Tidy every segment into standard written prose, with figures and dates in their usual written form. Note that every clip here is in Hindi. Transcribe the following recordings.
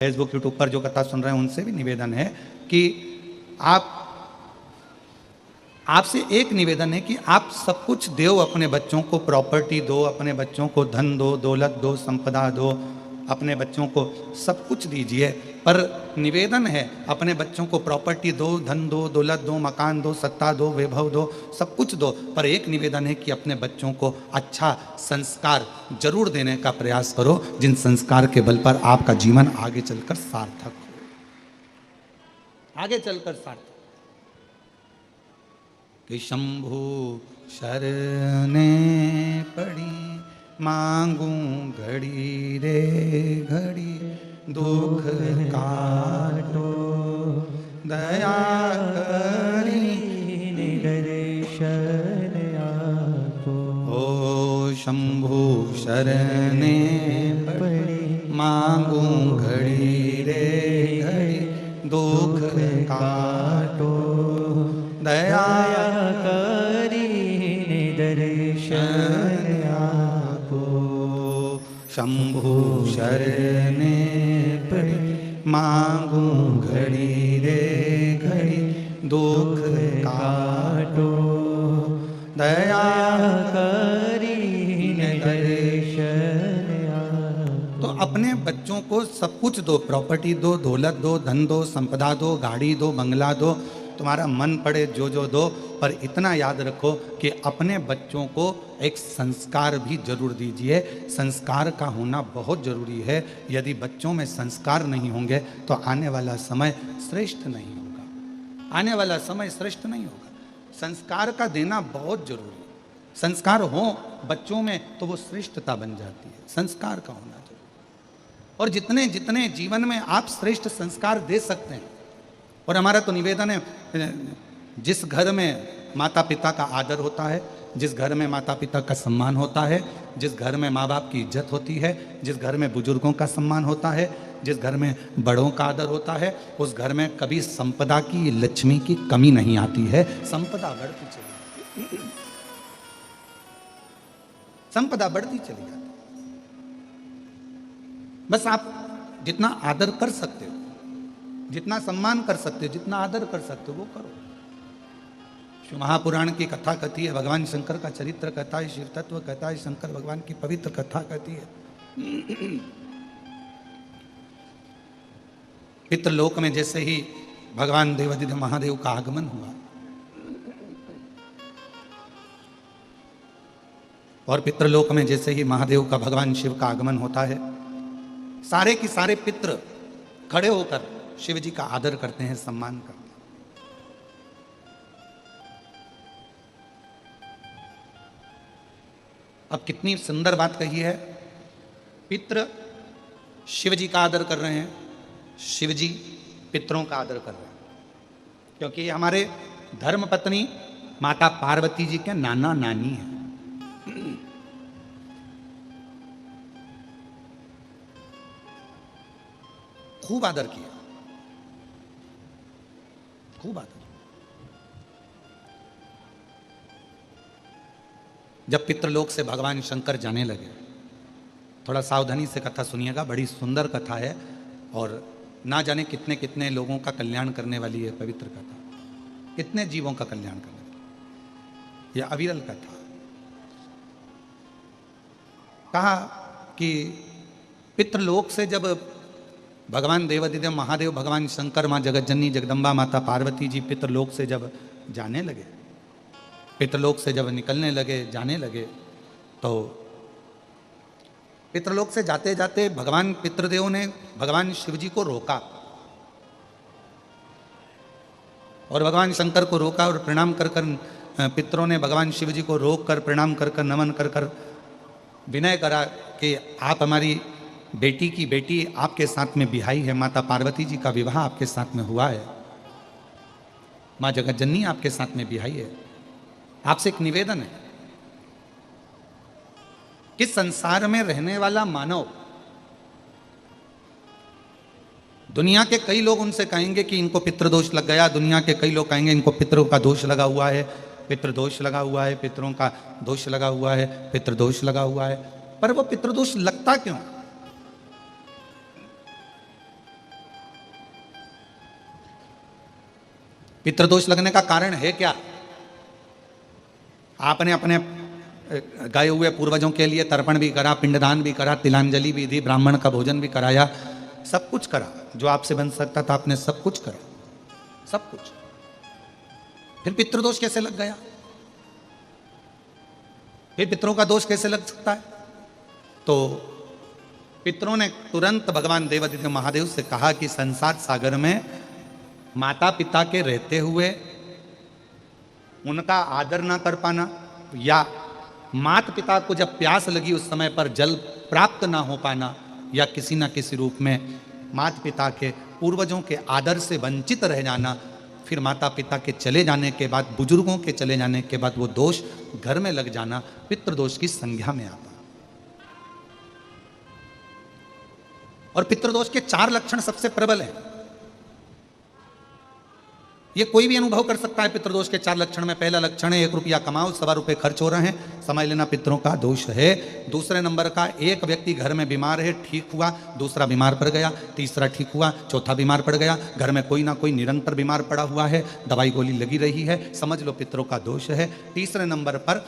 फेसबुक यूट्यूब पर जो कथा सुन रहे हैं उनसे भी निवेदन है कि आप आपसे एक निवेदन है कि आप सब कुछ दो, अपने बच्चों को प्रॉपर्टी दो, अपने बच्चों को धन दो, दौलत दो, संपदा दो, अपने बच्चों को सब कुछ दीजिए। पर निवेदन है अपने बच्चों को प्रॉपर्टी दो, धन दो, दौलत दो, मकान दो, सत्ता दो, वैभव दो, सब कुछ दो, पर एक निवेदन है कि अपने बच्चों को अच्छा संस्कार जरूर देने का प्रयास करो, जिन संस्कार के बल पर आपका जीवन आगे चलकर सार्थक हो, आगे चलकर सार्थक। कि शंभु शरणे पड़ी मांगू घड़ी रे घड़ी, दुख काटो दया करी निदर्शन आपो। ओ शंभु शरणे पड़ी मांगू घड़ी रे घड़ी, दुख काटो दया करी निदर्शन आपो। शंभु शरणे पड़ी मांगू घड़ी रे घड़ी, दुख काटो दया करी निदर्शन आपो। तो अपने बच्चों को सब कुछ दो, प्रॉपर्टी दो, दौलत दो, धन दो, संपदा दो, गाड़ी दो, बंगला दो, तुम्हारा मन पड़े जो जो दो, पर इतना याद रखो कि अपने बच्चों को एक संस्कार भी जरूर दीजिए। संस्कार का होना बहुत जरूरी है। यदि बच्चों में संस्कार नहीं होंगे तो आने वाला समय श्रेष्ठ नहीं होगा, आने वाला समय श्रेष्ठ नहीं होगा। संस्कार का देना बहुत जरूरी है। संस्कार हो बच्चों में तो वो श्रेष्ठता बन जाती है। संस्कार का होना जरूरी। और जितने जितने जीवन में आप श्रेष्ठ संस्कार दे सकते हैं, और हमारा तो निवेदन है, जिस घर में माता पिता का आदर होता है, जिस घर में माता पिता का सम्मान होता है, जिस घर में माँ बाप की इज्जत होती है, जिस घर में बुजुर्गों का सम्मान होता है, जिस घर में बड़ों का आदर होता है, उस घर में कभी संपदा की, लक्ष्मी की कमी नहीं आती है। संपदा बढ़ती चली जाती है, संपदा बढ़ती चली जाती है। बस आप जितना आदर कर सकते हो, जितना सम्मान कर सकते हो, जितना आदर कर सकते हो वो करो। शिव महापुराण की कथा कहती है, भगवान शंकर का चरित्र कहता है, शिव तत्व कहता है, शंकर भगवान की पवित्र कथा कहती है। पितृलोक में जैसे ही भगवान देवादिदेव महादेव का आगमन हुआ और पितृलोक में जैसे ही महादेव का, भगवान शिव का आगमन होता है, सारे के सारे पितृ खड़े होकर शिव जी का आदर करते हैं, सम्मान करते हैं। अब कितनी सुंदर बात कही है। पितृ शिव जी का आदर कर रहे हैं, शिव जी पितरों का आदर कर रहे हैं, क्योंकि हमारे धर्म पत्नी माता पार्वती जी के नाना नानी हैं। खूब आदर किया, खूब आदर। जब पितृलोक से भगवान शंकर जाने लगे, थोड़ा सावधानी से कथा सुनिएगा, बड़ी सुंदर कथा है और ना जाने कितने कितने लोगों का कल्याण करने वाली है पवित्र कथा, कितने जीवों का कल्याण करने वाली यह अविरल कथा। कहा कि पितृलोक से जब भगवान देवादिदेव महादेव, भगवान शंकर, माँ जगतजननी जगदम्बा माता पार्वती जी पितृलोक से जब जाने लगे, पितृलोक से जब निकलने लगे, जाने लगे, तो पितृलोक से जाते जाते भगवान पितृदेव ने भगवान शिव जी को रोका और भगवान शंकर को रोका और प्रणाम कर कर पितरों ने भगवान शिव जी को रोक कर, प्रणाम कर कर, नमन कर कर विनय करा कि आप हमारी बेटी की बेटी आपके साथ में बिहाई है, माता पार्वती जी का विवाह आपके साथ में हुआ है, माँ जगतजननी आपके साथ में बिहाई है। आपसे एक निवेदन है कि संसार में रहने वाला मानव, दुनिया के कई लोग उनसे कहेंगे कि इनको पितृदोष लग गया, दुनिया के कई लोग कहेंगे इनको पितरों का दोष लगा हुआ है, पितृदोष लगा हुआ है, पितरों का दोष लगा हुआ है, पितृदोष लगा हुआ है। पर वो पितृदोष लगता क्यों? पितृदोष लगने का कारण है क्या? आपने अपने गए हुए पूर्वजों के लिए तर्पण भी करा, पिंडदान भी करा, तिलांजलि भी दी, ब्राह्मण का भोजन भी कराया, सब कुछ करा जो आपसे बन सकता था, आपने सब कुछ करा, सब कुछ। फिर पितृदोष कैसे लग गया? फिर पितरों का दोष कैसे लग सकता है? तो पितरों ने तुरंत भगवान देवादिदेव महादेव से कहा कि संसार सागर में माता पिता के रहते हुए उनका आदर ना कर पाना, या माता पिता को जब प्यास लगी उस समय पर जल प्राप्त ना हो पाना, या किसी न किसी रूप में माता पिता के पूर्वजों के आदर से वंचित रह जाना, फिर माता पिता के चले जाने के बाद, बुजुर्गों के चले जाने के बाद वो दोष घर में लग जाना पितृदोष की संज्ञा में आता। और पितृदोष के 4 लक्षण सबसे प्रबल हैं। ये कोई भी अनुभव कर सकता है। पितृदोष के 4 लक्षण में पहला लक्षण है 1 रुपया कमाओ, 1.25 रुपये खर्च हो रहे हैं, समझ लेना पितरों का दोष है। दूसरे नंबर का, एक व्यक्ति घर में बीमार है, ठीक हुआ, दूसरा बीमार पड़ गया, तीसरा ठीक हुआ, चौथा बीमार पड़ गया, घर में कोई ना कोई निरंतर बीमार पड़ा हुआ है, दवाई गोली लगी रही है, समझ लो पितरों का दोष है। तीसरे नंबर पर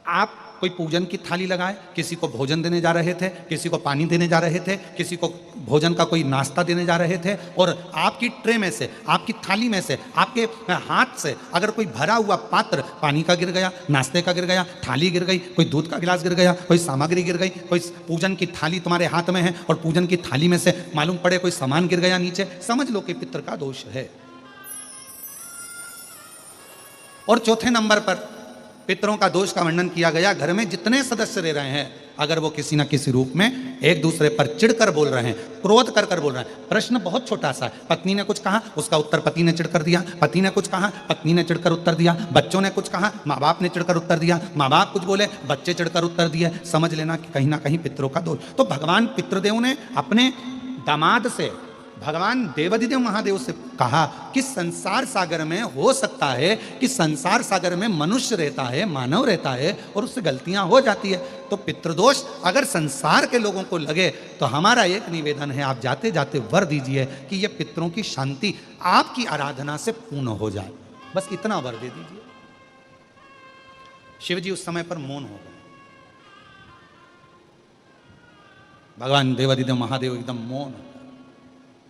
आप कोई पूजन की थाली लगाए, किसी को भोजन देने जा रहे थे, किसी को पानी देने जा रहे थे, किसी को भोजन का कोई नाश्ता देने जा रहे थे, और आपकी ट्रे में से, आपकी थाली में से, आपके हाथ से अगर कोई भरा हुआ पात्र पानी का गिर गया, नाश्ते का गिर गया, थाली गिर गई, कोई दूध का गिलास गिर गया, कोई सामग्री गिर गई, कोई पूजन की थाली तुम्हारे हाथ में है और पूजन की थाली में से मालूम पड़े कोई सामान गिर गया नीचे, समझ लो कि पितृ का दोष है। और चौथे नंबर पर पितरों का दोष का वर्णन किया गया, घर में जितने सदस्य रह रहे हैं, अगर वो किसी न किसी रूप में एक दूसरे पर चिढ़कर बोल रहे हैं, क्रोध कर कर बोल रहे हैं। प्रश्न बहुत छोटा सा है, पत्नी ने कुछ कहा, उसका उत्तर पति ने चिढ़कर दिया, पति ने कुछ कहा, पत्नी ने चिढ़कर उत्तर दिया, बच्चों ने कुछ कहा, माँ बाप ने चिढ़कर उत्तर दिया, माँ बाप कुछ बोले, बच्चे चिढ़कर उत्तर दिए, समझ लेना कि कहीं ना कहीं पितरों का दोष। तो भगवान पितृदेव ने अपने दामाद से, भगवान देवादिदेव महादेव से कहा कि संसार सागर में हो सकता है कि संसार सागर में मनुष्य रहता है, मानव रहता है, और उससे गलतियां हो जाती है। तो पितृदोष अगर संसार के लोगों को लगे तो हमारा एक निवेदन है, आप जाते जाते वर दीजिए कि यह पितरों की शांति आपकी आराधना से पूर्ण हो जाए, बस इतना वर दे दीजिए। शिव जी उस समय पर मौन हो गए। भगवान देवादिदेव महादेव एकदम मौन हो गए।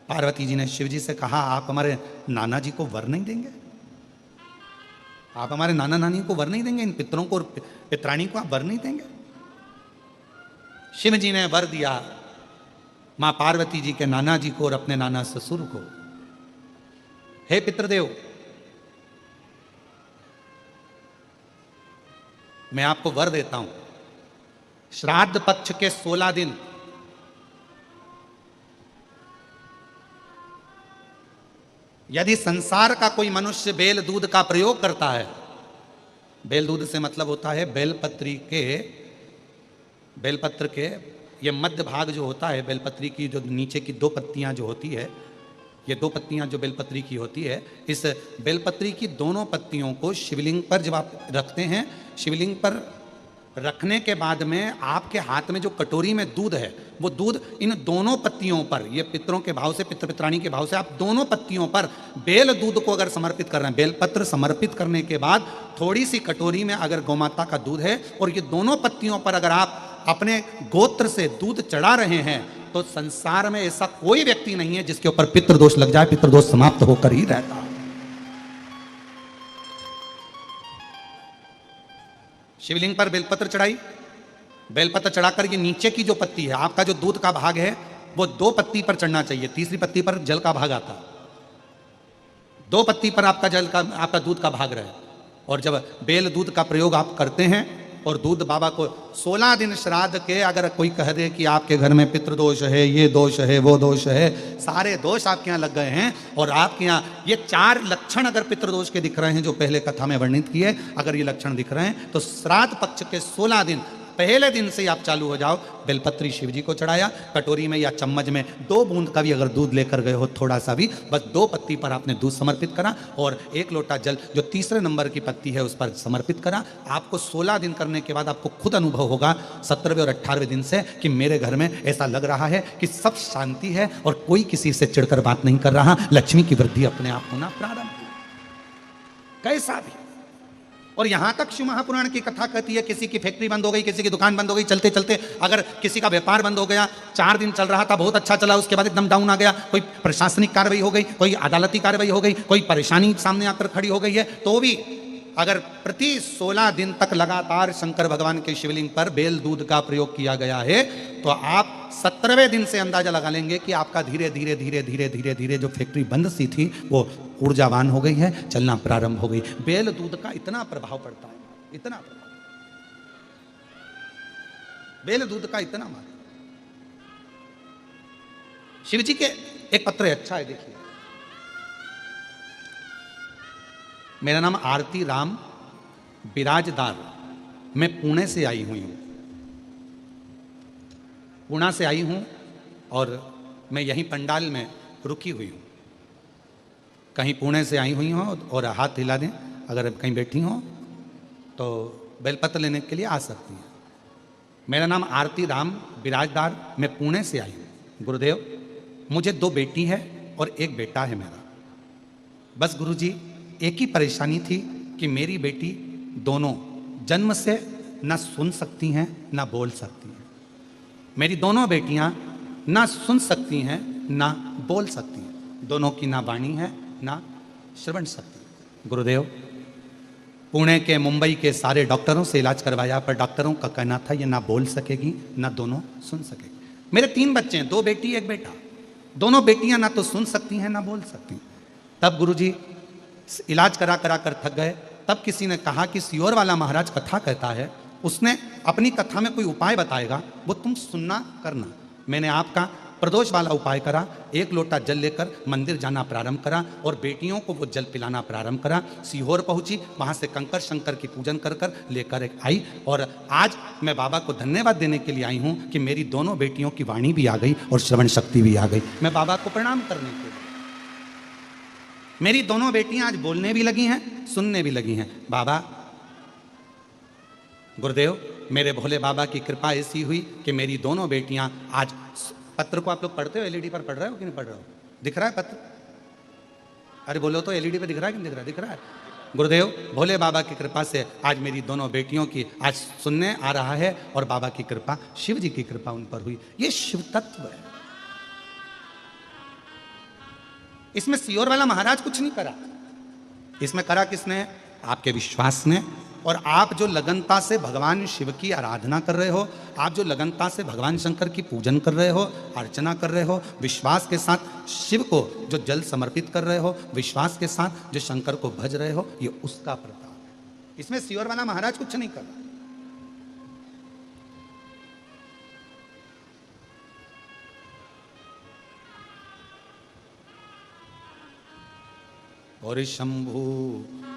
पार्वती जी ने शिव जी से कहा, आप हमारे नाना जी को वर नहीं देंगे? आप हमारे नाना नानी को वर नहीं देंगे? इन पितरों को और पितरानी को आप वर नहीं देंगे? शिव जी ने वर दिया मां पार्वती जी के नाना जी को और अपने नाना ससुर को। हे पितृदेव, मैं आपको वर देता हूं, श्राद्ध पक्ष के 16 दिन यदि संसार का कोई मनुष्य बेल दूध का प्रयोग करता है, बेल दूध से मतलब होता है बेलपत्री के, बेलपत्र के ये मध्य भाग जो होता है, बेलपत्री की जो नीचे की 2 पत्तियां जो होती है, ये 2 पत्तियां जो बेलपत्री की होती है, इस बेलपत्री की दोनों पत्तियों को शिवलिंग पर जब आप रखते हैं, शिवलिंग पर रखने के बाद में आपके हाथ में जो कटोरी में दूध है, वो दूध इन दोनों पत्तियों पर, ये पितरों के भाव से, पितृ पितरानी के भाव से, आप दोनों पत्तियों पर बेल दूध को अगर समर्पित कर रहे हैं, बेलपत्र समर्पित करने के बाद थोड़ी सी कटोरी में अगर गौमाता का दूध है और ये दोनों पत्तियों पर अगर आप अपने गोत्र से दूध चढ़ा रहे हैं, तो संसार में ऐसा कोई व्यक्ति नहीं है जिसके ऊपर पितृदोष लग जाए, पितृदोष समाप्त होकर ही रहता। शिवलिंग पर बेलपत्र चढ़ाई, बेलपत्र चढ़ाकर ये नीचे की जो पत्ती है, आपका जो दूध का भाग है वो 2 पत्ती पर चढ़ना चाहिए, तीसरी पत्ती पर जल का भाग आता, 2 पत्ती पर आपका जल का, आपका दूध का भाग रहे। और जब बेल दूध का प्रयोग आप करते हैं और दूध बाबा को 16 दिन श्राद्ध के, अगर कोई कह दे कि आपके घर में पितृदोष है, ये दोष है, वो दोष है, सारे दोष आपके यहाँ लग गए हैं, और आपके यहाँ ये 4 लक्षण अगर पितृदोष के दिख रहे हैं जो पहले कथा में वर्णित किए, अगर ये लक्षण दिख रहे हैं, तो श्राद्ध पक्ष के 16 दिन पहले दिन से ही आप चालू हो जाओ। बेलपत्री शिव जी को चढ़ाया, कटोरी में या चम्मच में 2 बूंद का भी अगर दूध लेकर गए हो, थोड़ा सा भी, बस 2 पत्ती पर आपने दूध समर्पित करा और 1 लोटा जल जो तीसरे नंबर की पत्ती है उस पर समर्पित करा। आपको 16 दिन करने के बाद आपको खुद अनुभव होगा 17वें और 18वें दिन से कि मेरे घर में ऐसा लग रहा है कि सब शांति है और कोई किसी से चिढ़कर बात नहीं कर रहा, लक्ष्मी की वृद्धि अपने आप होना प्रारंभ हुई। कैसा भी। और यहां तक शिव महापुराण की कथा कहती है, किसी की फैक्ट्री बंद हो गई, किसी की दुकान बंद हो गई, चलते चलते अगर किसी का व्यापार बंद हो गया, 4 दिन चल रहा था, बहुत अच्छा चला, उसके बाद एकदम डाउन आ गया, कोई प्रशासनिक कार्रवाई हो गई, कोई अदालती कार्रवाई हो गई, कोई परेशानी सामने आकर खड़ी हो गई है, तो भी अगर प्रति 16 दिन तक लगातार शंकर भगवान के शिवलिंग पर बेल दूध का प्रयोग किया गया है, तो आप 17वें दिन से अंदाजा लगा लेंगे कि आपका धीरे धीरे धीरे धीरे धीरे धीरे जो फैक्ट्री बंद सी थी वो ऊर्जावान हो गई है, चलना प्रारंभ हो गई। बेल दूध का इतना प्रभाव पड़ता है, इतना प्रभाव, बेल दूध का इतना मार। शिव जी के एक पत्र है, अच्छा है, देखिए। मेरा नाम आरती राम बिराजदार, मैं पुणे से आई हुई हूं, पुणे से आई हूं और मैं यहीं पंडाल में रुकी हुई हूं। कहीं पुणे से आई हुई हो और हाथ हिला दें, अगर कहीं बैठी हो तो बेलपत्र लेने के लिए आ सकती हैं। मेरा नाम आरती राम बिराजदार, मैं पुणे से आई हूँ। गुरुदेव, मुझे 2 बेटी है और 1 बेटा है मेरा। बस गुरुजी, एक ही परेशानी थी कि मेरी बेटी दोनों जन्म से ना सुन सकती हैं ना बोल सकती हैं। मेरी दोनों बेटियां ना सुन सकती हैं ना बोल सकती हैं, दोनों की ना वाणी है ना श्रवण शक्ति। गुरुदेव, पुणे के मुंबई के सारे डॉक्टरों से इलाज करवाया, पर डॉक्टरों का कहना था ये ना बोल सकेगी ना दोनों सुन सकेगी। मेरे 3 बच्चे हैं, 2 बेटी 1 बेटा, दोनों बेटियां ना तो सुन सकती हैं ना बोल सकती। तब गुरुजी इलाज करा करा कर थक गए। तब किसी ने कहा कि सियोर वाला महाराज कथा कहता है, उसने अपनी कथा में कोई उपाय बताएगा, वो तुम सुनना करना। मैंने आपका प्रदोष वाला उपाय करा, 1 लोटा जल लेकर मंदिर जाना प्रारंभ करा और बेटियों को वो जल पिलाना प्रारंभ करा। सीहोर पहुंची, वहां से कंकर शंकर की पूजन कर कर लेकर आई और आज मैं बाबा को धन्यवाद देने के लिए आई हूं कि मेरी दोनों बेटियों की वाणी भी आ गई और श्रवण शक्ति भी आ गई। मैं बाबा को प्रणाम करने के लिए, मेरी दोनों बेटियां आज बोलने भी लगी हैं, सुनने भी लगी हैं। बाबा, गुरुदेव, मेरे भोले बाबा की कृपा ऐसी हुई कि मेरी दोनों बेटियां आज, पत्र को आप लोग पढ़ते हो, एलईडी पर पढ़ रहे हो कि नहीं पढ़ रहे हो? दिख रहा है पत्र? अरे बोलो तो, एलईडी पे दिख रहा है कि नहीं दिख रहा है? दिख रहा है। गुरुदेव, भोले बाबा की कृपा से आज मेरी दोनों बेटियों की आज सुनने आ रहा है और बाबा की कृपा, शिव जी की कृपा उन पर हुई। ये शिव तत्व है। इसमें सियोर वाला महाराज कुछ नहीं करा, इसमें करा किसने? आपके विश्वास ने। और आप जो लगनता से भगवान शिव की आराधना कर रहे हो, आप जो लगनता से भगवान शंकर की पूजन कर रहे हो, अर्चना कर रहे हो, विश्वास के साथ शिव को जो जल समर्पित कर रहे हो, विश्वास के साथ जो शंकर को भज रहे हो, ये उसका प्रताप है। इसमें सियोर वाला महाराज कुछ नहीं कर रहा। और शंभु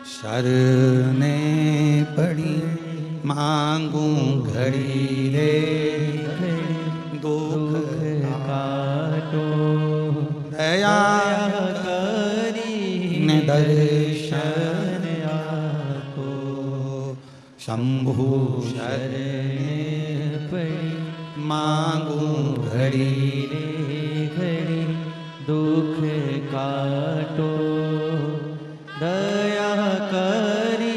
शरणे पड़ी, मांगू घड़ी रे दुख काटो, दया करी ने दर्शन आपको। शंभु शरणे पड़ी, मांगू घड़ी रे घड़ी दुख काटो, दया करी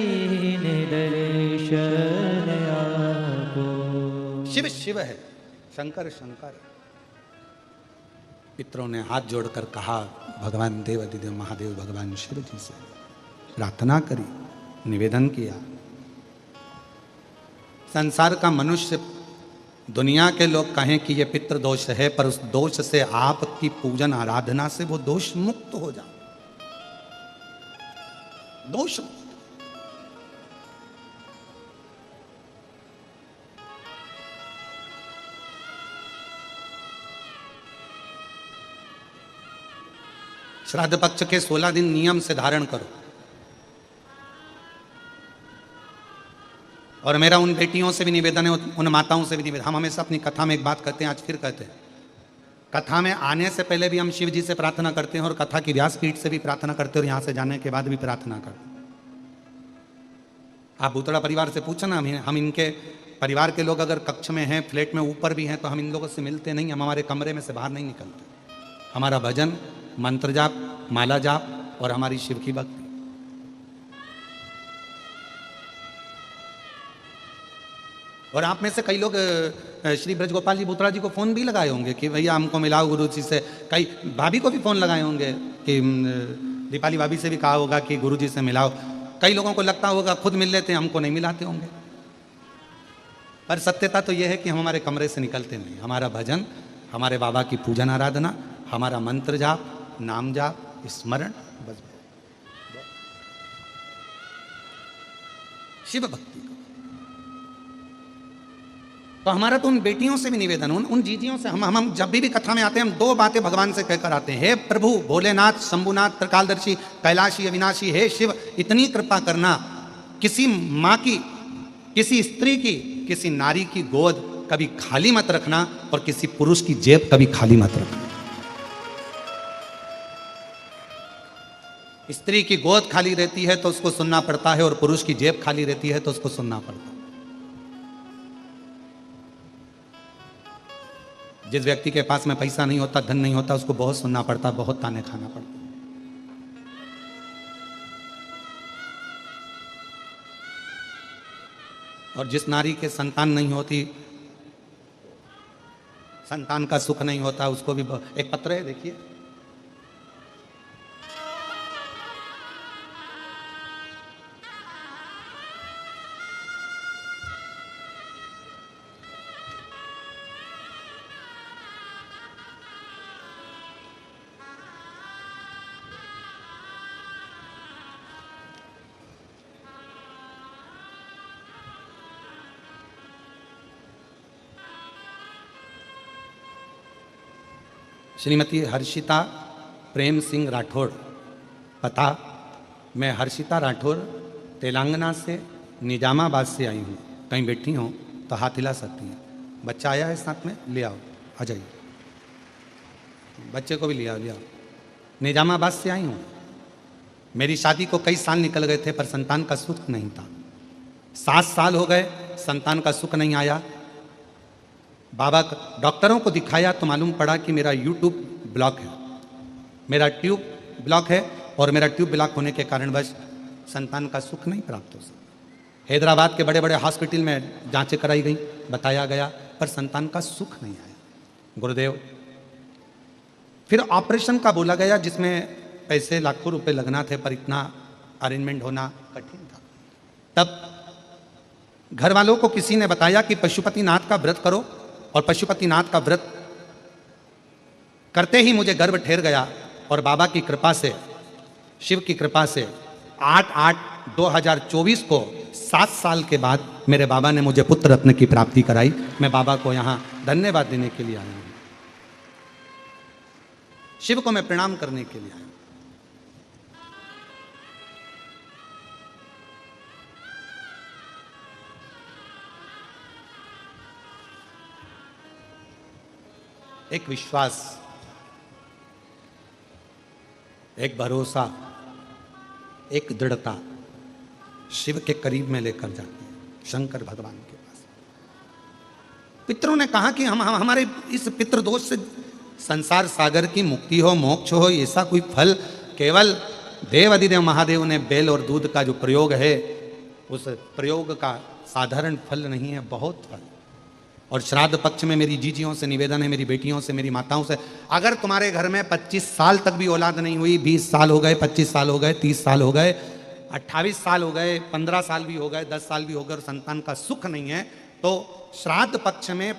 दर्शन आपको। शिव शिव है, शंकर शंकर। पितरों ने हाथ जोड़कर कहा, भगवान देव अधिदेव महादेव भगवान शिव जी से प्रार्थना करी, निवेदन किया। संसार का मनुष्य, दुनिया के लोग कहें कि ये पितृ दोष है, पर उस दोष से आपकी पूजन आराधना से वो दोष मुक्त हो जाए। दोष श्राद्ध पक्ष के 16 दिन नियम से धारण करो। और मेरा उन बेटियों से भी निवेदन है, उन माताओं से भी निवेदन। हम हमेशा अपनी कथा में एक बात कहते हैं, आज फिर कहते हैं, कथा में आने से पहले भी हम शिव जी से प्रार्थना करते हैं और कथा की व्यासपीठ से भी प्रार्थना करते हैं और यहाँ से जाने के बाद भी प्रार्थना करते हैं। आप भूतड़ा परिवार से पूछना, हम इनके परिवार के लोग अगर कक्ष में हैं, फ्लैट में ऊपर भी हैं, तो हम इन लोगों से मिलते नहीं, हम हमारे कमरे में से बाहर नहीं निकलते। हमारा भजन, मंत्र जाप, माला जाप और हमारी शिव की भक्ति, और आप में से कई लोग श्री ब्रजगोपाल जी बूतरा जी को फ़ोन भी लगाए होंगे कि भैया हमको मिलाओ गुरु जी से। कई भाभी को भी फ़ोन लगाए होंगे कि दीपाली भाभी से भी कहा होगा कि गुरु जी से मिलाओ। कई लोगों को लगता होगा खुद मिल लेते हैं, हमको नहीं मिलाते होंगे। पर सत्यता तो यह है कि हम हमारे कमरे से निकलते नहीं। हमारा भजन, हमारे बाबा की पूजन आराधना, हमारा मंत्र जाप, नाम जाप, स्मरण, बस शिव भक्ति। तो हमारा तो उन बेटियों से भी निवेदन, उन जीजियों से, हम जब भी कथा में आते हैं हम दो बातें भगवान से कहकर आते हैं। हे प्रभु भोलेनाथ, शंभुनाथ, त्रिकालदर्शी, कैलाशी, अविनाशी, हे शिव, इतनी कृपा करना, किसी माँ की, किसी स्त्री की, किसी नारी की गोद कभी खाली मत रखना, और किसी पुरुष की जेब कभी खाली मत रखना। स्त्री की गोद खाली रहती है तो उसको सुनना पड़ता है, और पुरुष की जेब खाली रहती है तो उसको सुनना पड़ता है। जिस व्यक्ति के पास में पैसा नहीं होता, धन नहीं होता, उसको बहुत सुनना पड़ता, बहुत ताने खाना पड़ता। और जिस नारी के संतान नहीं होती, संतान का सुख नहीं होता, उसको भी एक पत्र है, देखिए, श्रीमती हर्षिता प्रेम सिंह राठौड़, पता, मैं हर्षिता राठौड़ तेलंगाना से निजामाबाद से आई हूँ। कहीं बैठी हूँ तो हाथ हिला सकती हैं। बच्चा आया है साथ में, ले आओ, आ जाइए, बच्चे को भी ले आओ। निजामाबाद से आई हूँ। मेरी शादी को कई साल निकल गए थे पर संतान का सुख नहीं था। 7 साल हो गए, संतान का सुख नहीं आया। बाबा डॉक्टरों को दिखाया तो मालूम पड़ा कि मेरा यूट्यूब ब्लॉक है, मेरा ट्यूब ब्लॉक है, और मेरा ट्यूब ब्लॉक होने के कारण बस संतान का सुख नहीं प्राप्त हो सकता। हैदराबाद के बड़े बड़े हॉस्पिटल में जांचें कराई गई, बताया गया, पर संतान का सुख नहीं आया। गुरुदेव, फिर ऑपरेशन का बोला गया जिसमें पैसे लाखों रुपए लगना थे, पर इतना अरेंजमेंट होना कठिन था। तब घर वालों को किसी ने बताया कि पशुपतिनाथ का व्रत करो, और पशुपतिनाथ का व्रत करते ही मुझे गर्भ ठहर गया, और बाबा की कृपा से, शिव की कृपा से 8/8/2024 को 7 साल के बाद मेरे बाबा ने मुझे पुत्र रत्न की प्राप्ति कराई। मैं बाबा को यहाँ धन्यवाद देने के लिए आया हूँ, शिव को मैं प्रणाम करने के लिए आया हूँ। एक विश्वास, एक भरोसा, एक दृढ़ता शिव के करीब में लेकर जाती है, शंकर भगवान के पास। पितरों ने कहा कि हम हमारे इस पितृदोष से संसार सागर की मुक्ति हो, मोक्ष हो, ऐसा कोई फल केवल देव अधिदेव महादेव ने बेल और दूध का जो प्रयोग है, उस प्रयोग का साधारण फल नहीं है, बहुत फल। और श्राद्ध पक्ष में मेरी जीजियों से निवेदन है, मेरी बेटियों से, मेरी माताओं से, अगर तुम्हारे घर में 25 साल तक भी औलाद नहीं हुई, 20 साल हो गए, 25 साल हो गए, 30 साल हो गए, 28 साल हो गए, 15 साल भी हो गए, 10 साल भी हो गए, और संतान का सुख नहीं है, तो श्राद्ध पक्ष में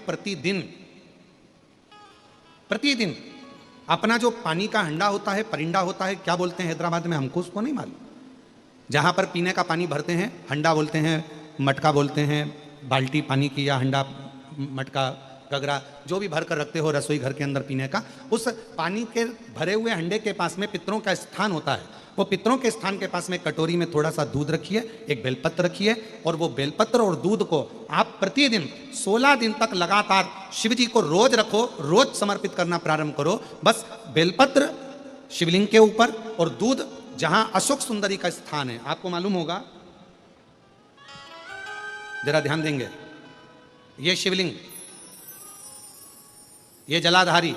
प्रतिदिन अपना जो पानी का हंडा होता है, परिंडा होता है, क्या बोलते हैं हैदराबाद में, हमको उसको नहीं मालूम, जहाँ पर पीने का पानी भरते हैं, हंडा बोलते हैं, मटका बोलते हैं, बाल्टी पानी की या हंडा, मटका, गगरा, जो भी भर कर रखते हो रसोई घर के अंदर पीने का, उस पानी के भरे हुए हंडे के पास में पितरों का स्थान होता है। वो पितरों के स्थान के पास में कटोरी में थोड़ा सा दूध रखिए, एक बेलपत्र रखिए, और वो बेलपत्र और दूध को आप प्रतिदिन 16 दिन तक लगातार शिव जी को रोज रखो, रोज समर्पित करना प्रारंभ करो। बस बेलपत्र शिवलिंग के ऊपर और दूध जहां अशोक सुंदरी का स्थान है, आपको मालूम होगा, जरा ध्यान देंगे, ये शिवलिंग, ये जलाधारी,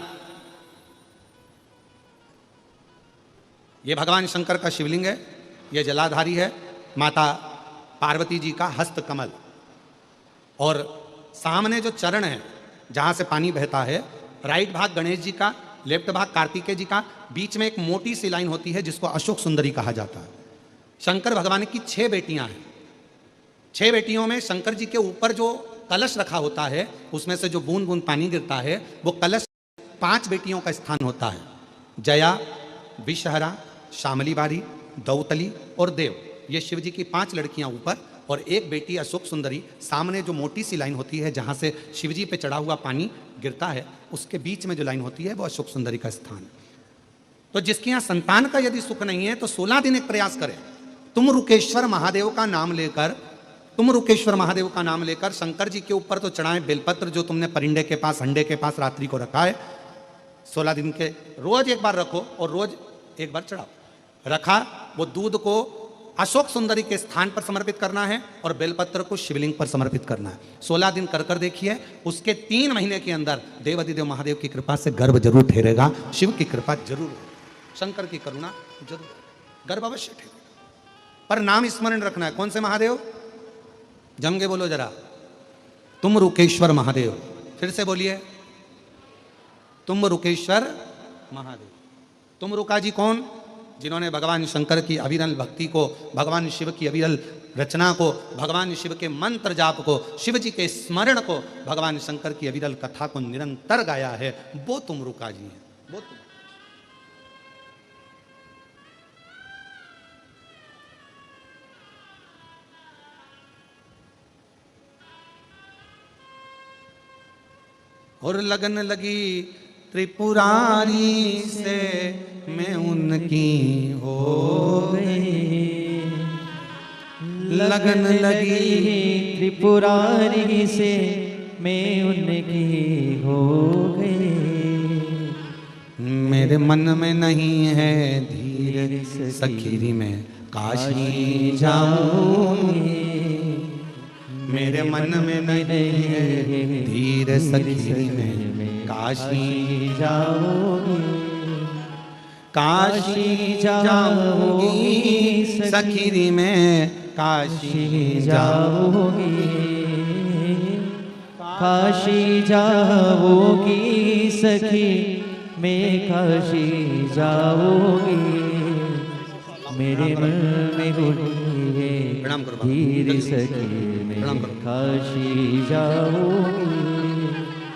ये भगवान शंकर का शिवलिंग है, ये जलाधारी है, माता पार्वती जी का हस्त कमल, और सामने जो चरण है जहां से पानी बहता है, राइट भाग गणेश जी का, लेफ्ट भाग कार्तिकेय जी का, बीच में एक मोटी सी लाइन होती है जिसको अशोक सुंदरी कहा जाता है। शंकर भगवान की 6 बेटियां हैं। 6 बेटियों में शंकर जी के ऊपर जो कलश रखा होता है, उसमें से जो बूंद बूंद पानी गिरता है, वो कलश 5 बेटियों का स्थान होता है। जया, विषहरा, शामली बारी, दौतली और देव, ये शिव जी की 5 लड़कियां ऊपर और एक बेटी अशोक सुंदरी। सामने जो मोटी सी लाइन होती है जहां से शिव जी पे चढ़ा हुआ पानी गिरता है, उसके बीच में जो लाइन होती है वो अशोक सुंदरी का स्थान है। तो जिसके यहाँ संतान का यदि सुख नहीं है तो 16 दिन एक प्रयास करें। तुम रुकेश्वर महादेव का नाम लेकर, तुम रुकेश्वर महादेव का नाम लेकर शंकर जी के ऊपर तो चढ़ाए बेलपत्र जो तुमने परिंडे के पास, हंडे के पास रात्रि को रखा है। 16 दिन के रोज एक बार रखो और रोज एक बार चढ़ाओ। रखा, वो दूध को अशोक सुंदरी के स्थान पर समर्पित करना है और बेलपत्र को शिवलिंग पर समर्पित करना है। 16 दिन कर देखिए, उसके 3 महीने के अंदर देवाधिदेव महादेव की कृपा से गर्भ जरूर ठहरेगा। शिव की कृपा जरूर है, शंकर की करुणा जरूर, गर्भ अवश्य ठहरेगा। पर नाम स्मरण रखना है। कौन से महादेव? जम के बोलो जरा, तुम रुकेश्वर महादेव। फिर से बोलिए, तुम रुकेश्वर महादेव। तुम रुका जी कौन? जिन्होंने भगवान शंकर की अविरल भक्ति को, भगवान शिव की अविरल रचना को, भगवान शिव के मंत्र जाप को, शिव जी के स्मरण को, भगवान शंकर की अविरल कथा को निरंतर गाया है, वो तुम रुका जी है, वो तुम। और लगन लगी त्रिपुरारी से, मैं उनकी हो गई। लगन लगी त्रिपुरारी से, मैं उनकी हो गई। मेरे मन में नहीं है धीर सखीरी में काशी जाऊंगी। मेरे मन में नहीं है धीर सखीरी में काशी जाऊंगी। काशी जाऊंगी सखीरी में काशी जाऊंगी। काशी जाओगी सखी, मैं काशी जाओगी। मेरे मन में उठी है धीर सखी, मैं काशी जाओगी।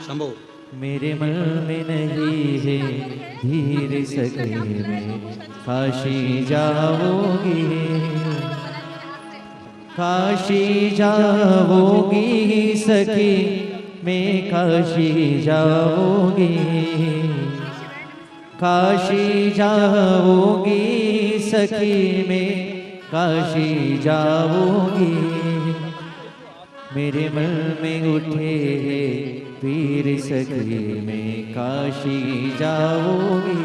शंभो, मेरे मन में नहीं है धीर सखी, मैं काशी जाओगी। काशी जाओगी सखी, मैं काशी जाओगी। काशी जाओगी सखी, मैं काशी जाओगी। मेरे मन में उठे है पीर सखी, मैं काशी जाओगी।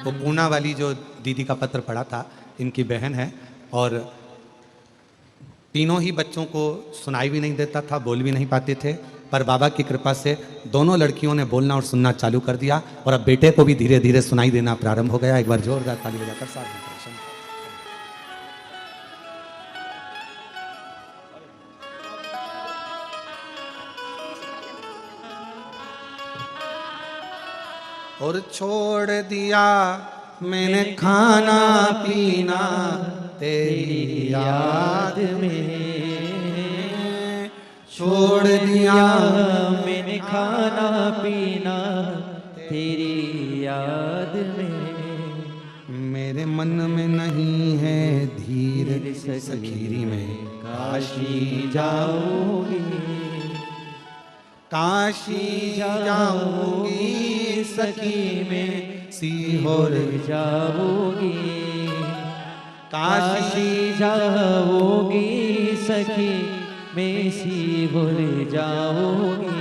वो पूना वाली जो दीदी का पत्र पढ़ा था, इनकी बहन है और तीनों ही बच्चों को सुनाई भी नहीं देता था, बोल भी नहीं पाते थे, पर बाबा की कृपा से दोनों लड़कियों ने बोलना और सुनना चालू कर दिया और अब बेटे को भी धीरे धीरे सुनाई देना प्रारंभ हो गया। एक बार जोरदार ताली बजाकर साथ में और छोड़ दिया मैंने खाना पीना तेरी याद में। छोड़ दिया मैंने खाना पीना तेरी याद में। मेरे मन में नहीं है धीर सखीरी में काशी जाऊंगी। काशी जाऊंगी सखी में सीहोर जाओगी। काशी जाओगी सखी, मैं सीहोर जाओगी।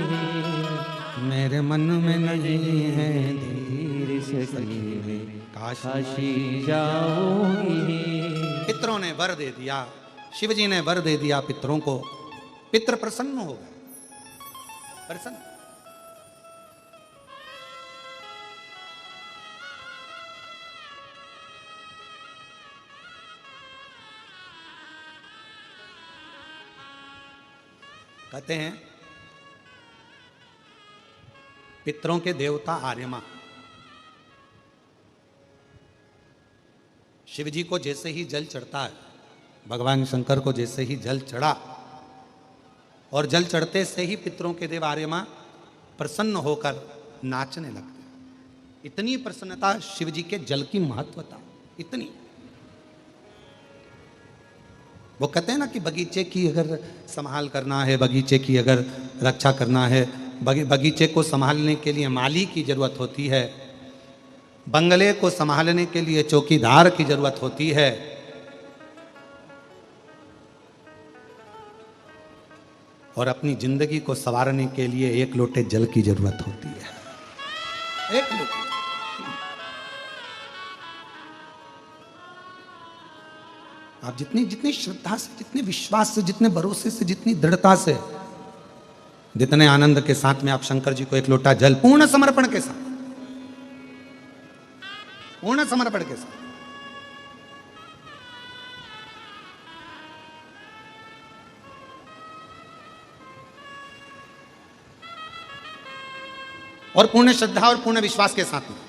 मेरे मन में नहीं है धीर सखी में काशी जाओगी। पितरों ने वर दे दिया, शिव जी ने वर दे दिया पितरों को। पितर प्रसन्न हो गए, प्रसन्न। कहते हैं पितरों के देवता आर्यमा, शिव जी को जैसे ही जल चढ़ता है, भगवान शंकर को जैसे ही जल चढ़ा, और जल चढ़ते से ही पितरों के देव आर्यमा प्रसन्न होकर नाचने लगते हैं। इतनी प्रसन्नता शिव जी के जल की महत्वता, इतनी। वो कहते हैं ना कि बगीचे की अगर संभाल करना है, बगीचे की अगर रक्षा करना है, बगीचे को संभालने के लिए माली की जरूरत होती है, बंगले को संभालने के लिए चौकीदार की जरूरत होती है, और अपनी जिंदगी को संवारने के लिए एक लोटे जल की जरूरत होती है। एक लोटे। आप जितनी श्रद्धा से, जितने विश्वास से, जितने भरोसे से, जितनी दृढ़ता से, जितने आनंद के साथ में आप शंकर जी को एक लोटा जल पूर्ण समर्पण के साथ, पूर्ण समर्पण के साथ, और पूर्ण श्रद्धा और पूर्ण विश्वास के साथ में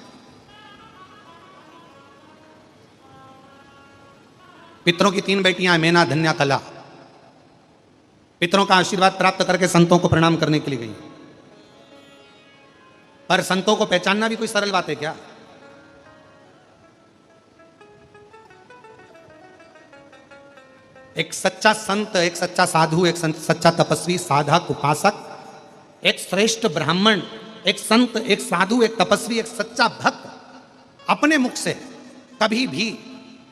पितरों की 3 बेटियां मेना, धन्या, कला, पितरों का आशीर्वाद प्राप्त करके संतों को प्रणाम करने के लिए गई। पर संतों को पहचानना भी कोई सरल बात है क्या? एक सच्चा संत, एक सच्चा साधु, एक सच्चा तपस्वी, साधक, उपासक, एक श्रेष्ठ ब्राह्मण, एक संत, एक साधु, एक तपस्वी, एक सच्चा भक्त अपने मुख से कभी भी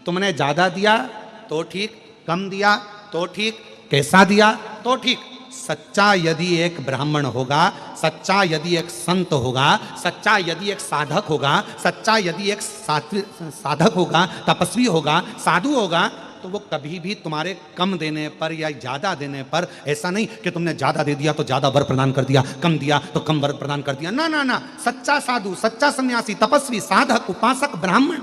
तुमने ज्यादा दिया तो ठीक, कम दिया तो ठीक, कैसा दिया तो ठीक, सच्चा यदि एक ब्राह्मण होगा, सच्चा यदि एक संत होगा, सच्चा यदि एक साधक होगा, सच्चा यदि एक साधक होगा, तपस्वी होगा, साधु होगा, तो वो कभी भी तुम्हारे कम देने पर या ज्यादा देने पर ऐसा नहीं कि तुमने ज्यादा दे दिया तो ज्यादा वर प्रदान कर दिया, कम दिया तो कम वर प्रदान कर दिया। ना ना ना, सच्चा साधु, सच्चा सन्यासी, तपस्वी, साधक, उपासक, ब्राह्मण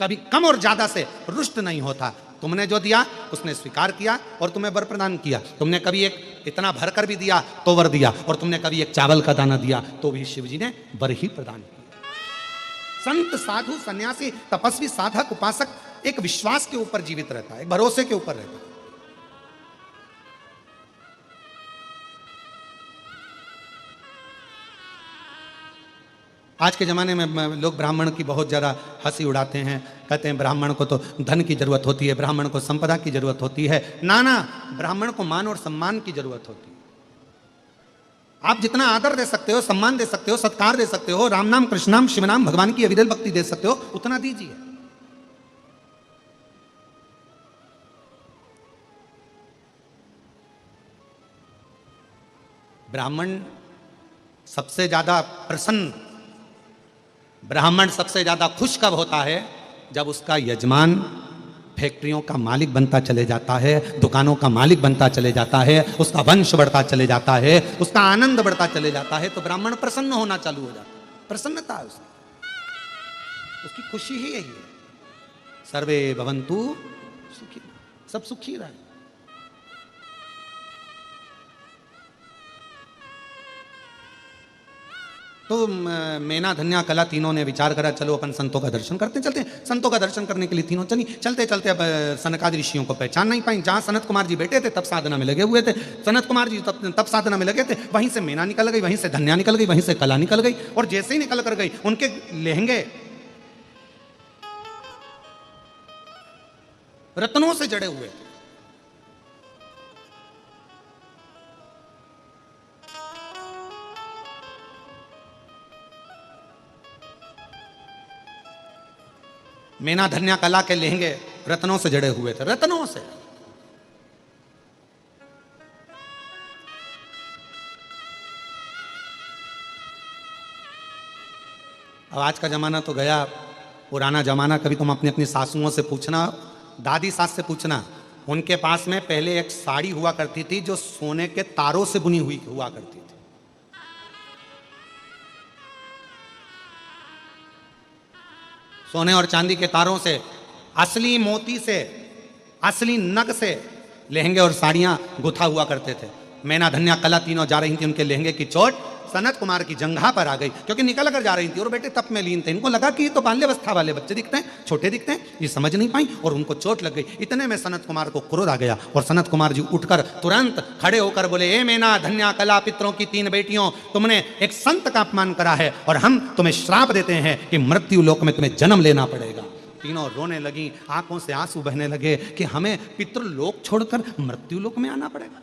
कभी कम और ज्यादा से रुष्ट नहीं होता। तुमने जो दिया उसने स्वीकार किया और तुम्हें वर प्रदान किया। तुमने कभी एक इतना भरकर भी दिया तो वर दिया, और तुमने कभी एक चावल का दाना दिया तो भी शिव जी ने वर ही प्रदान किया। संत, साधु, सन्यासी, तपस्वी, साधक, उपासक एक विश्वास के ऊपर जीवित रहता है, एक भरोसे के ऊपर रहता है। आज के ज़माने में लोग ब्राह्मण की बहुत ज़्यादा हंसी उड़ाते हैं, कहते हैं ब्राह्मण को तो धन की ज़रूरत होती है, ब्राह्मण को संपदा की ज़रूरत होती है। ना ना, ब्राह्मण को मान और सम्मान की ज़रूरत होती है। आप जितना आदर दे सकते हो, सम्मान दे सकते हो, सत्कार दे सकते हो, राम नाम, कृष्ण नाम, शिव नाम, भगवान की अविरल भक्ति दे सकते हो, उतना दीजिए। ब्राह्मण सबसे ज्यादा प्रसन्न, ब्राह्मण सबसे ज्यादा खुश कब होता है? जब उसका यजमान फैक्ट्रियों का मालिक बनता चले जाता है, दुकानों का मालिक बनता चले जाता है, उसका वंश बढ़ता चले जाता है, उसका आनंद बढ़ता चले जाता है, तो ब्राह्मण प्रसन्न होना चालू हो जाता है। प्रसन्नता है उसकी खुशी ही यही है। सर्वे भवन्तु सुखी, सब सुखी रहे। तो मेना, धन्या, कला तीनों ने विचार करा, चलो अपन संतों का दर्शन करते चलते हैं। संतों का दर्शन करने के लिए तीनों चली। चलते चलते अब सनकादि ऋषियों को पहचान नहीं पाई। जहाँ सनत कुमार जी बैठे थे तब साधना में लगे हुए थे, सनत कुमार जी तब साधना में लगे थे, वहीं से मेना निकल गई, वहीं से धन्या निकल गई, वहीं से कला निकल गई। और जैसे ही निकल कर गई, उनके लहंगे रत्नों से जड़े हुए थे। मेना, धन्या, कला के लहंगे रत्नों से जड़े हुए थे, रत्नों से। अब आज का जमाना तो गया, पुराना जमाना। कभी तुम अपनी अपनी सासुओं से पूछना, दादी सास से पूछना, उनके पास में पहले एक साड़ी हुआ करती थी जो सोने के तारों से बुनी हुई हुआ करती थी। सोने और चांदी के तारों से, असली मोती से, असली नग से लहंगे और साड़ियां गुथा हुआ करते थे। मैना धन्या कला तीनों जा रही थी, उनके लहंगे की चोट सनत कुमार की जंघा पर आ गई, क्योंकि निकल कर जा रही थी और बेटे तप में लीन थे। इनको लगा कि ये तो बाल्यावस्था वाले बच्चे दिखते हैं, छोटे दिखते हैं, ये समझ नहीं पाई और उनको चोट लग गई। इतने में सनत कुमार को क्रोध आ गया और सनत कुमार जी उठकर तुरंत खड़े होकर बोले, ए मैना धन्या कला पितरों की 3 बेटियों, तुमने एक संत का अपमान करा है और हम तुम्हें श्राप देते हैं कि मृत्यु लोक में तुम्हें जन्म लेना पड़ेगा। तीनों रोने लगी, आंखों से आंसू बहने लगे कि हमें पितृलोक छोड़कर मृत्यु लोक में आना पड़ेगा।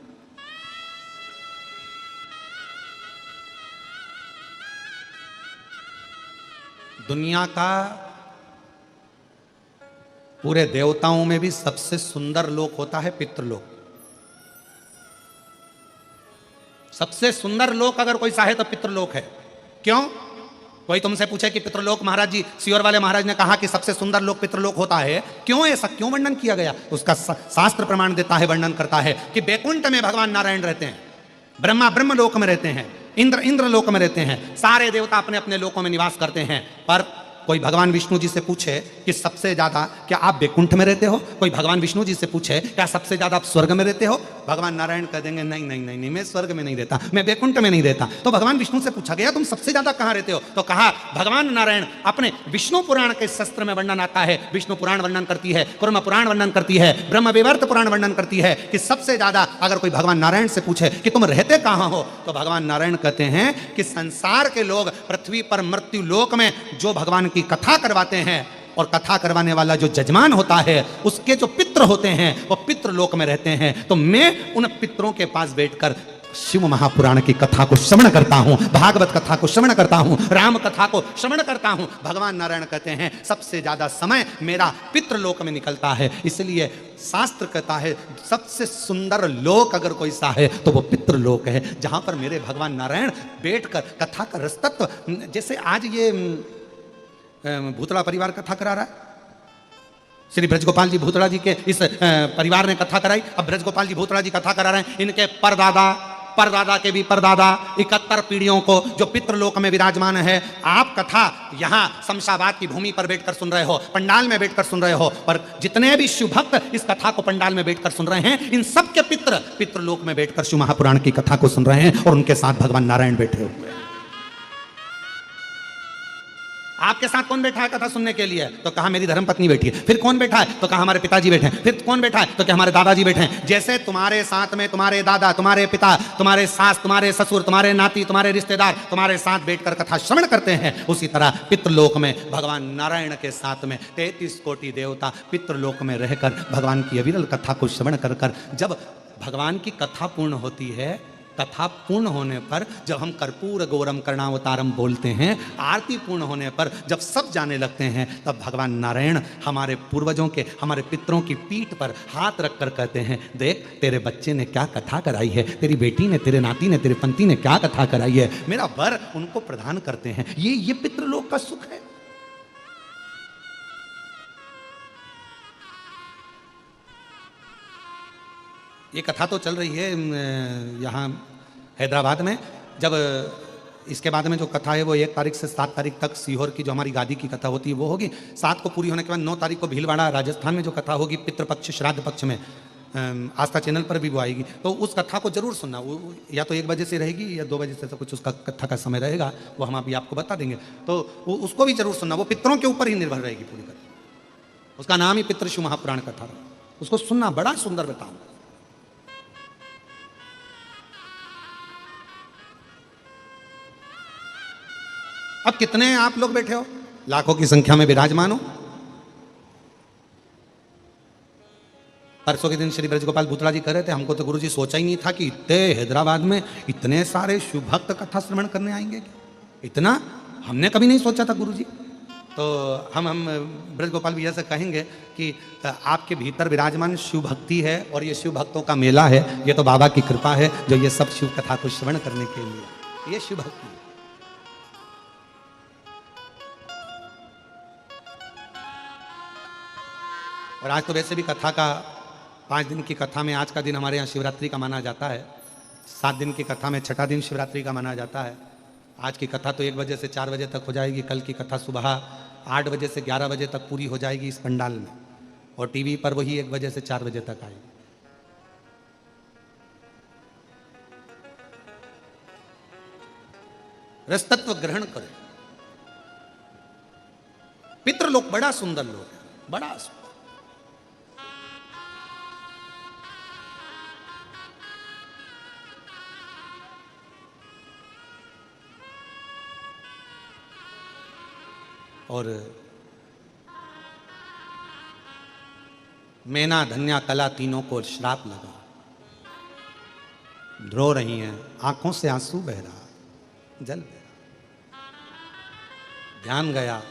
दुनिया का पूरे देवताओं में भी सबसे सुंदर लोक होता है पितृलोक। सबसे सुंदर लोक अगर कोई चाहे तो पितृलोक है। क्यों? कोई तुमसे पूछे कि पितृलोक, महाराज जी सियोर वाले महाराज ने कहा कि सबसे सुंदर लोक पितृलोक होता है, क्यों ऐसा क्यों वर्णन किया गया? उसका शास्त्र प्रमाण देता है, वर्णन करता है कि बैकुंठ में भगवान नारायण रहते हैं, ब्रह्मा ब्रह्म लोक में रहते हैं, इंद्र इंद्र लोक में रहते हैं, सारे देवता अपने अपने लोकों में निवास करते हैं। पर कोई भगवान विष्णु जी से पूछे कि सबसे ज्यादा क्या आप बैकुंठ में रहते हो, कोई भगवान विष्णु जी से पूछे क्या सबसे ज्यादा आप स्वर्ग में रहते हो, भगवान नारायण कह देंगे नहीं नहीं नहीं नहीं, मैं स्वर्ग में नहीं रहता, मैं बैकुंठ में नहीं रहता। तो भगवान विष्णु से पूछा गया तुम सबसे ज्यादा कहां रहते हो, तो कहा भगवान नारायण अपने विष्णु पुराण के शस्त्र में वर्णन आता है, विष्णु पुराण वर्णन करती है, कुर्म पुराण वर्णन करती है, ब्रह्म विवर्त पुराण वर्णन करती है कि सबसे ज्यादा अगर कोई भगवान नारायण से पूछे कि तुम रहते कहां हो, तो भगवान नारायण कहते हैं कि संसार के लोग पृथ्वी पर मृत्यु लोक में जो भगवान की कथा करवाते हैं और कथा करवाने वाला जो जजमान होता है उसके जो पितृ होते हैं वो पितृ लोक में रहते हैं। तो मैं उन पितरों के पास बैठकर शिव महापुराण की कथा को श्रवण करता हूं, भागवत कथा को श्रवण करता हूं, राम कथा को श्रवण करता हूं। भगवान नारायण कहते हैं सबसे ज्यादा समय मेरा पितृलोक में निकलता है। इसलिए शास्त्र कहता है सबसे सुंदर लोक अगर कोई सा है तो वो पितृलोक है, जहां पर मेरे भगवान नारायण बैठकर कथा का रसतत्व, जैसे आज ये भूतड़ा परिवार कथा करा रहा है, श्री ब्रजगोपाल जी भूतड़ा जी के इस परिवार ने कथा कराई। अब ब्रजगोपाल जी भूतड़ा जी कथा करा रहे हैं, इनके परदादा के भी परदादा 71 पीढ़ियों को जो पितृलोक में विराजमान है। आप कथा यहाँ शमशाबाद की भूमि पर बैठकर सुन रहे हो, पंडाल में बैठकर सुन रहे हो, पर जितने भी शिव भक्त इस कथा को पंडाल में बैठकर सुन रहे हैं, इन सबके पितृलोक में बैठकर शिव महापुराण की कथा को सुन रहे हैं और उनके साथ भगवान नारायण बैठे हुए हैं। आपके साथ कौन बैठा है कथा सुनने के लिए? तो कहा मेरी धर्मपत्नी बैठी है। फिर कौन बैठा है? तो कहा हमारे पिताजी बैठे हैं। फिर कौन बैठा है? तो क्या हमारे दादाजी बैठे हैं। जैसे तुम्हारे साथ में तुम्हारे दादा, तुम्हारे पिता, तुम्हारे सास, तुम्हारे ससुर, तुम्हारे नाती, तुम्हारे रिश्तेदार तुम्हारे साथ बैठकर कथा श्रवण करते हैं, उसी तरह पितृलोक में भगवान नारायण के साथ में 33 कोटि देवता पितृलोक में रहकर भगवान की अविरल कथा को श्रवण कर कर जब भगवान की कथा पूर्ण होती है, कथा पूर्ण होने पर जब हम कर्पूर गौरम कर्णावतारम बोलते हैं, आरती पूर्ण होने पर जब सब जाने लगते हैं, तब भगवान नारायण हमारे पूर्वजों के, हमारे पितरों की पीठ पर हाथ रखकर कहते हैं देख तेरे बच्चे ने क्या कथा कराई है, तेरी बेटी ने, तेरे नाती ने, तेरे पंती ने क्या कथा कराई है, मेरा वर उनको प्रदान करते हैं। ये पितृलोक का सुख है। ये कथा तो चल रही है यहाँ हैदराबाद में। जब इसके बाद में जो कथा है वो 1 तारीख से 7 तारीख तक सीहोर की जो हमारी गादी की कथा होती है वो होगी। 7 को पूरी होने के बाद 9 तारीख को भीलवाड़ा राजस्थान में जो कथा होगी पितृपक्ष श्राद्ध पक्ष में, आस्था चैनल पर भी वो आएगी। तो उस कथा को जरूर सुनना, वो या तो 1 बजे से रहेगी या 2 बजे से कुछ उसका कथा का समय रहेगा, वो हम अभी आपको बता देंगे। तो उसको भी जरूर सुनना, वो पितरों के ऊपर ही निर्भर रहेगी पूरी कथा। उसका नाम ही पितृशिव महापुराण कथा, उसको सुनना, बड़ा सुंदर बताऊँ। अब कितने आप लोग बैठे हो? लाखों की संख्या में विराजमान हो। परसों के दिन श्री ब्रजगोपाल भूतड़ा जी कह रहे थे हमको तो गुरुजी सोचा ही नहीं था कि इतने हैदराबाद में इतने सारे शिव भक्त कथा श्रवण करने आएंगे, इतना हमने कभी नहीं सोचा था गुरुजी। तो हम ब्रजगोपाल भैया से कहेंगे कि आपके भीतर विराजमान शिव भक्ति है और ये शिव भक्तों का मेला है, ये तो बाबा की कृपा है जो ये सब शिव कथा को श्रवण करने के लिए, ये शिव भक्ति है। और आज तो वैसे भी कथा का 5 दिन की कथा में आज का दिन हमारे यहाँ शिवरात्रि का माना जाता है। 7 दिन की कथा में 6ठा दिन शिवरात्रि का माना जाता है। आज की कथा तो 1 बजे से 4 बजे तक हो जाएगी। कल की कथा सुबह 8 बजे से 11 बजे तक पूरी हो जाएगी इस पंडाल में, और टीवी पर वही 1 बजे से 4 बजे तक आएगी। रसतत्व ग्रहण करें। पितृलोक बड़ा सुंदर लोक है, बड़ा सुंदर। और मैना धन्या कला तीनों को श्राप लगा, रो रही हैं, आंखों से आंसू बह रहा, जल बह रहा। ध्यान गया,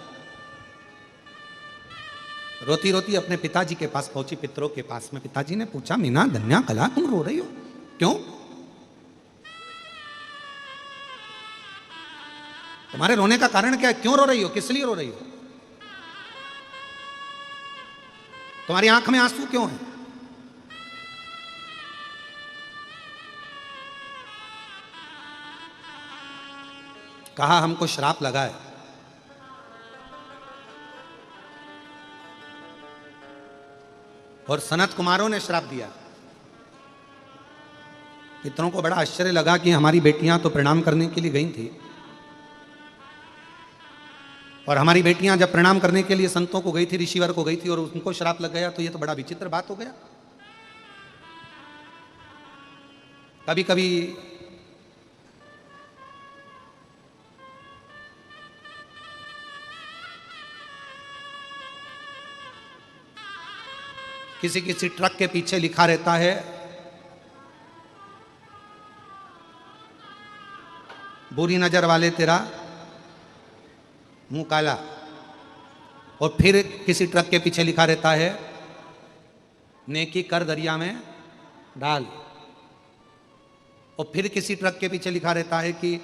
रोती रोती अपने पिताजी के पास पहुंची, पितरों के पास में। पिताजी ने पूछा, मीना धन्या कला तुम रो रही हो क्यों? तुम्हारे रोने का कारण क्या है? क्यों रो रही हो? किस लिए रो रही हो? तुम्हारी आंख में आंसू क्यों है? कहा हमको श्राप लगा है। और सनत कुमारों ने श्राप दिया। पितरों को बड़ा आश्चर्य लगा कि हमारी बेटियां तो प्रणाम करने के लिए गई थी, और हमारी बेटियां जब प्रणाम करने के लिए संतों को गई थी, ऋषिवर को गई थी, और उनको श्राप लग गया, तो ये तो बड़ा विचित्र बात हो गया। कभी कभी किसी किसी ट्रक के पीछे लिखा रहता है, बुरी नजर वाले तेरा मुंह काला। और फिर किसी ट्रक के पीछे लिखा रहता है, नेकी कर दरिया में डाल। और फिर किसी ट्रक के पीछे लिखा रहता है कि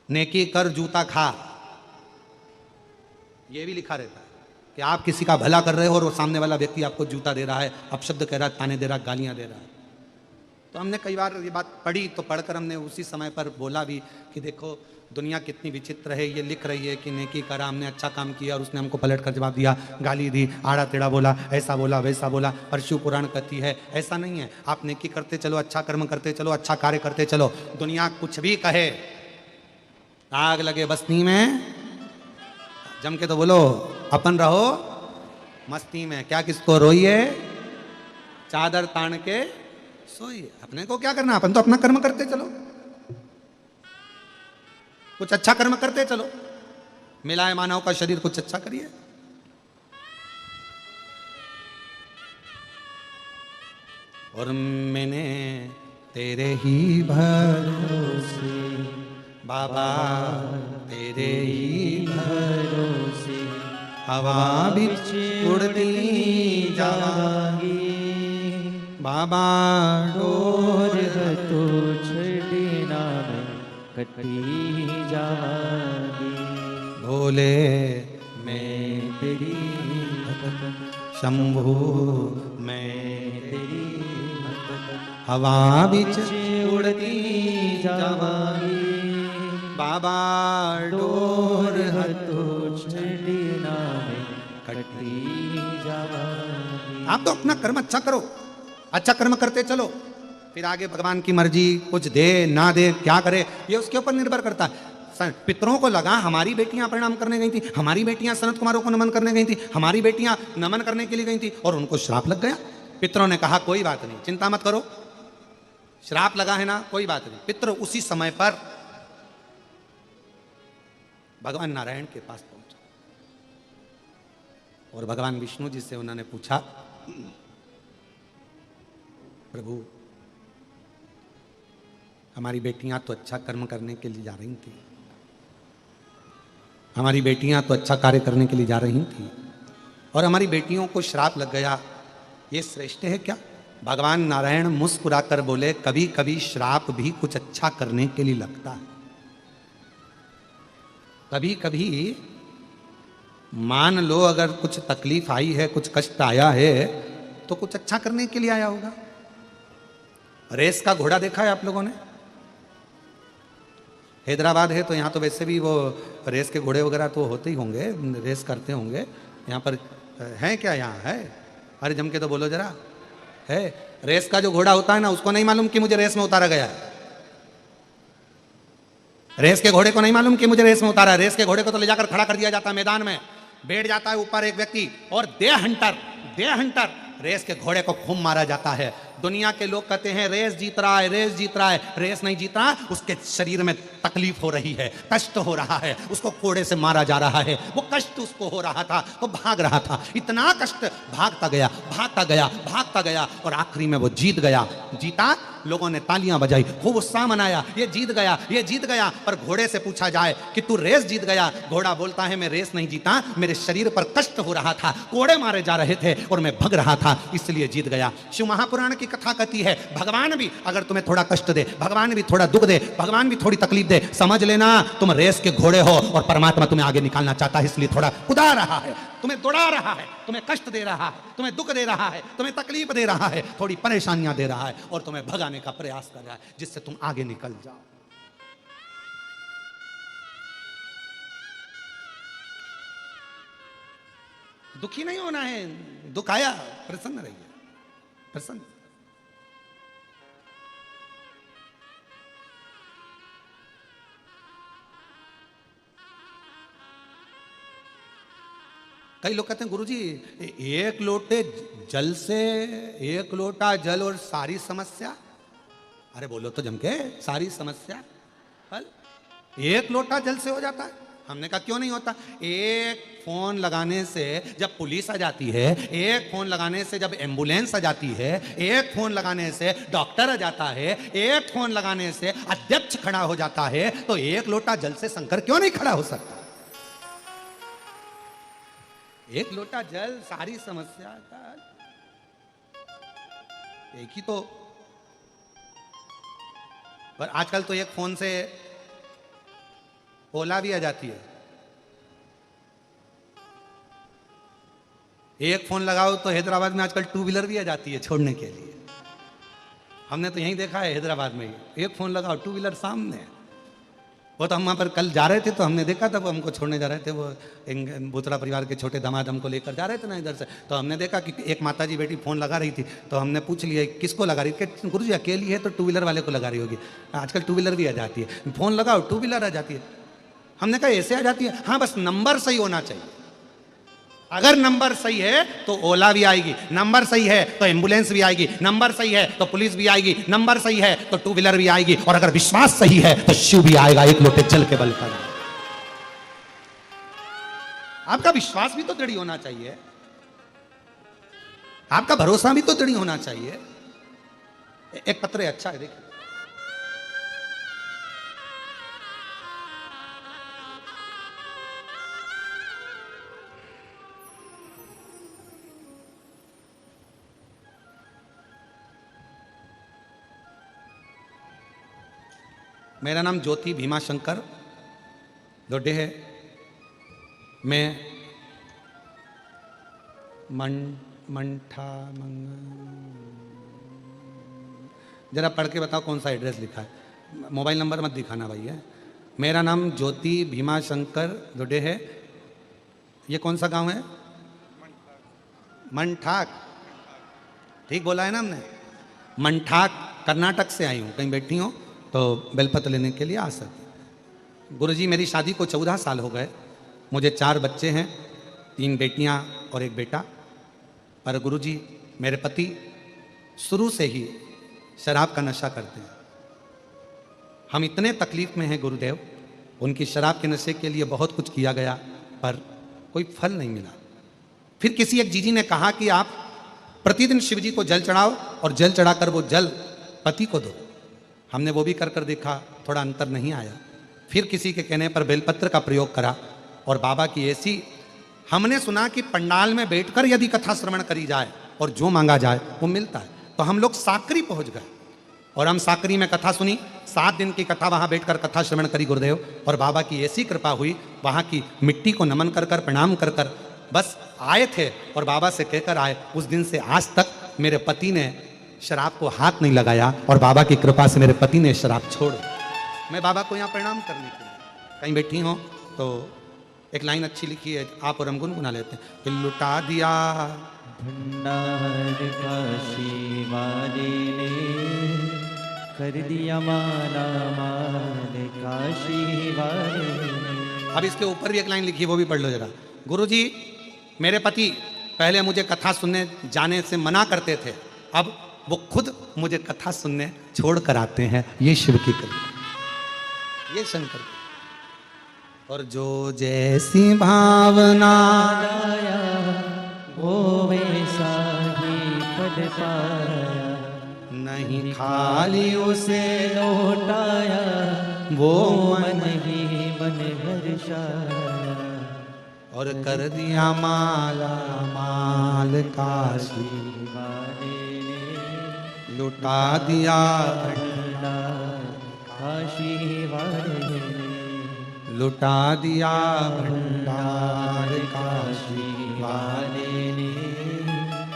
नेकी कर जूता खा। यह भी लिखा रहता है कि आप किसी का भला कर रहे हो और वो सामने वाला व्यक्ति आपको जूता दे रहा है, अपशब्द कह रहा है, ताने दे रहा है, गालियां दे रहा है। तो हमने कई बार ये बात पढ़ी, तो पढ़कर हमने उसी समय पर बोला भी कि देखो दुनिया कितनी विचित्र है। ये लिख रही है कि नेकी करा, हमने अच्छा काम किया, और उसने हमको पलट कर जवाब दिया, गाली दी, आड़ा टेढ़ा बोला, ऐसा बोला वैसा बोला। पर शिव पुराण कहती है ऐसा नहीं है। आप नेकी करते चलो, अच्छा कर्म करते चलो, अच्छा कार्य करते चलो। दुनिया कुछ भी कहे, आग लगे बस्ती में, जम के तो बोलो अपन रहो मस्ती में। क्या किसको रोइए, चादर तान के सोइए। अपने को क्या करना, अपन तो अपना कर्म करते चलो, कुछ अच्छा कर्म करते चलो। मिला है मानव का शरीर, कुछ अच्छा करिए। और मैंने तेरे ही भरोसे बाबा, तेरे ही भरोसे हवा बिच उड़ती जावांगी बाबा, डोर तो छड़ना में कटी जावांगी। भोले मैं तेरी भक्त, शंभु मैं तेरी भक्त, हवा बिच उड़ती जावांगी बाबा, डोर तो छड़ना में कटी जावांगी। आप तो अपना कर्म अच्छा करो, अच्छा कर्म करते चलो, फिर आगे भगवान की मर्जी, कुछ दे ना दे, क्या करे, ये उसके ऊपर निर्भर करता है। पितरों को लगा हमारी बेटियां प्रणाम करने गई थी, हमारी बेटियां सनत कुमारों को नमन करने गई थी, हमारी बेटियां नमन करने के लिए गई थी, और उनको श्राप लग गया। पितरों ने कहा कोई बात नहीं, चिंता मत करो, श्राप लगा है ना, कोई बात नहीं। पितर उसी समय पर भगवान नारायण के पास पहुंचा, और भगवान विष्णु जी से उन्होंने पूछा, प्रभु हमारी बेटियां तो अच्छा कर्म करने के लिए जा रही थी, हमारी बेटियां तो अच्छा कार्य करने के लिए जा रही थी, और हमारी बेटियों को श्राप लग गया, ये श्रेष्ठ है क्या? भगवान नारायण मुस्कुराकर बोले, कभी कभी श्राप भी कुछ अच्छा करने के लिए लगता है। कभी कभी मान लो अगर कुछ तकलीफ आई है, कुछ कष्ट आया है, तो कुछ अच्छा करने के लिए आया होगा। रेस का घोड़ा देखा है आप लोगों ने? हैदराबाद है तो यहाँ तो वैसे भी वो रेस के घोड़े वगैरह तो होते ही होंगे, रेस करते होंगे। यहाँ पर है क्या? यहाँ है? अरे जम के तो बोलो जरा, है? रेस का जो घोड़ा होता है ना, उसको नहीं मालूम कि मुझे रेस में उतारा गया है। रेस के घोड़े को नहीं मालूम कि मुझे रेस में उतारा है। रेस के घोड़े को तो ले जाकर खड़ा कर दिया जाता है मैदान में, बैठ जाता है ऊपर एक व्यक्ति और दे हंटर रेस के घोड़े को खूब मारा जाता है। दुनिया के लोग कहते हैं रेस जीत रहा है, रेस जीत रहा है। रेस नहीं जीत रहा, उसके शरीर में तकलीफ हो रही है, कष्ट हो रहा है, उसको कोड़े से मारा जा रहा है। वो कष्ट उसको हो रहा था तो भाग रहा था, इतना कष्ट, भागता गया और आखिरी में वो जीत गया। जीता, लोगों ने तालियां बजाई, खूब उत्साह मनाया, ये जीत गया। पर घोड़े से पूछा जाए कि तू रेस जीत गया, घोड़ा बोलता है मैं रेस नहीं जीता, मेरे शरीर पर कष्ट हो रहा था, कोड़े मारे जा रहे थे और मैं भग रहा था, इसलिए जीत गया। शिव महापुराण की कथा कहती है भगवान भी अगर तुम्हें थोड़ा कष्ट दे, भगवान भी थोड़ा दुख दे, भगवान भी थोड़ी तकलीफ दे, समझ लेना तुम रेस के घोड़े हो और परमात्मा तुम्हें आगे निकालना चाहता है, इसलिए थोड़ा कुदा रहा है, तुम्हें दौड़ा रहा है, तुम्हें कष्ट दे रहा है, तुम्हें दुख दे रहा है, तुम्हें तकलीफ दे रहा है, थोड़ी परेशानियां दे रहा है और तुम्हें भगाने का प्रयास कर रहा है जिससे तुम आगे निकल जाओ। दुखी नहीं होना है, दुख आया प्रसन्न रहिए, प्रसन्न। कई लोग कहते हैं गुरुजी एक लोटे जल से, एक लोटा जल और सारी समस्या। अरे बोलो तो जम के, सारी समस्या हल एक लोटा जल से हो जाता है? हमने कहा क्यों नहीं होता। एक फोन लगाने से जब पुलिस आ जाती है, एक फोन लगाने से जब एम्बुलेंस आ जाती है, एक फोन लगाने से डॉक्टर आ जाता है, एक फोन लगाने से अध्यक्ष खड़ा हो जाता है, तो एक लोटा जल से शंकर क्यों नहीं खड़ा हो सकता? एक लोटा जल सारी समस्या का एक ही तो। पर आजकल तो एक फोन से ओला भी आ जाती है। एक फोन लगाओ तो हैदराबाद में आजकल टू व्हीलर भी आ जाती है छोड़ने के लिए। हमने तो यहीं देखा है हैदराबाद में, एक फोन लगाओ टू व्हीलर सामने। वो तो हम वहाँ पर कल जा रहे थे तो हमने देखा था, वो हमको छोड़ने जा रहे थे, वो बोतरा परिवार के छोटे दामाद हमको लेकर जा रहे थे ना इधर से, तो हमने देखा कि एक माताजी बेटी फ़ोन लगा रही थी, तो हमने पूछ लिया किसको लगा रही थी? गुरुजी अकेली है तो टू व्हीलर वाले को लगा रही होगी। आजकल टू व्हीलर भी आ जाती है, फ़ोन लगाओ टू व्हीलर आ जाती है। हमने कहा ऐसे आ जाती है? हाँ, बस नंबर सही होना चाहिए। अगर नंबर सही है तो ओला भी आएगी, नंबर सही है तो एम्बुलेंस भी आएगी, नंबर सही है तो पुलिस भी आएगी, नंबर सही है तो टू व्हीलर भी आएगी, और अगर विश्वास सही है तो शिव भी आएगा एक लोटे जल के बल पर। आपका विश्वास भी तो दृढ़ होना चाहिए, आपका भरोसा भी तो दृढ़ होना चाहिए। एक पत्र अच्छा है, देखिए। मेरा नाम ज्योति भीमाशंकर दोडे है। मैं मंठा जरा पढ़ के बताओ कौन सा एड्रेस लिखा है, मोबाइल नंबर मत दिखाना भाई है। मेरा नाम ज्योति भीमाशंकर दोडे है। ये कौन सा गांव है? मंठाक, ठीक बोला है ना हमने? मंठाक कर्नाटक से आई हूँ, कहीं बैठी हूँ तो बेलपत्र लेने के लिए आ सकते। गुरुजी मेरी शादी को 14 साल हो गए, मुझे 4 बच्चे हैं, 3 बेटियां और 1 बेटा। पर गुरुजी मेरे पति शुरू से ही शराब का नशा करते हैं। हम इतने तकलीफ में हैं गुरुदेव, उनकी शराब के नशे के लिए बहुत कुछ किया गया पर कोई फल नहीं मिला। फिर किसी एक जीजी ने कहा कि आप प्रतिदिन शिव जी को जल चढ़ाओ और जल चढ़ाकर वो जल पति को दो। हमने वो भी कर कर देखा, थोड़ा अंतर नहीं आया। फिर किसी के कहने पर बेलपत्र का प्रयोग करा और बाबा की ऐसी, हमने सुना कि पंडाल में बैठकर यदि कथा श्रवण करी जाए और जो मांगा जाए वो मिलता है, तो हम लोग साकरी पहुंच गए और हम साकरी में कथा सुनी। 7 दिन की कथा वहां बैठकर कथा श्रवण करी गुरुदेव, और बाबा की ऐसी कृपा हुई, वहां की मिट्टी को नमन कर कर प्रणाम कर कर बस आए थे और बाबा से कहकर आए। उस दिन से आज तक मेरे पति ने शराब को हाथ नहीं लगाया और बाबा की कृपा से मेरे पति ने शराब छोड़। मैं बाबा को यहाँ प्रणाम करने के लिए कहीं बैठी हूँ तो एक लाइन अच्छी लिखी है, आप और हम गुनगुना लेते हैं कि लुटा दिया भंडार काशी वाले ने कर दिया माला माल काशी वाले ने। अब इसके ऊपर भी एक लाइन लिखी है, वो भी पढ़ लो जरा। गुरुजी, मेरे पति पहले मुझे कथा सुनने जाने से मना करते थे, अब वो खुद मुझे कथा सुनने छोड़ कर आते हैं। ये शिव की कृपा, ये शंकर की। और जो जैसी भावना आया वो वैसा ही पद पाया, नहीं खाली उसे लौटाया वो मन ही मन हर्षाया। और कर दिया माला माल काशी, वाले ने लुटा दिया भंडार काशी वाले ने। लुटा दिया भंडार काशी वाले ने,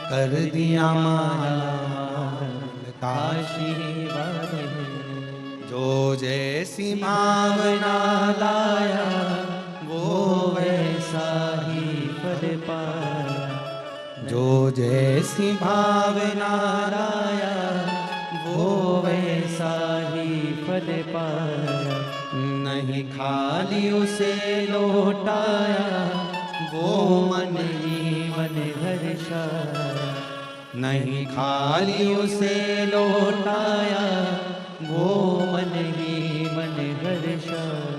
कर दिया माला माल काशी काशी वाले ने। जो जैसी भावना लाया वो वैसा ही फल पाया, जो जैसी भावना लाया वो वैसा ही फल पाया। नहीं खाली उसे लौटाया वो मन ही मन हर्षाया। नहीं खाली उसे लौटाया वो मन ही मन हर्षाया।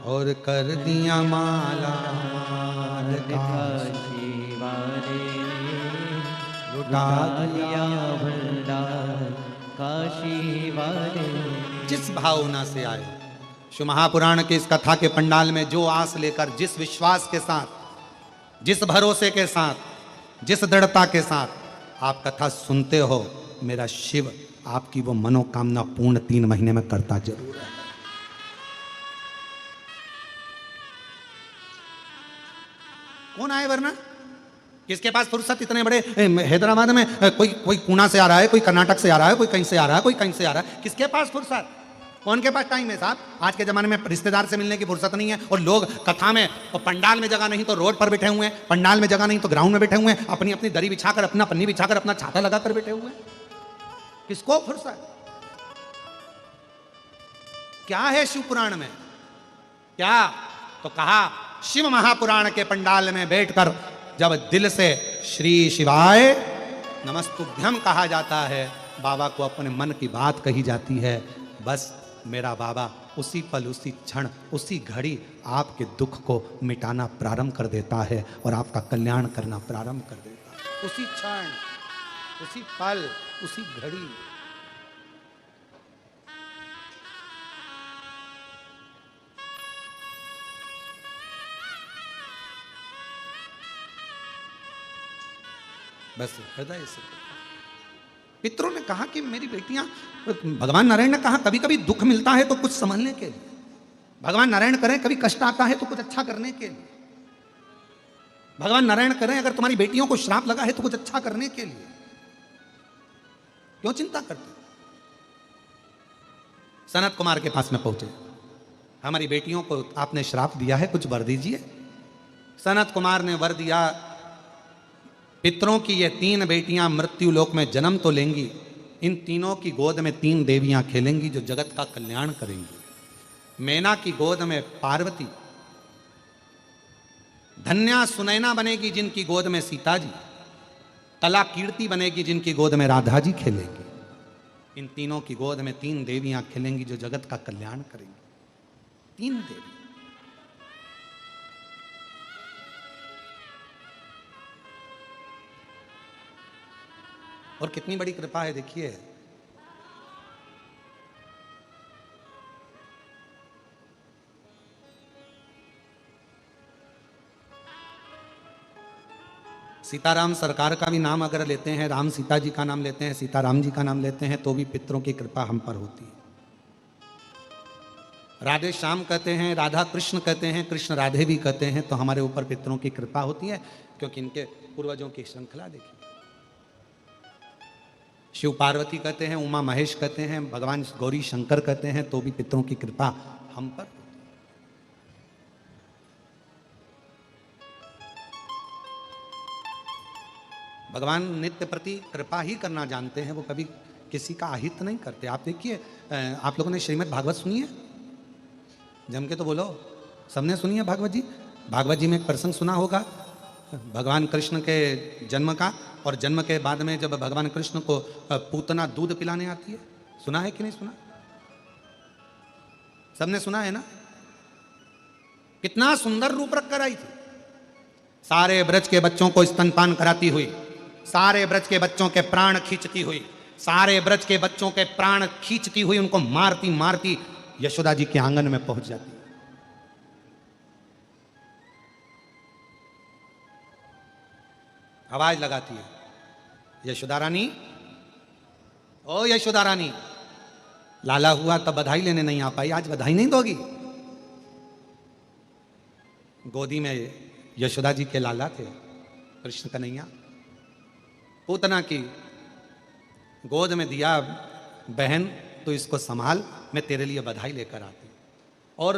और कर दिया माला माल काशी, काशी वाले ने लुटा दिया भंडार काशी वाले ने। जिस भावना से आए, शिव महापुराण के इस कथा के पंडाल में जो आस लेकर, जिस विश्वास के साथ, जिस भरोसे के साथ, जिस दृढ़ता के साथ आप कथा सुनते हो, मेरा शिव आपकी वो मनोकामना पूर्ण 3 महीने में करता जरूर है। कौन आए वरना? किसके पास फुर्सत? इतने बड़े हैदराबाद में कोई पुणे से आ रहा है, कोई कर्नाटक से आ रहा है, कोई कहीं से आ रहा है, कोई कहीं से आ रहा है। किसके पास फुर्सत? कौन के पास टाइम है साहब? आज के जमाने में रिश्तेदार से मिलने की फुर्सत नहीं है, और लोग कथा में और पंडाल में जगह नहीं तो रोड पर बैठे हुए हैं, पंडाल में जगह नहीं तो ग्राउंड में बैठे हुए हैं, अपनी अपनी दरी बिछाकर, अपना पन्नी बिछाकर, अपना छाता लगाकर बैठे हुए हैं। किसको फुर्सत? क्या है शिव पुराण में? क्या तो कहा, शिव महापुराण के पंडाल में बैठकर जब दिल से श्री शिवाय नमस्तुभ्यम कहा जाता है, बाबा को अपने मन की बात कही जाती है, बस मेरा बाबा उसी पल, उसी क्षण, उसी घड़ी आपके दुख को मिटाना प्रारंभ कर देता है और आपका कल्याण करना प्रारंभ कर देता है। उसी क्षण, उसी पल, उसी घड़ी। बस हृदय से। पितरों ने कहा कि मेरी बेटियां, भगवान नारायण ने कहा कभी कभी दुख मिलता है तो कुछ संभलने के लिए, भगवान नारायण करें कभी कष्ट आता है तो कुछ अच्छा करने के लिए, भगवान नारायण करें अगर तुम्हारी बेटियों को श्राप लगा है तो कुछ अच्छा करने के लिए, क्यों चिंता करते? सनत कुमार के पास में पहुंचे, हमारी बेटियों को आपने श्राप दिया है, कुछ वर दीजिए। सनत कुमार ने वर दिया, पितरों की ये 3 बेटियां मृत्यु लोक में जन्म तो लेंगी, इन तीनों की गोद में 3 देवियां खेलेंगी जो जगत का कल्याण करेंगी। मैना की गोद में पार्वती, धन्या सुनैना बनेगी जिनकी गोद में सीता जी, कला कीर्ति बनेगी जिनकी गोद में राधा जी खेलेंगी। इन तीनों की गोद में 3 देवियां खेलेंगी जो जगत का कल्याण करेंगी। 3 देवी। और कितनी बड़ी कृपा है देखिए। सीताराम सरकार का भी नाम अगर लेते हैं, राम सीता जी का नाम लेते हैं, सीताराम जी का नाम लेते हैं, तो भी पितरों की कृपा हम पर होती है। राधे श्याम कहते हैं, राधा कृष्ण कहते हैं, कृष्ण राधे भी कहते हैं, तो हमारे ऊपर पितरों की कृपा होती है, क्योंकि इनके पूर्वजों की श्रृंखला देखिए। शिव पार्वती कहते हैं, उमा महेश कहते हैं, भगवान गौरी शंकर कहते हैं, तो भी पितरों की कृपा हम पर। भगवान नित्य प्रति कृपा ही करना जानते हैं, वो कभी किसी का अहित नहीं करते। आप देखिए, आप लोगों ने श्रीमद् भागवत सुनी है? जम के तो बोलो, सबने सुनी है भागवत जी? भागवत जी में एक प्रसंग सुना होगा भगवान कृष्ण के जन्म का, और जन्म के बाद में जब भगवान कृष्ण को पूतना दूध पिलाने आती है। सुना है कि नहीं सुना? सबने सुना है ना? कितना सुंदर रूप रख कर आई थी, सारे ब्रज के बच्चों को स्तनपान कराती हुई, सारे ब्रज के बच्चों के प्राण खींचती हुई, सारे ब्रज के बच्चों के प्राण खींचती हुई उनको मारती मारती यशोदा जी के आंगन में पहुंच जाती। आवाज लगाती है, यशोदा रानी, ओ यशोदा रानी, लाला हुआ तब बधाई लेने नहीं आ पाई, आज बधाई नहीं दोगी? गोदी में यशोदा जी के लाला थे कृष्ण कन्हैया, पूतना की गोद में दिया, बहन तो इसको संभाल, मैं तेरे लिए बधाई लेकर आती। और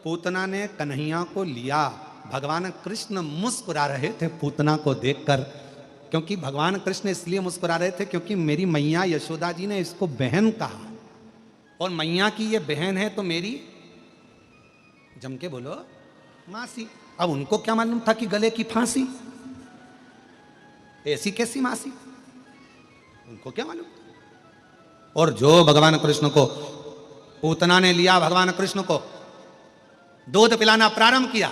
पूतना ने कन्हैया को लिया। भगवान कृष्ण मुस्कुरा रहे थे पूतना को देखकर, क्योंकि भगवान कृष्ण इसलिए मुस्कुरा रहे थे क्योंकि मेरी मैया यशोदा जी ने इसको बहन कहा, और मैया की ये बहन है तो मेरी, जम के बोलो, मासी। अब उनको क्या मालूम था कि गले की फांसी, ऐसी कैसी मासी, उनको क्या मालूम। और जो भगवान कृष्ण को पूतना ने लिया, भगवान कृष्ण को दूध पिलाना प्रारंभ किया,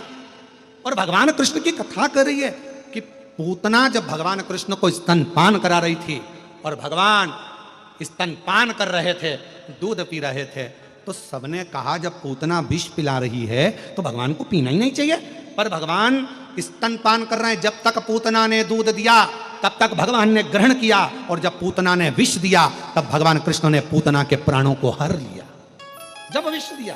और भगवान कृष्ण की कथा कर रही है कि पूतना जब भगवान कृष्ण को स्तनपान करा रही थी और भगवान स्तनपान कर रहे थे, दूध पी रहे थे, तो सबने कहा जब पूतना विष पिला रही है तो भगवान को पीना ही नहीं चाहिए। पर भगवान स्तनपान कर रहे हैं, जब तक पूतना ने दूध दिया तब तक भगवान ने ग्रहण किया, और जब पूतना ने विष दिया तब भगवान कृष्ण ने पूतना के प्राणों को हर लिया। जब विष दिया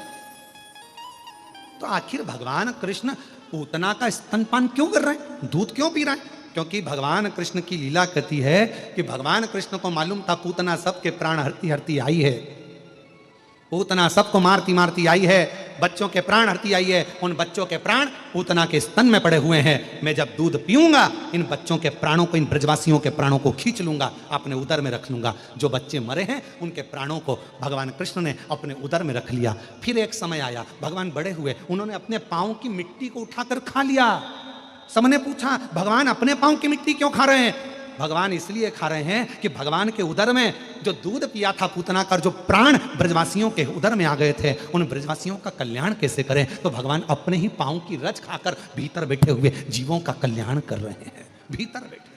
तो आखिर भगवान कृष्ण पूतना का स्तनपान क्यों कर रहे हैं, दूध क्यों पी रहे हैं? क्योंकि भगवान कृष्ण की लीला कहती है कि भगवान कृष्ण को मालूम था पूतना सबके प्राण हरती हरती आई है, पूतना सबको मारती मारती आई है, बच्चों के प्राण हरती आई है, उन बच्चों के प्राण पूतना के स्तन में पड़े हुए हैं। मैं जब दूध पीऊंगा इन बच्चों के प्राणों को, इन ब्रजवासियों के प्राणों को खींच लूंगा, अपने उदर में रख लूंगा। जो बच्चे मरे हैं उनके प्राणों को भगवान कृष्ण ने अपने उदर में रख लिया। फिर एक समय आया, भगवान बड़े हुए, उन्होंने अपने पाँव की मिट्टी को उठाकर खा लिया। सबने पूछा भगवान अपने पाँव की मिट्टी क्यों खा रहे हैं? भगवान इसलिए खा रहे हैं कि भगवान के उदर में जो दूध पिया था पूतना का, जो प्राण ब्रजवासियों के उदर में आ गए थे, उन ब्रजवासियों का कल्याण कैसे करें? तो भगवान अपने ही पांव की रज खाकर भीतर बैठे हुए जीवों का कल्याण कर रहे हैं, भीतर बैठे।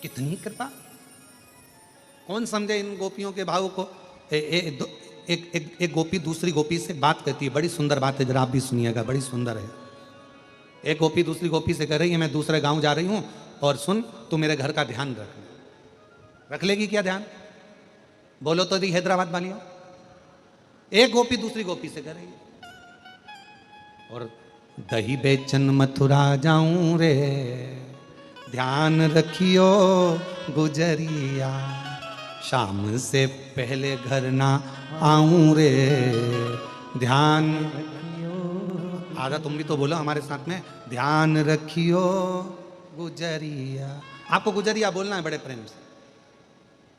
कितनी कृपा! कौन समझे इन गोपियों के भाव को? एक गोपी दूसरी गोपी से बात करती है, बड़ी सुंदर बात है, जरा आप भी सुनिएगा, बड़ी सुंदर है। एक गोपी दूसरी गोपी से कह रही है मैं दूसरे गांव जा रही हूं, और सुन तू मेरे घर का ध्यान रख लेगी क्या ध्यान? बोलो तो दी हैदराबाद वालियों। एक गोपी दूसरी गोपी से कह रही है, और दही बेचन मथुरा जाऊं रे, ध्यान रखियो गुजरिया, शाम से पहले घर ना आऊं रे, ध्यान। आजा तुम भी तो बोलो हमारे साथ में, ध्यान रखियो गुजरिया। आपको गुजरिया बोलना है बड़े प्रेम से।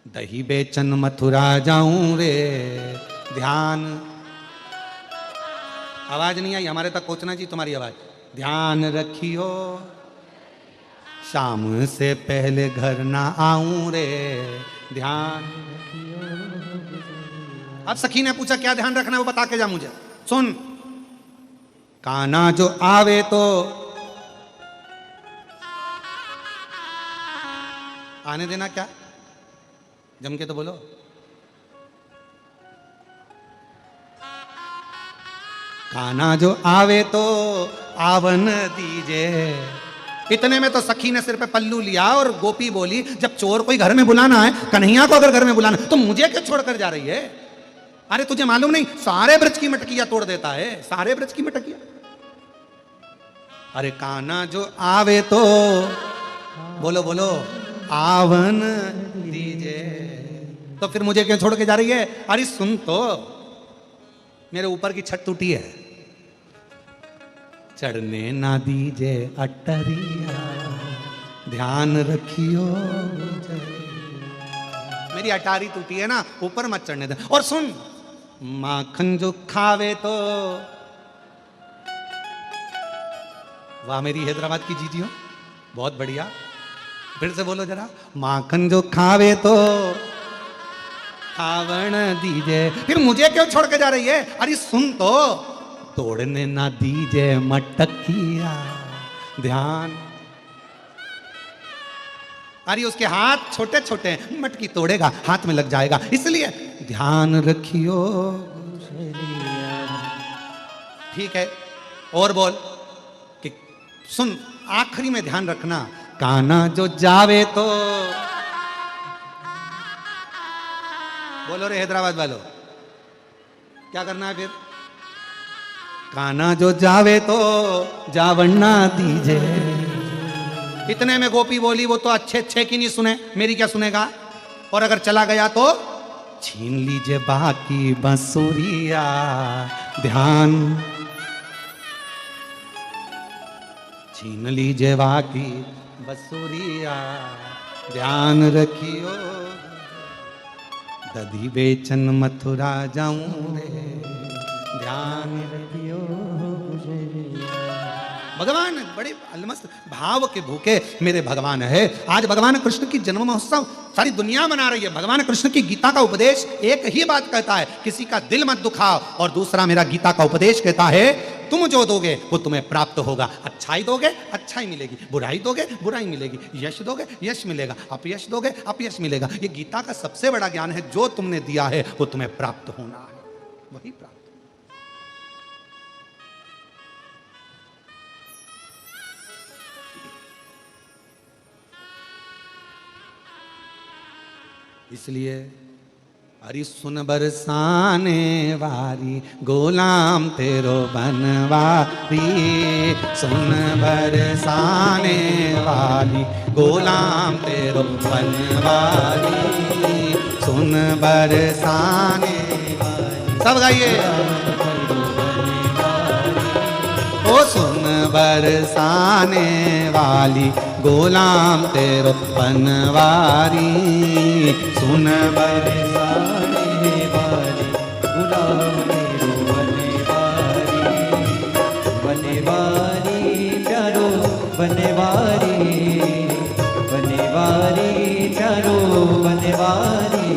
दही बेचन मथुरा जाऊं रे, ध्यान। आवाज नहीं आई हमारे तक पहुंचना जी तुम्हारी आवाज। ध्यान रखियो, शाम से पहले घर ना आऊं रे, ध्यान। अब सखी ने पूछा क्या ध्यान रखना है वो बता के जा मुझे। सुन, काना जो आवे तो आने देना, क्या जम के तो बोलो। काना जो आवे तो आवन दीजे। इतने में तो सखी ने सिर पे पल्लू लिया और गोपी बोली जब चोर कोई घर में बुलाना है, कन्हैया को अगर घर में बुलाना तो मुझे क्यों छोड़कर जा रही है? अरे तुझे मालूम नहीं सारे ब्रज की मटकियां तोड़ देता है, सारे ब्रज की मटकियां। अरे काना जो आवे तो बोलो बोलो आवन दीजे, तो फिर मुझे क्यों छोड़ के जा रही है? अरे सुन तो, मेरे ऊपर की छत टूटी है, चढ़ने ना दीजे अटरिया, ध्यान रखियो। मेरी अटारी टूटी है ना, ऊपर मत चढ़ने दे। और सुन, माखन जो खावे तो, वाह मेरी हैदराबाद की जीजियो, बहुत बढ़िया। फिर से बोलो जरा, माखन जो खावे तो खावण दीजे। फिर मुझे क्यों छोड़ के जा रही है? अरे सुन तो, तोड़ने ना दीजे मटकिया, ध्यान। अरे उसके हाथ छोटे छोटे हैं, मटकी तोड़ेगा हाथ में लग जाएगा, इसलिए ध्यान रखियो। ठीक है, और बोल कि सुन, आखिरी में ध्यान रखना, काना जो जावे तो, बोलो रे हैदराबाद वालों, क्या करना है फिर? काना जो जावे तो जावन्ना दीजे। इतने में गोपी बोली, वो तो अच्छे अच्छे की नहीं सुने, मेरी क्या सुनेगा? और अगर चला गया तो छीन लीजिए बाकी बांसुरिया, ध्यान। छीन लीजिए बाकी बांसुरिया, ध्यान रखियो। दधी बेचन मथुरा जाऊं रे, ध्यान रखियो। भगवान बड़े अलमस्त भाव के भूखे मेरे भगवान है। आज भगवान कृष्ण की जन्म महोत्सव सारी दुनिया मना रही है। भगवान कृष्ण की गीता का उपदेश एक ही बात कहता है, किसी का दिल मत दुखाओ। और दूसरा मेरा गीता का उपदेश कहता है, तुम जो दोगे वो तुम्हें प्राप्त होगा। अच्छाई दोगे अच्छाई मिलेगी, बुराई दोगे बुराई मिलेगी, यश दोगे यश मिलेगा, अपयश दोगे अपयश मिलेगा। ये गीता का सबसे बड़ा ज्ञान है, जो तुमने दिया है वो तुम्हें प्राप्त होना है, वही प्राप्त। इसलिए अरे सुन बरसाने वाली गुलाम तेरो बनवारी, सुन बरसाने वाली गुलाम तेरो बनवारी, सुन बरसाने वाली। सब गाइए, ओ सुन बरसाने वाली गुलाम तेरो बनवारी, सुन बरसाने वाली गुलाम तेरो बनवारी, बनवारी प्यारो बनवारी, बनवारी प्यारो बनवारी,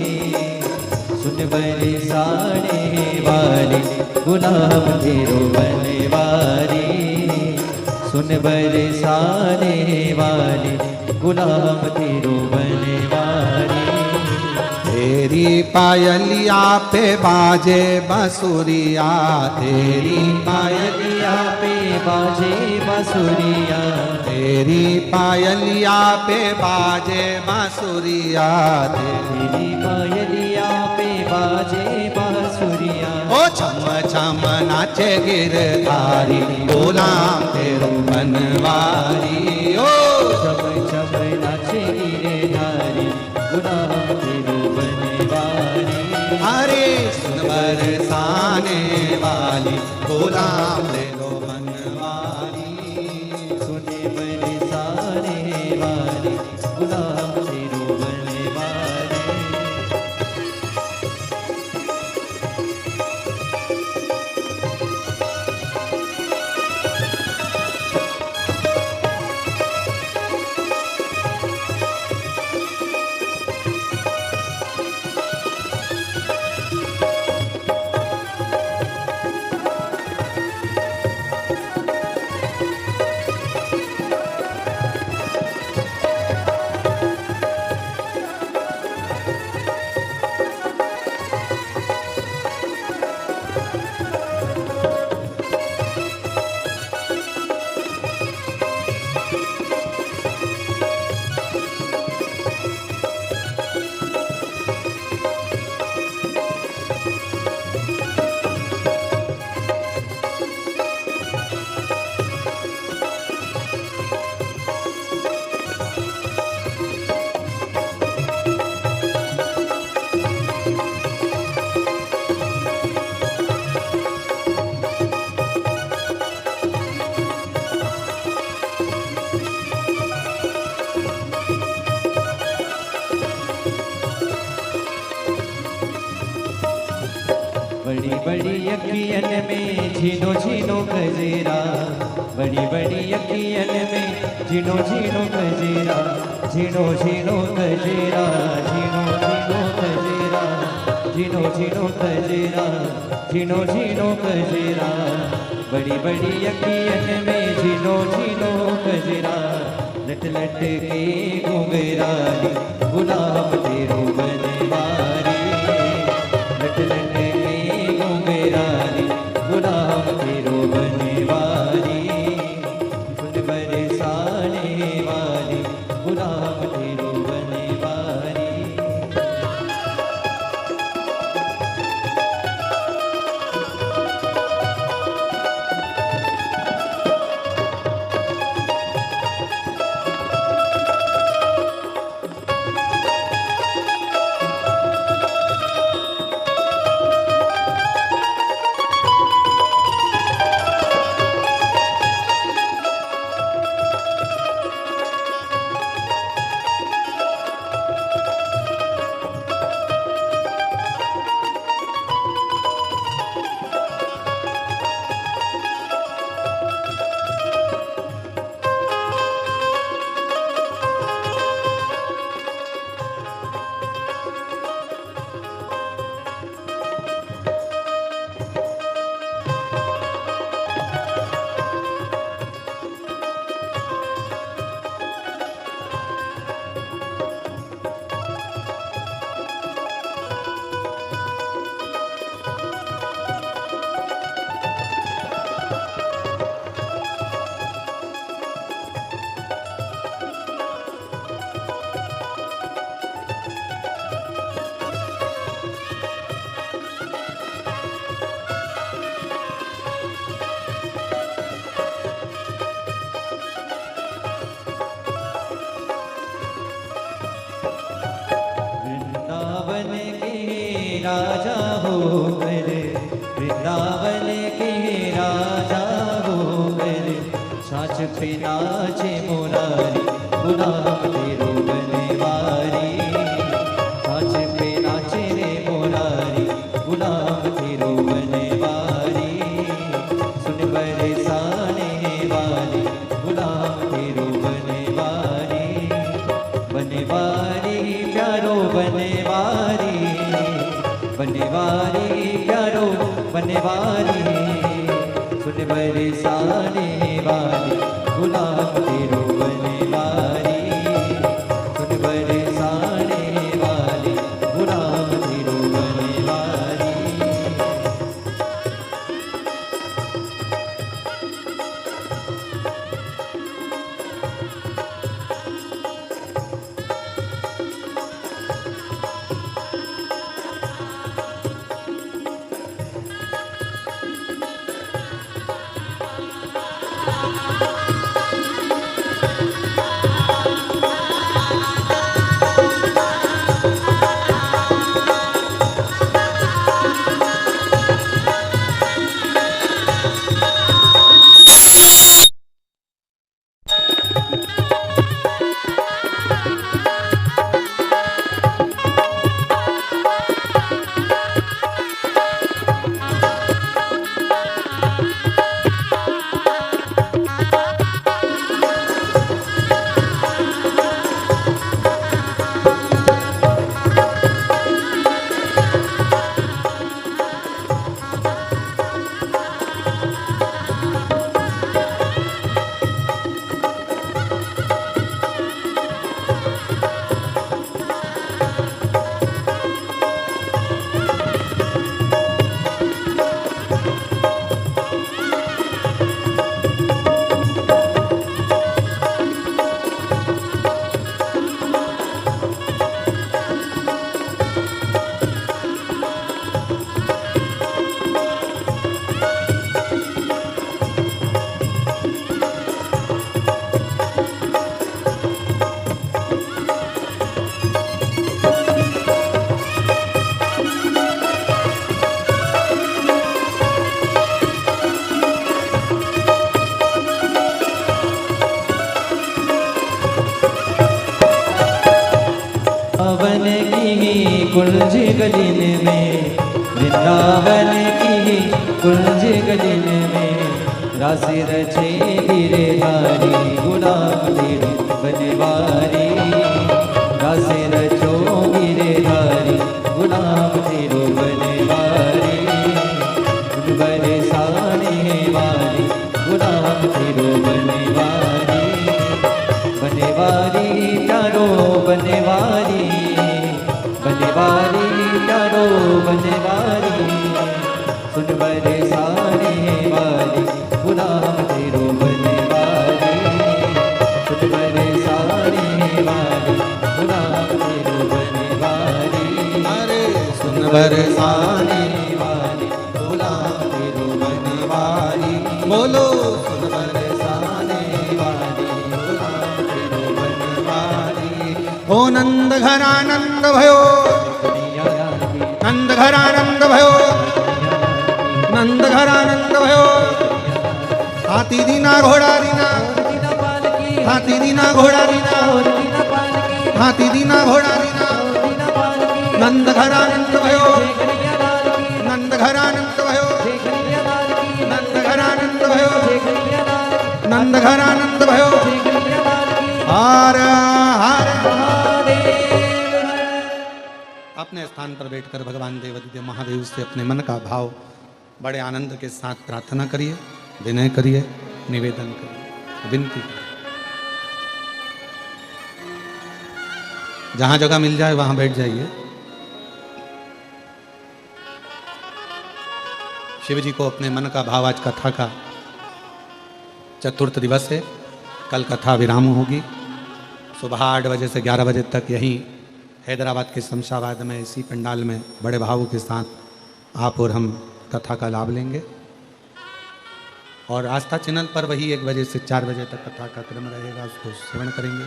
सुन बरसाने वाली गुलाम तेरो बनवारी, सुन बरसाने वाली गुलाम तेरो बनवारी। तेरी पायलिया पे बाजे बांसुरिया, तेरी पायलिया पे बाजे बांसुरिया, तेरी पायलिया पे बाजे बांसुरिया, तेरी पायलिया पे बाजे बांसुरिया। ओ छम छम नाचे गिरधारी गुलाम तेरो बनवारी, ओ छम छम नाचे गिरधारी गुलाम तेरो बनवारी। अरे सुन बरसाने वाली गुलाम तेरो बनवारी, सुन बरसाने वाली गुलाम तेरो बनवारी। अखियन में झीनो झीनो गजरा, बड़ी बड़ी अखियन में झीनो झीनो गजरा, झीनो झीनो गजरा, झीनो झीनो गजरा, झीनो झीनो गजरा, झीनो झीनो गजरा, बड़ी बड़ी अखियन में झीनो झीनो गजरा, लट लट के घुंघरा गुलाब तेरो बनवारी, लट लट के घुंघरा गुलाब तेरो बनवारी, फूल बरसाने वाली गुलाब तेरो बनवारी। वृंदावन के राजा होकर, वृंदावन के राजा होकर, छाछ पे नाचे मुरारी गुलाब तेरो बनवारी, छाछ पे नाचे रे मुरारी गुलाब तेरो बनवारी, सुन बरसाने वाली गुलाब तेरो बनवारी, बनवारी प्यारो बनवारी, बनवारी प्यारो बनवारी, सुन बरसाने वाली गुलाब तेरो बनवारी, सुन बरसाने वाली गुलाब तेरो बनवारी। कुंज गलिन में वृंदावन की कुंज गलिन में राशि रचे गिरधारी गुलाम तेरे बनवारी राशि रचो गिरधारी गुलाम तेरो बनवारी बरसाने वाली गुलाम तेरो बनवारी बनवारी प्यारो बनवारी बनवारी प्यारो बनवारी सुन बरसाने वाली गुलाम तेरो बनवारी सुन बरसाने वाली गुलाम तेरो बनवारी अरे सुन बरसाने वाली गुलाम तेरो बनवारी बोलो सुन बरसाने वाली गुलाम तेरो बनवारी ओ नंद घर आनंद भयो कन्हैया रानी नंद घर आनंद भयो नंद घर आनंद भयो हाथी दीना घोड़ा दीना दीना पालकी हाथी दीना घोड़ा दीना दीना पालकी हाथी दीना घोड़ा दीना दीना पालकी नंद घर आनंद भयो कन्हैया लाल की नंद घर आनंद भयो कन्हैया लाल की नंद घर आनंद भयो कन्हैया लाल की नंद घर आनंद भयो कन्हैया लाल की हार हार महादेव अपने स्थान पर बैठकर भगवान देवादिदेव महादेव से अपने मन का भाव बड़े आनंद के साथ प्रार्थना करिए, विनय करिए, निवेदन करिए, विनती करिए। जहां जगह मिल जाए वहां बैठ जाइए। शिव जी को अपने मन का भाव, आज कथा का चतुर्थ दिवस है, कल कथा विराम होगी। सुबह 8 बजे से 11 बजे तक यहीं हैदराबाद के शमशाबाद में इसी पंडाल में बड़े भावों के साथ आप और हम कथा का लाभ लेंगे। और आस्था चैनल पर वही 1 बजे से 4 बजे तक कथा का क्रम रहेगा, उसको श्रवण करेंगे।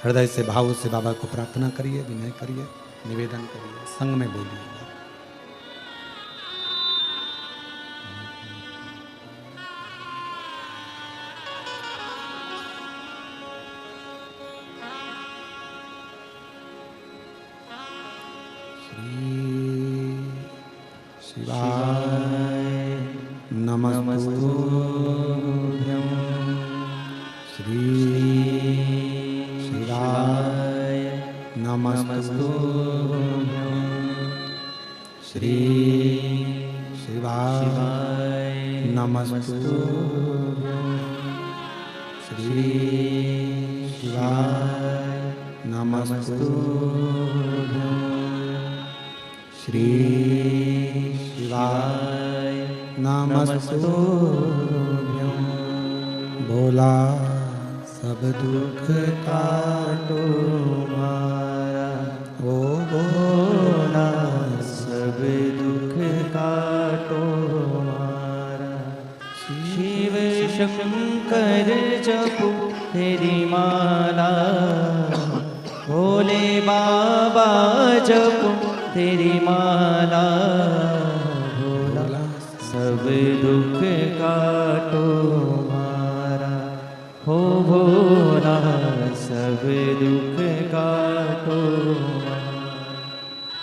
हृदय से भाव से बाबा को प्रार्थना करिए, विनय करिए, निवेदन करिए, संग में बोलिए। शिवाय नमस्तुभ्यं श्री शिवाय नमस्तुभ्यं श्री शिवाय नमस्तुभ्यं श्री शिवाय नमस्तुभ्यं श्री शिवाय नमस्तुभ्यं। भोला सब दुख काटो मारा, ओ भोला सब दुख काटो मारा। शिव शंकर जपो तेरी माला, भोले बाबा जपो तेरी माला। भोला सब दुख काटो मारा, हो भोला सब दुख काटो मारा।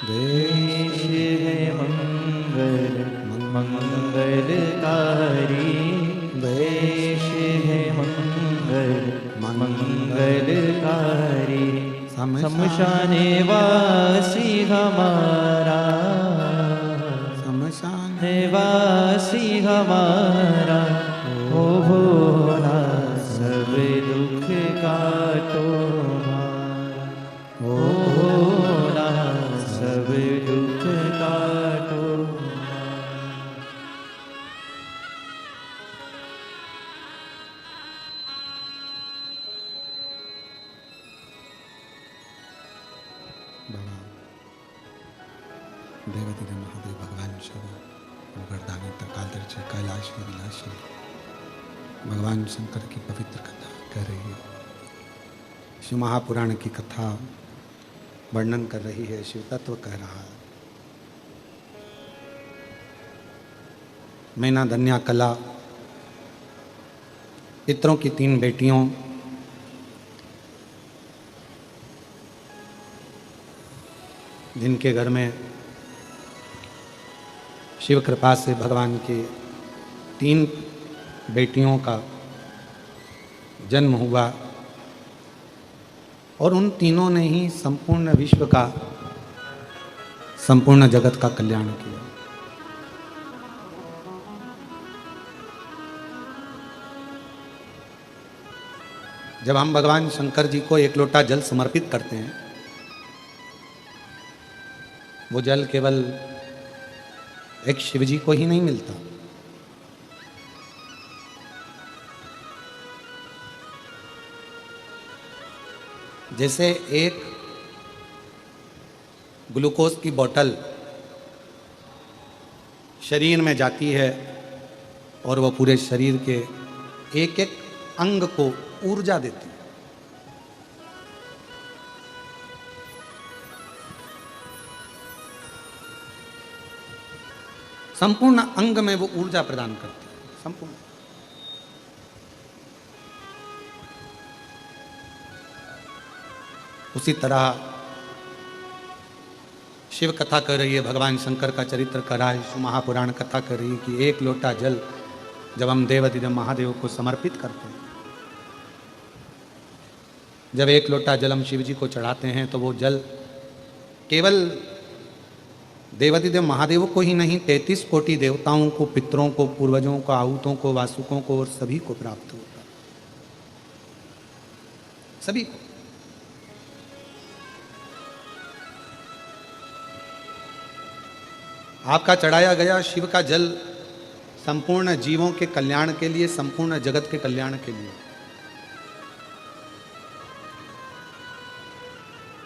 देश है मंगल मंगलकारी, देश है मंगल मंगलकारी। शमशाने वासी हमारा, शमशाने वासी हमारा। ओ भोला सब दुख काटो मारा, ओ भोला सब दुख काटो बाबा देवादिदेव महादेव भगवान शिव गर्दानी कालदर्शी कैलाश विलासी भगवान शंकर की पवित्र कथा कह रही है। शिव महापुराण की कथा वर्णन कर रही है, शिव तत्व कह रहा है। मैना धन्या कला पितरों की 3 बेटियों जिनके घर में शिव कृपा से भगवान के 3 बेटियों का जन्म हुआ और उन तीनों ने ही संपूर्ण विश्व का, संपूर्ण जगत का कल्याण किया। जब हम भगवान शंकर जी को 1 लोटा जल समर्पित करते हैं, वो जल केवल एक शिव जी को ही नहीं मिलता, जैसे एक ग्लूकोज की बोतल शरीर में जाती है और वो पूरे शरीर के एक एक अंग को ऊर्जा देती है, संपूर्ण अंग में वो ऊर्जा प्रदान करती है, संपूर्ण। उसी तरह शिव कथा कर रही है, भगवान शंकर का चरित्र कर रहा है, शिव महापुराण कथा कर रही है कि 1 लोटा जल जब हम देवाधिदेव महादेव को समर्पित करते हैं, जब 1 लोटा जल हम शिव जी को चढ़ाते हैं, तो वो जल केवल देवाधिदेव महादेव को ही नहीं, 33 कोटि देवताओं को, पितरों को, पूर्वजों को, आहूतों को, वासुकों को और सभी को प्राप्त होता है, सभी को। आपका चढ़ाया गया शिव का जल संपूर्ण जीवों के कल्याण के लिए, संपूर्ण जगत के कल्याण के लिए।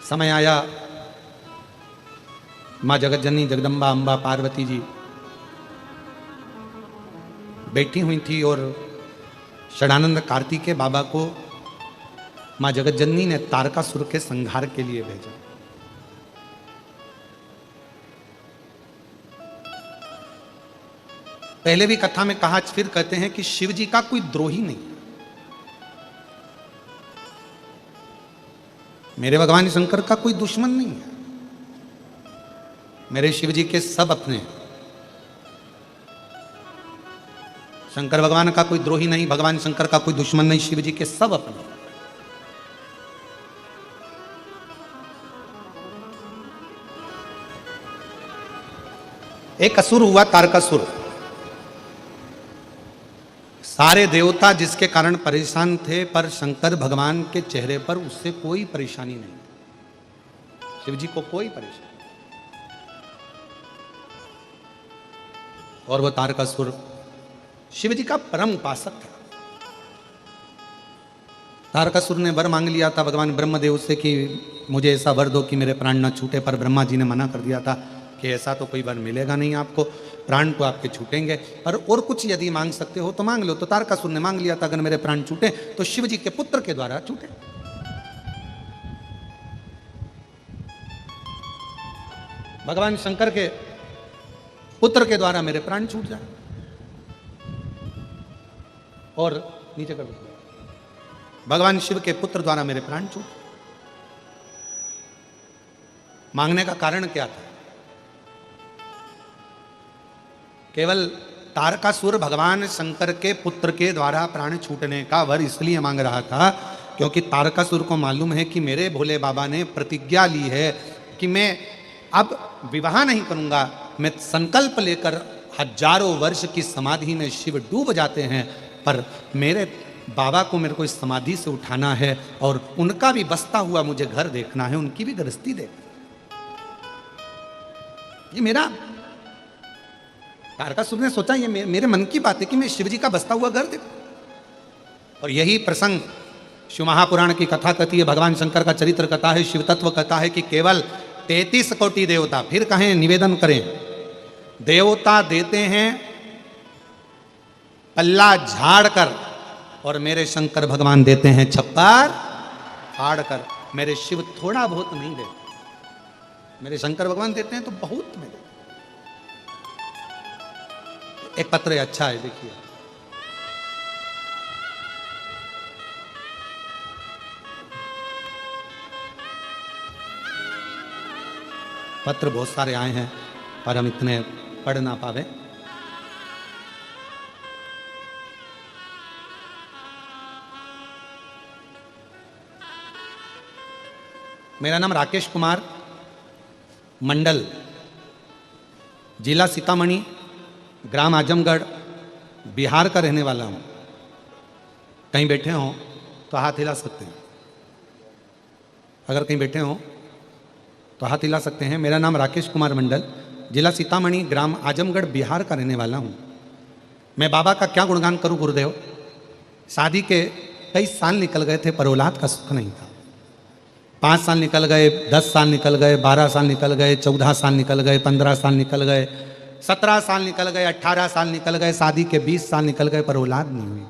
समय आया, मां जगतजननी जगदम्बा अम्बा पार्वती जी बैठी हुई थी और षडानंद कार्तिकेय बाबा को मां जगतजननी ने तारकासुर के संहार के लिए भेजा। पहले भी कथा में कहा, फिर कहते हैं कि शिव जी का कोई द्रोही नहीं, मेरे भगवान शंकर का कोई दुश्मन नहीं है, मेरे शिव जी के सब अपने हैं। शंकर भगवान का कोई द्रोही नहीं, भगवान शंकर का कोई दुश्मन नहीं, शिव जी के सब अपने। एक असुर हुआ तारकासुर, सारे देवता जिसके कारण परेशान थे, पर शंकर भगवान के चेहरे पर उससे कोई परेशानी नहीं, शिव जी को कोई परेशानी। और वह तारकासुर शिव जी का परम उपासक था। तारकासुर ने वर मांग लिया था भगवान ब्रह्मदेव से कि मुझे ऐसा वर दो कि मेरे प्राण न छूटे, पर ब्रह्मा जी ने मना कर दिया था कि ऐसा तो कोई वर मिलेगा नहीं आपको, प्राण तो आपके छूटेंगे, पर और कुछ यदि मांग सकते हो तो मांग लो। तो तारकासुर ने मांग लिया था, अगर मेरे प्राण छूटे तो शिव जी के पुत्र के द्वारा छूटे। भगवान शंकर के पुत्र के द्वारा मेरे प्राण छूट जाए और नीचे कर दो, भगवान शिव के पुत्र द्वारा मेरे प्राण छूट। मांगने का कारण क्या था? केवल तारकासुर भगवान शंकर के पुत्र के द्वारा प्राण छूटने का वर इसलिए मांग रहा था क्योंकि तारकासुर को मालूम है कि मेरे भोले बाबा ने प्रतिज्ञा ली है कि मैं अब विवाह नहीं करूंगा, मैं संकल्प लेकर हजारों वर्ष की समाधि में शिव डूब जाते हैं, पर मेरे बाबा को मेरे को इस समाधि से उठाना है और उनका भी बसता हुआ मुझे घर देखना है, उनकी भी गृहस्थी देखना। ये मेरा तारकासुर ने सोचा, ये मेरे मन की बात है कि मैं शिव जी का बसता हुआ घर देखूं। और यही प्रसंग शिव महापुराण की कथा कहती है, भगवान शंकर का चरित्र कथा है, शिव तत्व कथा है कि केवल 33 कोटि देवता, फिर कहें निवेदन करें, देवता देते हैं पल्ला झाड़ कर और मेरे शंकर भगवान देते हैं छप्पर फाड़ कर। मेरे शिव थोड़ा बहुत नहीं देते, मेरे शंकर भगवान देते हैं तो बहुत में देते। एक पत्र अच्छा है, देखिए, पत्र बहुत सारे आए हैं पर हम इतने पढ़ ना पावे। मेरा नाम राकेश कुमार मंडल, जिला सीतामढ़ी, ग्राम आजमगढ़, बिहार का रहने वाला हूं। कहीं बैठे हों तो हाथ हिला सकते हैं। अगर कहीं बैठे हों तो हाथ हिला सकते हैं। मेरा नाम राकेश कुमार मंडल, जिला सीतामढ़ी, ग्राम आजमगढ़, बिहार का रहने वाला हूं। मैं बाबा का क्या गुणगान करूं गुरुदेव। शादी के कई साल निकल गए थे पर औलाद का सुख नहीं था। 5 साल निकल गए, 10 साल निकल गए, 12 साल निकल गए, 14 साल निकल गए, 15 साल निकल गए, 17 साल निकल गए, 18 साल निकल गए, शादी के 20 साल निकल गए पर औलाद नहीं हुई।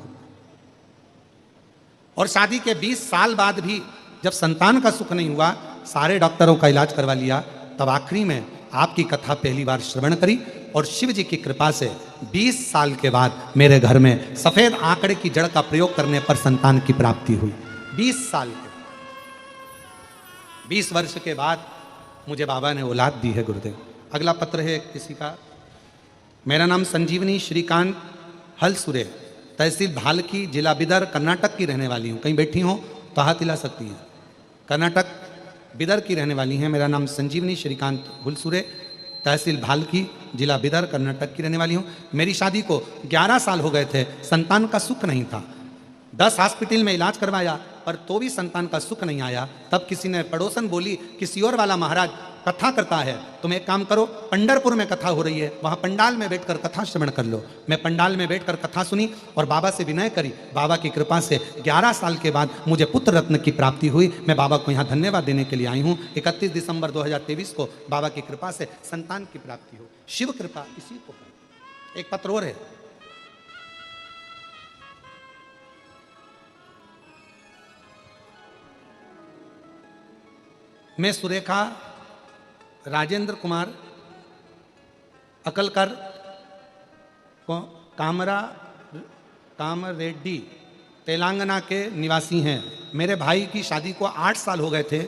और शादी के 20 साल बाद भी जब संतान का सुख नहीं हुआ, सारे डॉक्टरों का इलाज करवा लिया, तब आखिरी में आपकी कथा पहली बार श्रवण करी और शिव जी की कृपा से 20 साल के बाद मेरे घर में सफेद आंकड़े की जड़ का प्रयोग करने पर संतान की प्राप्ति हुई। 20 साल के 20 वर्ष के बाद मुझे बाबा ने औलाद दी है गुरुदेव। अगला पत्र है किसी का। मेरा नाम संजीवनी श्रीकांत हलसुरे, तहसील भालकी, जिला बिदर, कर्नाटक की रहने वाली हूँ। कहीं बैठी हो तो हाथ हिला सकती हैं। कर्नाटक बिदर की रहने वाली हैं। मेरा नाम संजीवनी श्रीकांत हुलसुरे, तहसील भालकी, जिला बिदर, कर्नाटक की रहने वाली हूँ। मेरी शादी को 11 साल हो गए थे, संतान का सुख नहीं था। 10 हॉस्पिटल में इलाज करवाया पर तो भी संतान का सुख नहीं आया। तब किसी ने, पड़ोसन बोली, किसी और वाला महाराज कथा करता है, तुम एक काम करो, पंढरपुर में कथा हो रही है, वहां पंडाल में बैठकर कथा श्रवण कर लो। मैं पंडाल में बैठकर कथा सुनी और बाबा से विनय करी। बाबा की कृपा से 11 साल के बाद मुझे पुत्र रत्न की प्राप्ति हुई। मैं बाबा को यहाँ धन्यवाद देने के लिए आई हूँ। 31 दिसंबर 2023 को बाबा की कृपा से संतान की प्राप्ति हो। शिव कृपा इसी को। एक पत्र और है। मैं सुरेखा राजेंद्र कुमार अकलकर कामरेड्डी तेलंगाना के निवासी हैं। मेरे भाई की शादी को 8 साल हो गए थे।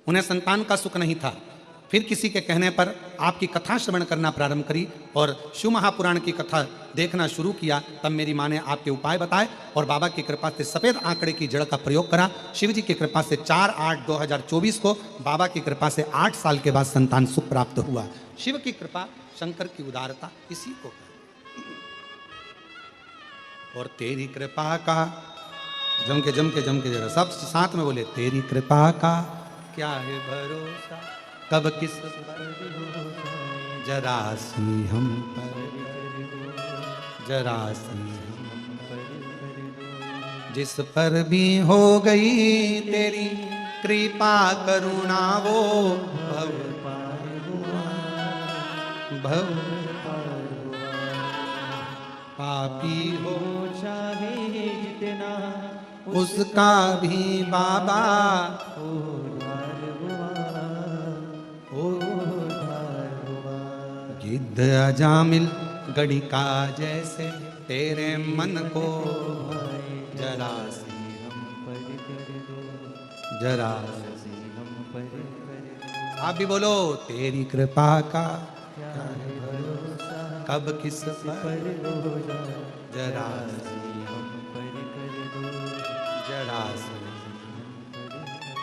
उन्हें संतान का सुख नहीं था। फिर किसी के कहने पर आपकी कथा श्रवण करना प्रारंभ करी और शिव महापुराण की कथा देखना शुरू किया। तब मेरी माँ ने आपके उपाय बताए और बाबा की कृपा से सफ़ेद आंकड़े की जड़ का प्रयोग करा। शिव जी की कृपा से 4/8/2024 को बाबा की कृपा से 8 साल के बाद संतान सुख प्राप्त हुआ। शिव की कृपा, शंकर की उदारता इसी को कहते। और तेरी कृपा का जम के जरा सब साथ में बोले, तेरी कृपा का क्या है भरोसा, कब किस जरा सी हम पर, जरा सी हम पर, जिस पर भी हो गई तेरी कृपा करुणा वो भव पार हुआ, भव पार हुआ। पापी हो चाहे जितना उसका भी बाबा गिद्ध अजामिल गड़ी का जैसे तेरे मन को जरा सी हम पर कर दो, जरा सी हम पर कर दो। आप भी बोलो, तेरी कृपा का क्या है भरोसा, कब किस पर हो जाए, जरा सी हम पर कर दो, जरा सी हम पर कर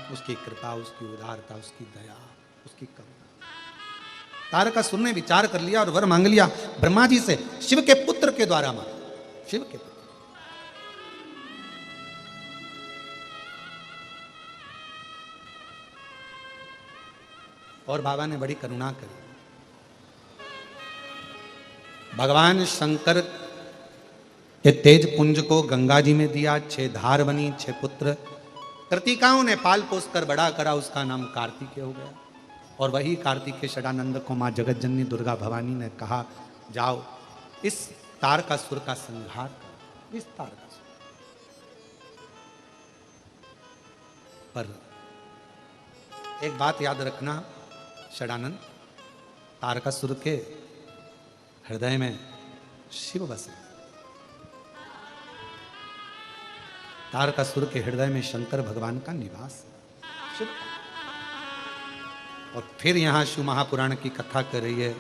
दो। उसकी कृपा, उसकी उदारता, उसकी दया, उसकी करुणा। तारकासुर ने विचार कर लिया और वर मांग लिया ब्रह्मा जी से, शिव के पुत्र के द्वारा मांग, शिव के पुत्र। और बाबा ने बड़ी करुणा करी। भगवान शंकर के तेज पुंज को गंगा जी में दिया, 6 धार बनी, 6 पुत्र। कृतिकाओं ने पाल पोस कर बड़ा करा, उसका नाम कार्तिकेय हो गया। और वही कार्तिकेय षडानंद को माँ जगत जननी दुर्गा भवानी ने कहा, जाओ इस तारकासुर का संहार करो, इस तारकासुर। पर एक बात याद रखना षडानंद, तारकासुर के हृदय में शिव बसे। तारकासुर के हृदय में शंकर भगवान का निवास, शिव। और फिर यहां शिव महापुराण की कथा कर रही है।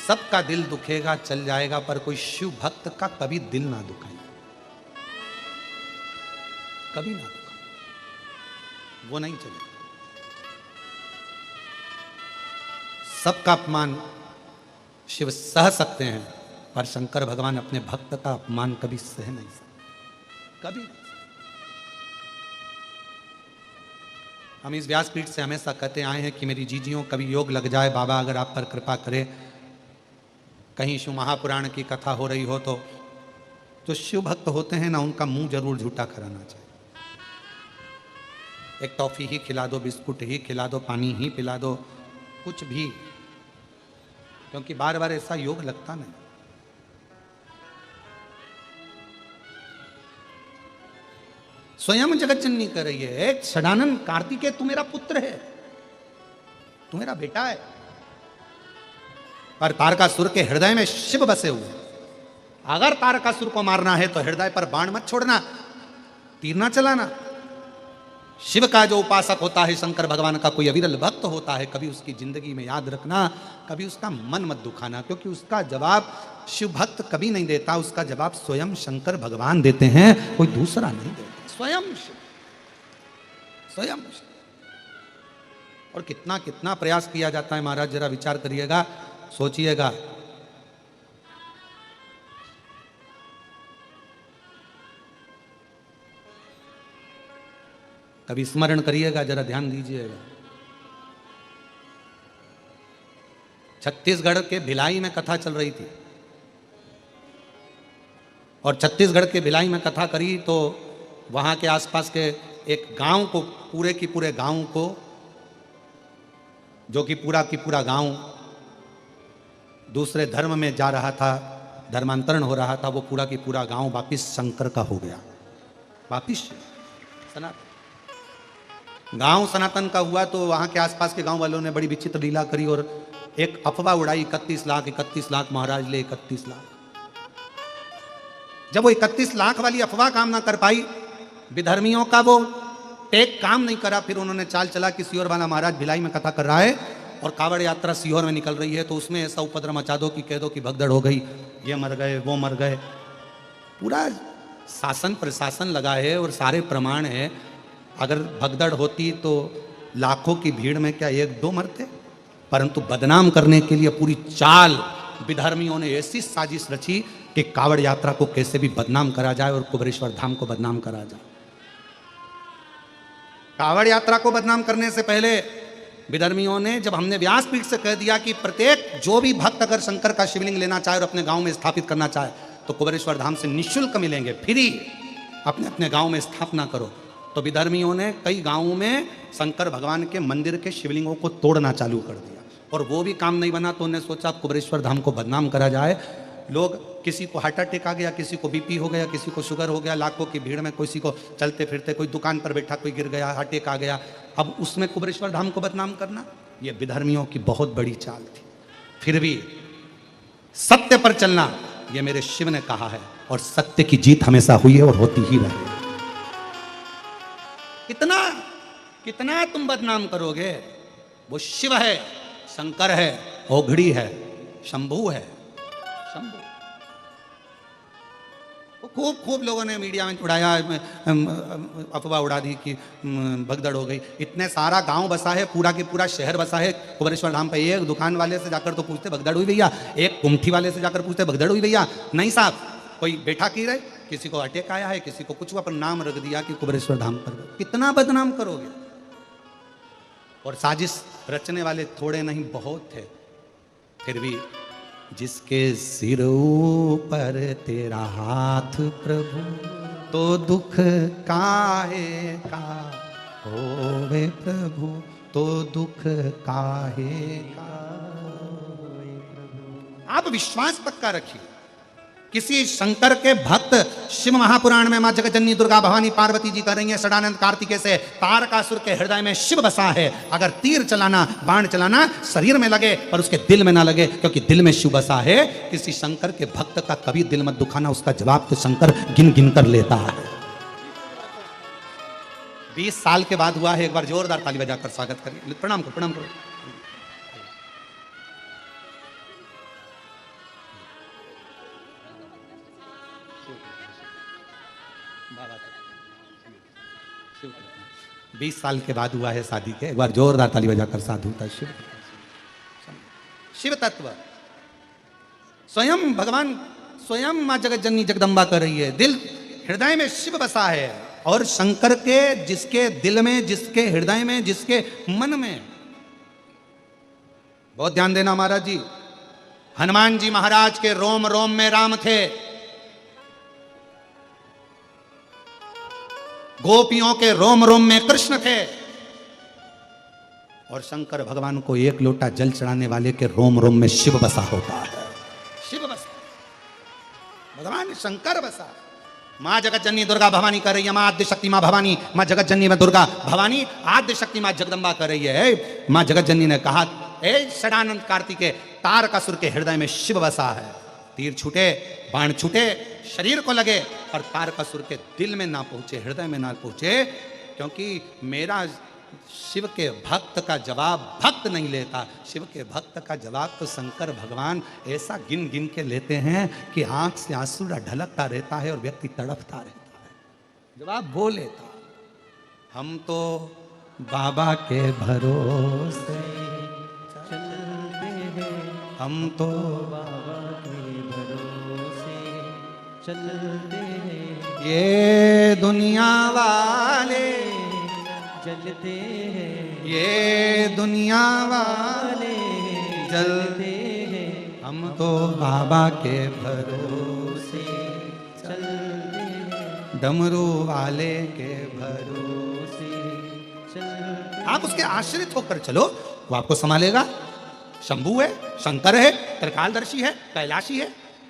सबका दिल दुखेगा, चल जाएगा, पर कोई शिव भक्त का कभी दिल ना दुखाए, कभी ना दुखाए, वो नहीं चलेगा। सबका अपमान शिव सह सकते हैं, पर शंकर भगवान अपने भक्त का अपमान कभी सह नहीं सकते, कभी नहीं। हम इस व्यासपीठ से हमेशा कहते आए हैं कि मेरी जीजियों कभी योग लग जाए, बाबा अगर आप पर कृपा करे, कहीं शिव महापुराण की कथा हो रही हो तो जो शिव भक्त होते हैं ना, उनका मुंह जरूर झूठा कराना चाहिए। एक टॉफी ही खिला दो, बिस्कुट ही खिला दो, पानी ही पिला दो, कुछ भी, क्योंकि बार बार ऐसा योग लगता नहीं। स्वयं जगत जननी कर रही है, एक षडानंद कार्तिकेय तू मेरा पुत्र है, तू मेरा बेटा है, पर तारकासुर के हृदय में शिव बसे हुए। अगर तारकासुर को मारना है तो हृदय पर बाण मत छोड़ना, तीर ना चलाना। शिव का जो उपासक होता है, शंकर भगवान का कोई अविरल भक्त होता है, कभी उसकी जिंदगी में याद रखना, कभी उसका मन मत दुखाना, क्योंकि उसका जवाब शिव भक्त कभी नहीं देता, उसका जवाब स्वयं शंकर भगवान देते हैं, कोई दूसरा नहीं देता, स्वयं शिव, स्वयं शिव। और कितना कितना प्रयास किया जाता है महाराज, जरा विचार करिएगा, सोचिएगा। कभी स्मरण करिएगा, जरा ध्यान दीजिएगा। छत्तीसगढ़ के भिलाई में कथा चल रही थी, और छत्तीसगढ़ के भिलाई में कथा करी तो वहां के आसपास के एक गांव को, पूरे की पूरे गांव को, जो कि पूरा की पूरा गांव दूसरे धर्म में जा रहा था, धर्मांतरण हो रहा था, वो पूरा की पूरा गांव वापिस शंकर का हो गया, वापिस सनातन। गांव सनातन का हुआ तो वहां के आसपास के गांव वालों ने बड़ी विचित्र लीला करी और एक अफवाह उड़ाई, 31 लाख 31 लाख महाराज ले 31 लाख। जब वो 31 लाख वाली अफवाह काम ना कर पाई, विधर्मियों का वो टेक काम नहीं करा, फिर उन्होंने चाल चला कि सीहोर वाला महाराज भिलाई में कथा कर रहा है और कावड़ यात्रा सीहोर में निकल रही है, तो उसमें ऐसा उपद्रव मचा दो कि कह दो कि भगदड़ हो गई, ये मर गए, वो मर गए। पूरा शासन प्रशासन लगा है और सारे प्रमाण है। अगर भगदड़ होती तो लाखों की भीड़ में क्या एक दो मरते, परंतु बदनाम करने के लिए पूरी चाल विधर्मियों ने ऐसी साजिश रची कि कावड़ यात्रा को कैसे भी बदनाम करा जाए और कुबेरेश्वर धाम को बदनाम करा जाए। कावड़ यात्रा को बदनाम करने से पहले विधर्मियों ने, जब हमने व्यासपीठ से कह दिया कि प्रत्येक जो भी भक्त अगर शंकर का शिवलिंग लेना चाहे और अपने गांव में स्थापित करना चाहे तो कुबेरेश्वर धाम से निःशुल्क मिलेंगे, फ्री, अपने अपने गांव में स्थापना करो, तो विधर्मियों ने कई गांवों में शंकर भगवान के मंदिर के शिवलिंगों को तोड़ना चालू कर दिया। और वो भी काम नहीं बना तो उन्होंने सोचा अब कुबेरेश्वर धाम को बदनाम करा जाए। लोग, किसी को हार्ट अटैक आ गया, किसी को बीपी हो गया, किसी को शुगर हो गया, लाखों की भीड़ में किसी को चलते फिरते, कोई दुकान पर बैठा कोई गिर गया, हार्ट अटैक आ गया, अब उसमें कुबेरेश्वर धाम को बदनाम करना, ये विधर्मियों की बहुत बड़ी चाल थी। फिर भी सत्य पर चलना, ये मेरे शिव ने कहा है, और सत्य की जीत हमेशा हुई है और होती ही रहेगी। कितना कितना तुम बदनाम करोगे, वो शिव है, शंकर है, ओघड़ी है, शंभू है, शंभू। खूब खूब लोगों ने मीडिया में उड़ाया, अफवाह उड़ा दी कि भगदड़ हो गई। इतने सारा गांव बसा है, पूरा की पूरा शहर बसा है कुबेरेश्वर धाम पे। एक दुकान वाले से जाकर तो पूछते भगदड़ हुई भैया, एक कुंठी वाले से जाकर पूछते भगदड़ हुई भैया, नहीं साहब, कोई बैठा की रहे, किसी को अटैक आया है, किसी को कुछ हुआ, पर नाम रख दिया कि कुबेरेश्वर धाम पर। कितना बदनाम करोगे। और साजिश रचने वाले थोड़े नहीं बहुत थे। फिर भी जिसके सिर पर तेरा हाथ प्रभु, तो दुख काहे का होवे प्रभु, तो दुख काहे का होवे प्रभु। आप विश्वास पक्का रखिए, किसी शंकर के भक्त, शिव महापुराण में मां जगतजननी दुर्गा भवानी पार्वती जी कर रही हैं षडानंद कार्तिकेय से, तारकासुर के हृदय में शिव बसा है। अगर तीर चलाना, बाण चलाना शरीर में लगे पर उसके दिल में ना लगे, क्योंकि दिल में शिव बसा है। किसी शंकर के भक्त का कभी दिल मत दुखाना, उसका जवाब तो शंकर गिन गिन कर लेता है। 20 साल के बाद हुआ है। एक बार जोरदार ताली बजाकर स्वागत करिए। प्रणाम करो, प्रणाम करो। बीस साल के बाद हुआ है शादी के। एक बार जोरदार ताली बजाकर साधु का शिव शिव तत्व स्वयं भगवान, स्वयं मां जगत जननी जगदम्बा कर रही है। दिल हृदय में शिव बसा है, और शंकर के जिसके दिल में, जिसके हृदय में, जिसके मन में, बहुत ध्यान देना महाराज जी, हनुमान जी महाराज के रोम रोम में राम थे, गोपियों के रोम रोम में कृष्ण थे, और शंकर भगवान को एक लोटा जल चढ़ाने वाले के रोम रोम में शिव बसा होता है। शिव बसा, भगवान शंकर बसा। मां जगत जननी दुर्गा भवानी कर रही है, मां आद्य शक्ति मां भवानी, मां जगत जननी में दुर्गा भवानी, आद्य शक्ति मां जगदम्बा कर रही है। मां जगत जननी ने कहा, ए षडानंद कार्तिके, तारकासुर के हृदय में शिव बसा है। तीर छूटे, बाण छूटे, शरीर को लगे, और तारकासुर के दिल में ना पहुंचे, हृदय में ना पहुंचे, क्योंकि मेरा शिव के भक्त का जवाब भक्त नहीं लेता। शिव के भक्त का जवाब तो शंकर भगवान ऐसा गिन गिन के लेते हैं कि आंख से आंसू ढलकता रहता है और व्यक्ति तड़पता रहता है। जवाब वो लेता। हम तो बाबा के भरोसे चलते हैं, हम तो बाबा के भरोसे चलते हैं, ये दुनिया वाले, जलते हैं, ये दुनिया वाले जलते हैं, हम तो बाबा के भरोसे चलते हैं, डमरू वाले के भरोसे। चलते आप उसके आश्रित होकर चलो, वो आपको संभालेगा। शंभू है, शंकर है, त्रिकालदर्शी है, कैलाशी है।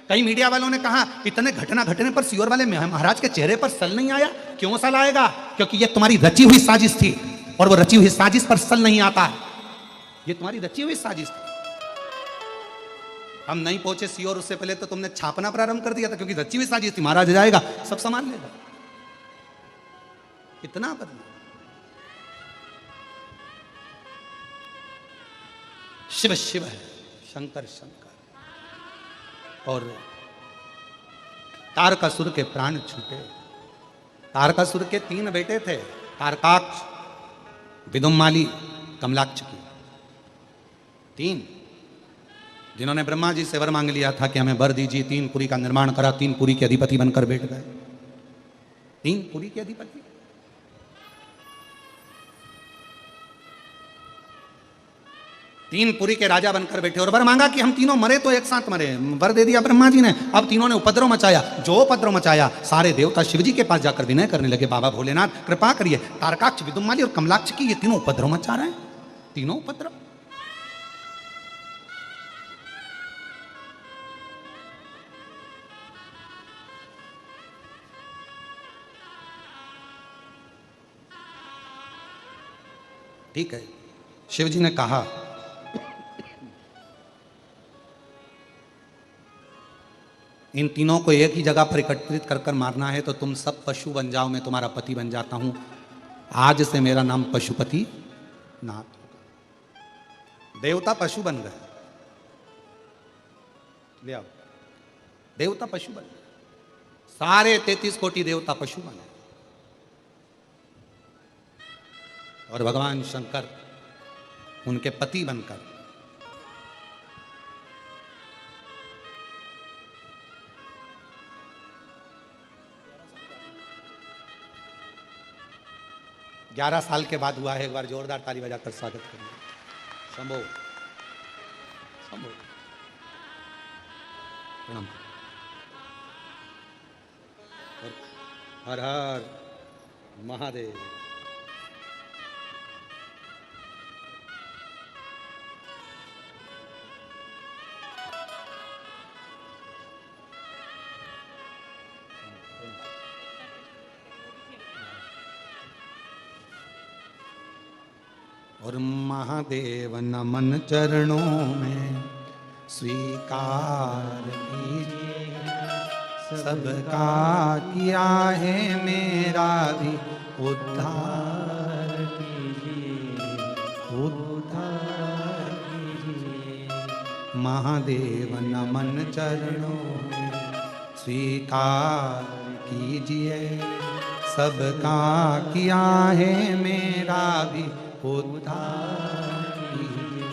कई मीडिया वालों ने कहा इतने घटना घटने पर सियोर वाले महाराज के चेहरे पर सल नहीं आया। क्यों सल आएगा? क्योंकि ये तुम्हारी रची हुई साजिश थी, और वो रची हुई साजिश पर सल नहीं आता है। ये तुम्हारी रची हुई साजिश थी। हम नहीं पहुंचे सियोर, उससे पहले तो तुमने छापना प्रारंभ कर दिया था, क्योंकि रची हुई साजिश थी। महाराज जाएगा, सब संभाल लेगा। इतना बदला। शिव शिव है, शंकर शंकर। और तारकासुर के प्राण छूटे। तारकासुर के 3 बेटे थे, तारकाक्ष, विदुम्माली, कमलाक्ष की। 3 जिन्होंने ब्रह्मा जी से वर मांग लिया था कि हमें वर दीजिए, 3 पुरी का निर्माण करा, 3 पुरी के अधिपति बनकर बैठ गए। 3 पुरी के अधिपति। तीन पुरी के राजा बनकर बैठे, और वर मांगा कि हम तीनों मरे तो एक साथ मरे। वर दे दिया ब्रह्मा जी ने। अब तीनों ने उपद्रव मचाया। जो उपद्रव मचाया, सारे देवता शिव जी के पास जाकर विनय करने लगे, बाबा भोलेनाथ कृपा करिए, तारकाक्ष, विदुम्माली और कमलाक्ष की ये तीनों उपद्रव मचा रहे हैं। तीनों उपद्रव। ठीक है, शिव जी ने कहा इन तीनों को एक ही जगह पर एकत्रित कर कर मारना है, तो तुम सब पशु बन जाओ, मैं तुम्हारा पति बन जाता हूं। आज से मेरा नाम पशुपति नाथ होगा। देवता पशु बन गए। ले आओ, देवता पशु बन गए। सारे 33 कोटि देवता पशु बने, और भगवान शंकर उनके पति बनकर 11 साल के बाद हुआ है। एक बार जोरदार ताली बजाकर स्वागत करिए। शंभो शंभो, प्रणाम। हर हर महादेव। और महादेव नमन चरणों में स्वीकार कीजिए, सबका किया है मेरा भी उद्धार। महादेव नमन चरणों में स्वीकार कीजिए, सबका किया है मेरा भी उद्धार कीजिए,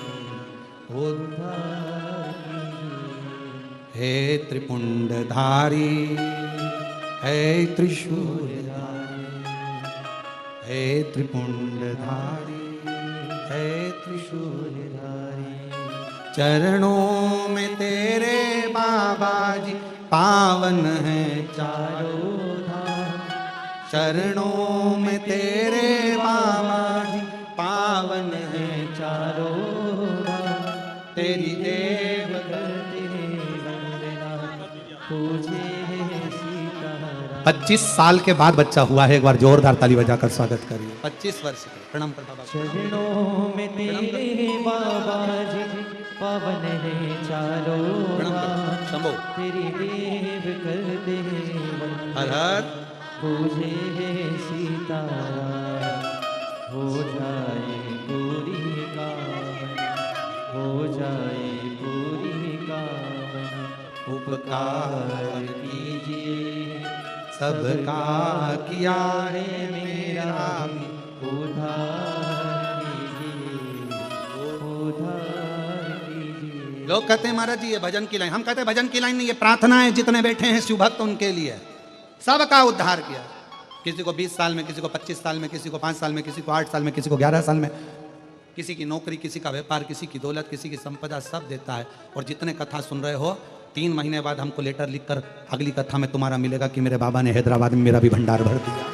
उद्धार कीजिए। हे त्रिपुंडधारी, हे त्रिशूलधारी, हे त्रिपुंडधारी, हे त्रिशूलधारी, चरणों में तेरे बाबा जी पावन है चारों धाम, चरणों में तेरे बाबा जी पावन है चारों धाम, तेरी देव करते वंदना, पूजे सीताराम। 25 साल के बाद बच्चा हुआ है, एक बार जोरदार ताली बजाकर स्वागत करिए। 25 वर्ष के, प्रणाम कर बाबा। चरणों में तेरे बाबा जी पावन है चारों धाम, शंभो तेरी देव कर दे हर हर, पूजे सीताराम, हो जाए पूरी कामना, हो जाए पूरी कामना, उपकार कीजिए सबका किया है मेरा भी उद्धार कीजिए, उद्धार कीजिए। लोग कहते हैं महाराज जी ये भजन की लाइन, हम कहते हैं भजन की लाइन नहीं, ये प्रार्थना है। जितने बैठे हैं शिव भक्त उनके लिए, सबका उद्धार किया। किसी को 20 साल में, किसी को 25 साल में, किसी को 5 साल में, किसी को 8 साल में, किसी को 11 साल में, किसी की नौकरी, किसी का व्यापार, किसी की दौलत, किसी की संपदा, सब देता है। और जितने कथा सुन रहे हो, 3 महीने बाद हमको लेटर लिखकर अगली कथा में तुम्हारा मिलेगा कि मेरे बाबा ने हैदराबाद में मेरा भी भंडार भर दिया।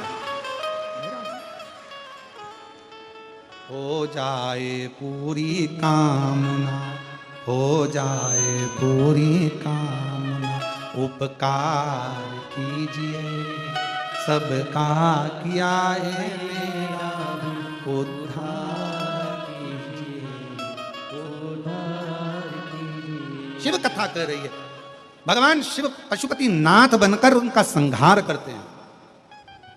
हो जाए पूरी कामना, हो जाए पूरी कामना, उपकार कीजिए सबका किया है मेरा भी उद्धार कीजिए, उद्धार कीजिए। शिव कथा कह रही है। भगवान शिव पशुपति नाथ बनकर उनका संहार करते हैं।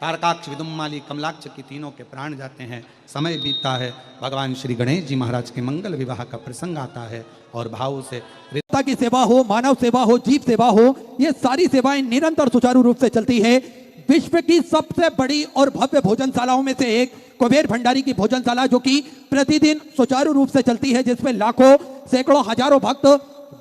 तारकाक्ष, विदुम्माली, कमलाक्ष की तीनों के प्राण जाते हैं। समय बीतता है, भगवान श्री गणेश जी महाराज के मंगल विवाह का प्रसंग आता है और भाव से माता की सेवा हो, मानव सेवा हो, जीव सेवा हो, ये सारी सेवाएं निरंतर सुचारू रूप से चलती है। विश्व की सबसे बड़ी और भव्य भोजनशालाओं में से एक कुबेर भंडारी की भोजनशाला, जो कि प्रतिदिन सुचारू रूप से चलती है, जिसमें लाखों, सैकड़ों, हजारों भक्त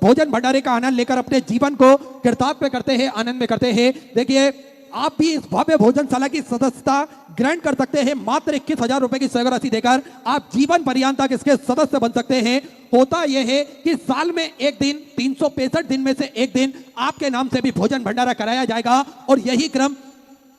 भोजन भंडारे का आनंद लेकर अपने जीवन को कृतार्थ करते हैं, आनंद में करते हैं। देखिए, आप भी इस भव्य भोजनशाला की सदस्यता ग्रहण कर सकते हैं। मात्र 21,000 रुपए की सेवा राशि देकर आप जीवन पर्यंत तक इसके सदस्य बन सकते हैं। होता यह है कि साल में एक दिन, 365 दिन में से एक दिन आपके नाम से भी भोजन भंडारा कराया जाएगा और यही क्रम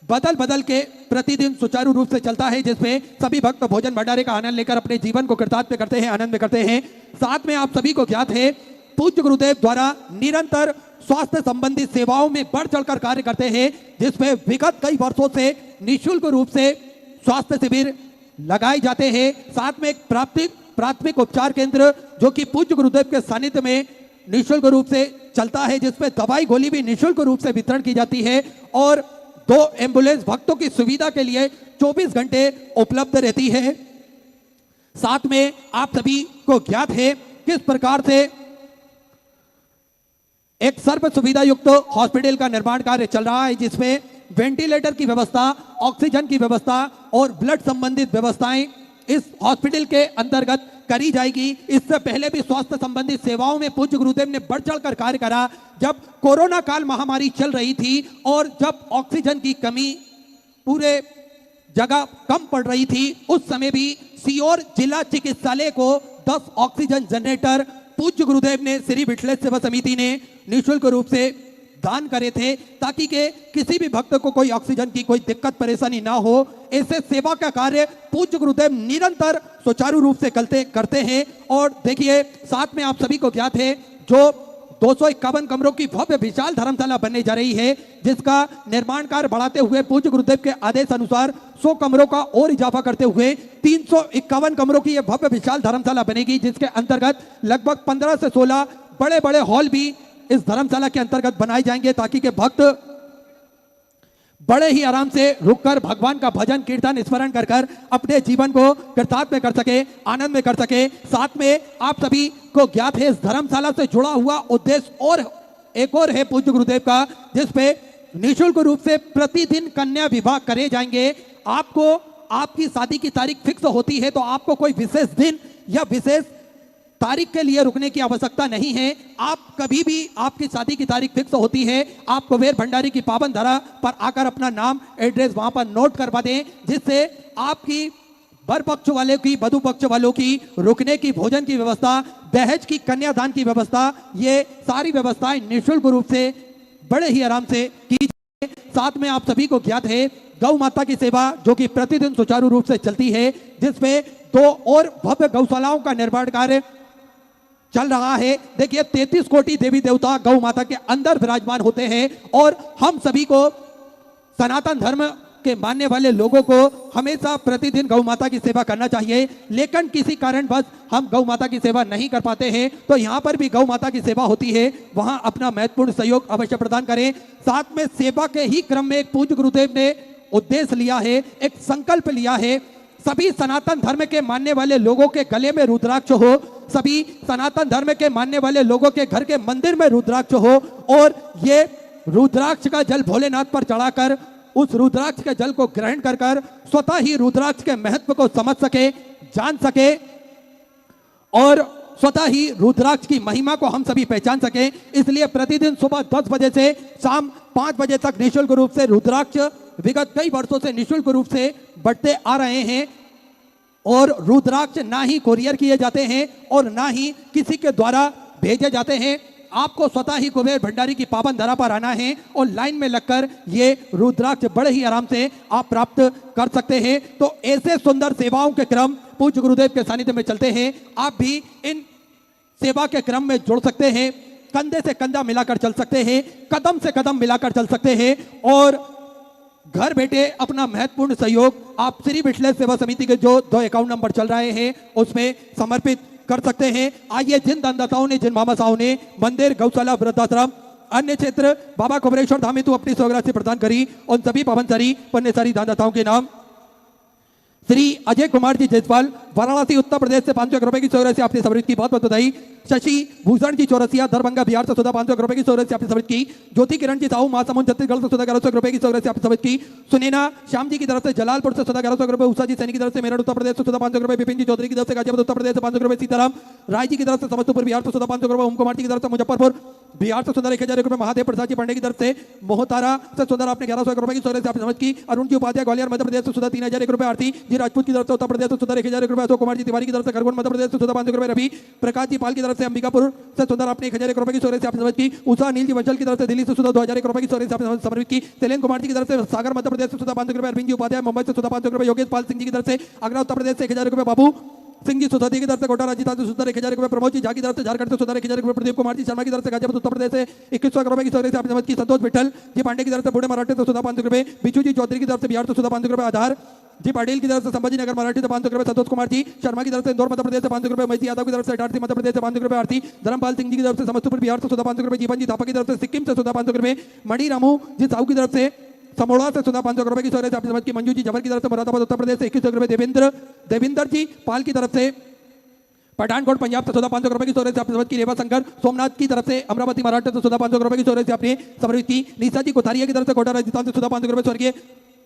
बदल बदल के प्रतिदिन सुचारू रूप से चलता है, जिसमें सभी भक्त भोजन भंडारे का आनंद लेकर अपने जीवन को कृतार्थ करते हैं, आनंद में करते हैं। साथ में आप सभी को ज्ञात है, पूज्य गुरुदेव द्वारा निरंतर स्वास्थ्य संबंधी सेवाओं में बढ़ चढ़कर कार्य करते हैं, जिसमें विगत कई वर्षों से निःशुल्क रूप से स्वास्थ्य शिविर लगाए जाते हैं। साथ में एक प्राथमिक उपचार केंद्र जो कि पूज्य गुरुदेव के सानिध्य में निःशुल्क रूप से चलता है, जिसमें दवाई गोली भी निःशुल्क रूप से वितरण की जाती है और 2 एम्बुलेंस भक्तों की सुविधा के लिए 24 घंटे उपलब्ध रहती है। साथ में आप सभी को ज्ञात है किस प्रकार से एक सर्व सुविधा युक्त हॉस्पिटल का निर्माण कार्य चल रहा है, जिसमें वेंटिलेटर की व्यवस्था, ऑक्सीजन की व्यवस्था और ब्लड संबंधित व्यवस्थाएं इस हॉस्पिटल के अंतर्गत करी जाएगी। इससे पहले भी स्वास्थ्य संबंधित सेवाओं में पूज्य गुरुदेव ने बढ़ चढ़कर कार्य करा। जब कोरोना काल महामारी चल रही थी और जब ऑक्सीजन की कमी पूरे जगह कम पड़ रही थी, उस समय भी सीहोर जिला चिकित्सालय को 10 ऑक्सीजन जनरेटर पूज्य गुरुदेव ने श्री विठलेश सेवा समिति ने निःशुल्क रूप से दान करे थे, ताकि के किसी भी भक्त को कोई ऑक्सीजन की कोई दिक्कत परेशानी ना हो। ऐसे सेवा का कार्य पूज्य गुरुदेव निरंतर सुचारू रूप से करते हैं। और देखिए, साथ में आप सभी को ज्ञात है, जो 251 कमरों की भव्य विशाल धर्मशाला बनने जा रही है, जिसका निर्माण कार्य बढ़ाते हुए पूज्य गुरुदेव के आदेश अनुसार 100 कमरों का और इजाफा करते हुए 351 कमरों की यह भव्य विशाल धर्मशाला बनेगी, जिसके अंतर्गत लगभग 15 से 16 बड़े बड़े हॉल भी इस धर्मशाला के अंतर्गत बनाए जाएंगे, ताकि के भक्त बड़े ही आराम से रुककर भगवान का भजन कीर्तन स्मरण कर कर अपने जीवन को कृतार्थ में कर सके, आनंद में कर सके। साथ में आप सभी को ज्ञात है इस धर्मशाला से जुड़ा हुआ उद्देश्य और एक और है पूज्य गुरुदेव का, जिसपे निःशुल्क रूप से प्रतिदिन कन्या विवाह करे जाएंगे। आपको आपकी शादी की तारीख फिक्स होती है तो आपको कोई विशेष दिन या विशेष तारीख के लिए रुकने की आवश्यकता नहीं है। आप कभी भी आपकी शादी की तारीख फिक्स होती है, आप कुबेर भंडारी की पावन धरा पर आकर अपना नाम एड्रेस वहां पर नोट करवा दें, जिससे आपकी वर पक्ष वाले की वधु पक्ष वालों की रुकने की, भोजन की व्यवस्था, दहेज की, कन्यादान की व्यवस्था, ये सारी व्यवस्थाएं निःशुल्क रूप से बड़े ही आराम से की जाए। साथ में आप सभी को ज्ञात है गौ माता की सेवा जो कि प्रतिदिन सुचारू रूप से चलती है, जिसमें 2 और भव्य गौशालाओं का निर्माण कार्य चल रहा है। देखिए 33 कोटि देवी देवता गौ माता के अंदर विराजमान होते हैं और हम सभी को सनातन धर्म के मानने वाले लोगों को हमेशा प्रतिदिन गौ माता की सेवा करना चाहिए। लेकिन किसी कारणवश हम गौ माता की सेवा नहीं कर पाते हैं तो यहाँ पर भी गौ माता की सेवा होती है, वहां अपना महत्वपूर्ण सहयोग अवश्य प्रदान करें। साथ में सेवा के ही क्रम में एक पूज्य गुरुदेव ने उद्देश्य लिया है, एक संकल्प लिया है, सभी सनातन धर्म के मानने वाले लोगों के गले में रुद्राक्ष हो, सभी सनातन धर्म के मानने वाले लोगों के घर के मंदिर में रुद्राक्ष हो और ये रुद्राक्ष का जल भोलेनाथ पर चढ़ाकर उस रुद्राक्ष के जल को ग्रहण कर कर स्वतः ही रुद्राक्ष के महत्व को समझ सके, जान सके और स्वतः ही रुद्राक्ष की महिमा को हम सभी पहचान सके। इसलिए प्रतिदिन सुबह 10 बजे से शाम 5 बजे तक निःशुल्क रूप से रुद्राक्ष विगत कई वर्षों से निःशुल्क रूप से बढ़ते आ रहे हैं और रुद्राक्ष ना ही कोरियर किए जाते हैं और ना ही किसी के द्वारा भेजे जाते हैं। आपको स्वतः ही कुबेर भंडारी की पावन धरा पर आना है और लाइन में लगकर ये रुद्राक्ष बड़े ही आराम से आप प्राप्त कर सकते हैं। तो ऐसे सुंदर सेवाओं के क्रम पूज्य गुरुदेव के सानिध्य में चलते हैं। आप भी इन सेवा के क्रम में जुड़ सकते हैं, कंधे से कंधा मिलाकर चल सकते हैं, कदम से कदम मिलाकर चल सकते हैं और घर बैठे अपना महत्वपूर्ण सहयोग आप श्री विठलेश सेवा समिति के जो 2 अकाउंट नंबर चल रहे हैं उसमें समर्पित कर सकते हैं। आइए जिन दानदाताओं ने, जिन मामासाओं ने मंदिर, गौशाला, वृद्धाश्रम, अन्य क्षेत्र बाबा कुबेरेश्वर धाम हेतु अपनी स्वराशि प्रदान करी, उन सभी पावनसारी पुण्यसारी दानदाताओं के नाम श्री अजय कुमार जी जयसवाल, वाराणसी उत्तर प्रदेश से 500 रुपए की स्वराशि आपने समृद्ध की, बहुत बहुत बधाई। शशि भूषण जी चौरसिया दरभंगा बिहार से 500 रुपए की स्वराशि आपने समृद्ध की। ज्योति किरण जी साहू महासमुंद छत्तीसगढ़ से 1100 रुपए की स्वराशि आपने समृद्ध की। सुनैना श्याम जी की तरफ से जलालपुर से 1100 रुपए, उषा जी सैनी की तरफ से मेरठ उत्तर प्रदेश से 500 रुपए, विपिन जी चौधरी की तरफ से गाजियाबाद उत्तर प्रदेश से 500 रुपए, सीताराम राय जी की तरफ से समस्तीपुर बिहार से 500 रुपए, ओम कुमार जी की तरफ से मुजफ्फरपुर बिहार से 1000 रुपए, महादेव प्रसाद जी पांडे की तरफ से मोहतारा से सुंदर आपने 1100 रुपए की स्वराशि आपने समझ की। अरुण जी उपाध्याय ग्वालियर मध्य प्रदेश से 3001 रुपए, आरती जी राजपूत की तरफ से उत्तर प्रदेश से 1001 रुपए, अशोक कुमार जी तिवारी की तरफ से खरगोन मध्य प्रदेश से 500 रुपए, रवि प्रकाश जी पाल की तरफ से अंबिकापुर से सुंदर आपने 1001 रुपए की स्वराशि आपने समझ की। उषा अनिल जी वंचल की तरफ से दिल्ली से 2001 रुपए की स्वराशि आपने समर्पित की। शैलेंद्र कुमार जी की तरफ से सागर मध्य प्रदेश से 500 रुपए, अरविंद जी उपाध्याय मुंबई से 500 रुपए, योगेश पाल सिंह जी की तरफ से आगरा उत्तर प्रदेश से 1000 रुपए, बाबू सिंह जी सुधौती की तरफ से कोटा राजस्थान से 1000 रुपए, प्रमोद जी झा की तरफ से झारखंड से 1000 रुपए, प्रदीप कुमार जी शर्मा की तरफ से गाजियाबाद उत्तर प्रदेश से 2100 रुपए की स्वराशि आपने समझ की। संतोष विठल जी पांडे की तरफ से बूढ़े मराठे से 500 रुपए, बिच्छू जी चौधरी की तरफ से बिहार से 500 रुपए, आधार जी पाटिल की तरफ से संभाजी नगर मराठी से 500 रुपए, संतोष कुमार जी शर्मा की तरफ से इंदौर मध्य प्रदेश से 500 रुपए, मैसी यादव की तरफ से इटारसी मध्य प्रदेश से 500 रुपए, आरती धर्मपाल सिंह जी की तरफ से समस्तीपुर बिहार से 500 रुपए, जीवन जी थापा की तरफ से सिक्किम से 500 रुपए, मणि रामू जी साहू की तरफ से समोड़ा से 500 रुपए की स्वराशि आपने समझ की। मंजू जी जबर की तरफ से मुरादाबाद उत्तर प्रदेश से 2100 रुपए, देवेंद्र जी पाल की तरफ से पठानकोट पंजाब से 500 रुपए की स्वराशि आपने समझ की। रेवा शंकर सोमनाथ की तरफ से अमरावती महाराष्ट्र से 500 रुपए की स्वराशि आपने समर्पित की। निशा जी कोठारिया की तरफ से कोटा राजस्थान से 500 रुपए, स्वर्गीय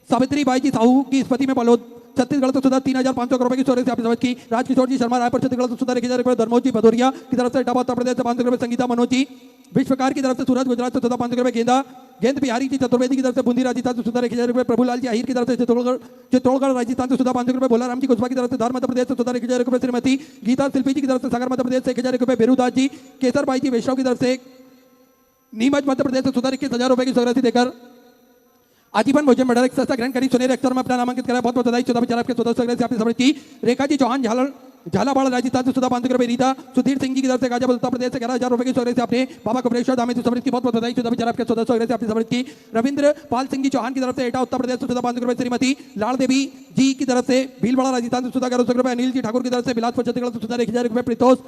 सावित्री बाई जी साहू की स्मृति में बलौद छत्तीसगढ़ से 3500 रुपए की स्वराशि आपने समझ की। राजकिशोर जी शर्मा रायपुर छत्तीसगढ़ से 1000 रुपए, धर्मोज जी भदौरिया की तरफ से इटावा उत्तर प्रदेश से 500 रुपए, संगीता मनोज जी विश्वकार की तरफ से सूरत गुजरात से 500 रुपए, गेंद बिहारी जी चतुर्वेदी की तरफ से बूंदी राजस्थान से 1000 रुपए, प्रभुलाल जी आहिर की तरफ से चित्तौड़गढ़ राजस्थान से 500 रुपए, भोलाराम जी कुशवाहा की तरफ से धार मध्य प्रदेश से 1000 रुपए, श्रीमती गीता शिल्पी जी की तरफ से सागर मध्य प्रदेश से 1000 रुपए, बेरूदास जी केसर बाई जी वैष्णव की तरफ से नीमच मध्य प्रदेश से 21,000 रुपए की स्वराशि देकर आजीवन भोजन मंडल संस्था ग्रहण करी। सुनहरे अक्षर में अपना नामांकित करा, बहुत बहुत बधाई। 14 विचार आपके 14 से आपने समर्पित की। रेखा जी चौहान झालावाड़ राजस्थान से 500 रुपए, रीता सुधीर सिंह जी की तरफ से गाजियाबाद उत्तर प्रदेश से 11,000 रुपए की स्वराशि आपने बाबा कुबेरेश्वर धाम हेतु समर्पित की, बहुत बहुत बधाई। 14 विचार आपके 14 से आपने समर्पित की। रविंद्र पाल सिंह जी चौहान की तरफ से एटा उत्तर प्रदेश से 500 रुपए, श्रीमती लाल देवी जी की तरफ से भीलवाड़ा राजस्थान से 1100 रुपए, अनिल जी ठाकुर की तरफ से बिलासपुर छत्तीसगढ़ से 1000 रुपए, प्रीतोष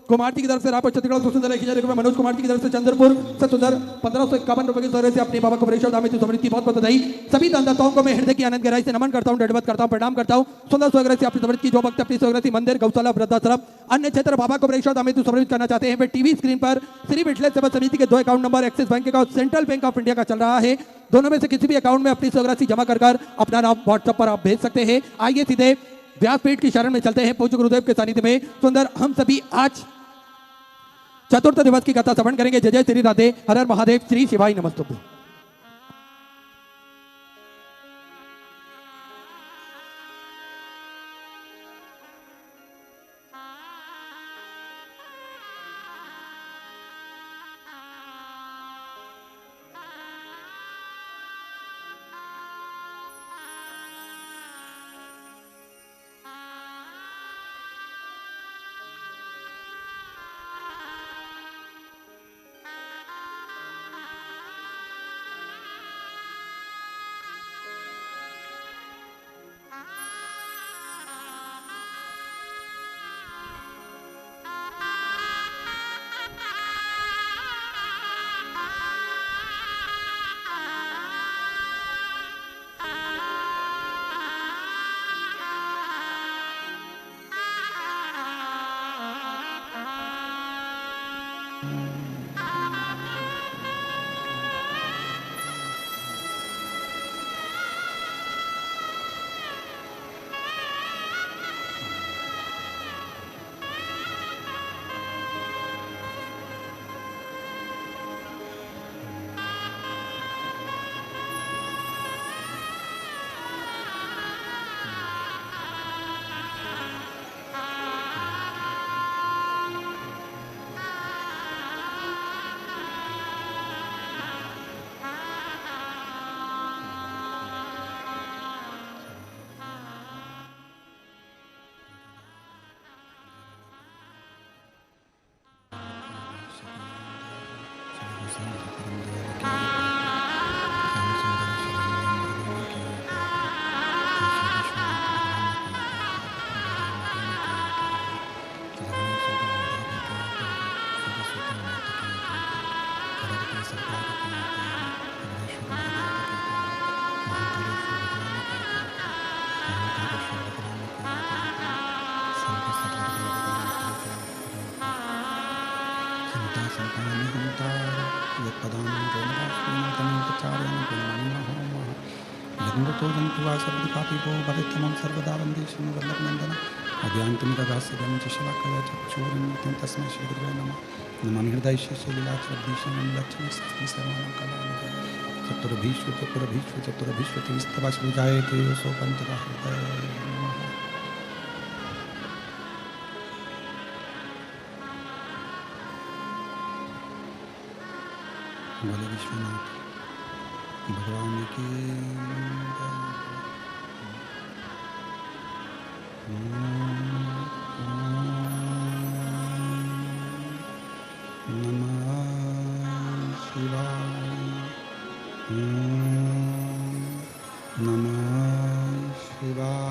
कुमार जी की तरफ से रायपुर छत्तीसगढ़ सुंदर एक मनोज कुमार जी की तरफ से चंद्रपुर से सुंदर 1551 रुपए की दर से अपने बाबा को प्रेषण दामे समृद्धि बहुत बहुत बधाई। सभी दानदाताओं को मैं हृदय की आनंद गहराई से नमन करता हूं, दंडवत करता हूं, प्रणाम करता हूं। सुंदर स्वग्रह से अपनी समृद्धि जो भक्त अपनी स्वग्रह मंदिर गौशाला वृद्धाश्रम अन्य क्षेत्र बाबा को प्रेषण दामे समृद्ध करना चाहते हैं वे टीवी स्क्रीन पर श्री विठलेश सेवा समिति के 2 अकाउंट नंबर एक्सिस बैंक का सेंट्रल बैंक ऑफ इंडिया का चल रहा है। दोनों में से किसी भी अकाउंट में अपनी स्वग्रह जमा कर अपना नाम व्हाट्सएप पर आप भेज सकते हैं। आइए सीधे व्यासपीठ की शरण में चलते हैं। पूज्य गुरुदेव के सानिध्य में सुंदर हम सभी आज चतुर्थ दिवस की कथा श्रवण करेंगे। जय जय श्री राधे, हर हर महादेव, श्री शिवाय नमस्तुभ्यं। तो जंतुवा सर्वपापी भो भवितमं सर्वदा वन्दे श्रीवल्लभनन्दन अज्ञानतिमिरदास्यं च शलाकया चक्षुरुन्मिलितं तस्मै श्रीगुरुवे नमः। नमामि हृदयेश्वरस्य लीलाक्षरधीशं लक्ष्मीस्ति सर्वाणां कलानिधये चतुर्भीष्व चतुर्भीष्व चतुर्भीष्व तिस्तवा जायते सो पन्तः हृदय नमः। बोले विश्वनाथ भगवान की नमः शिवाय।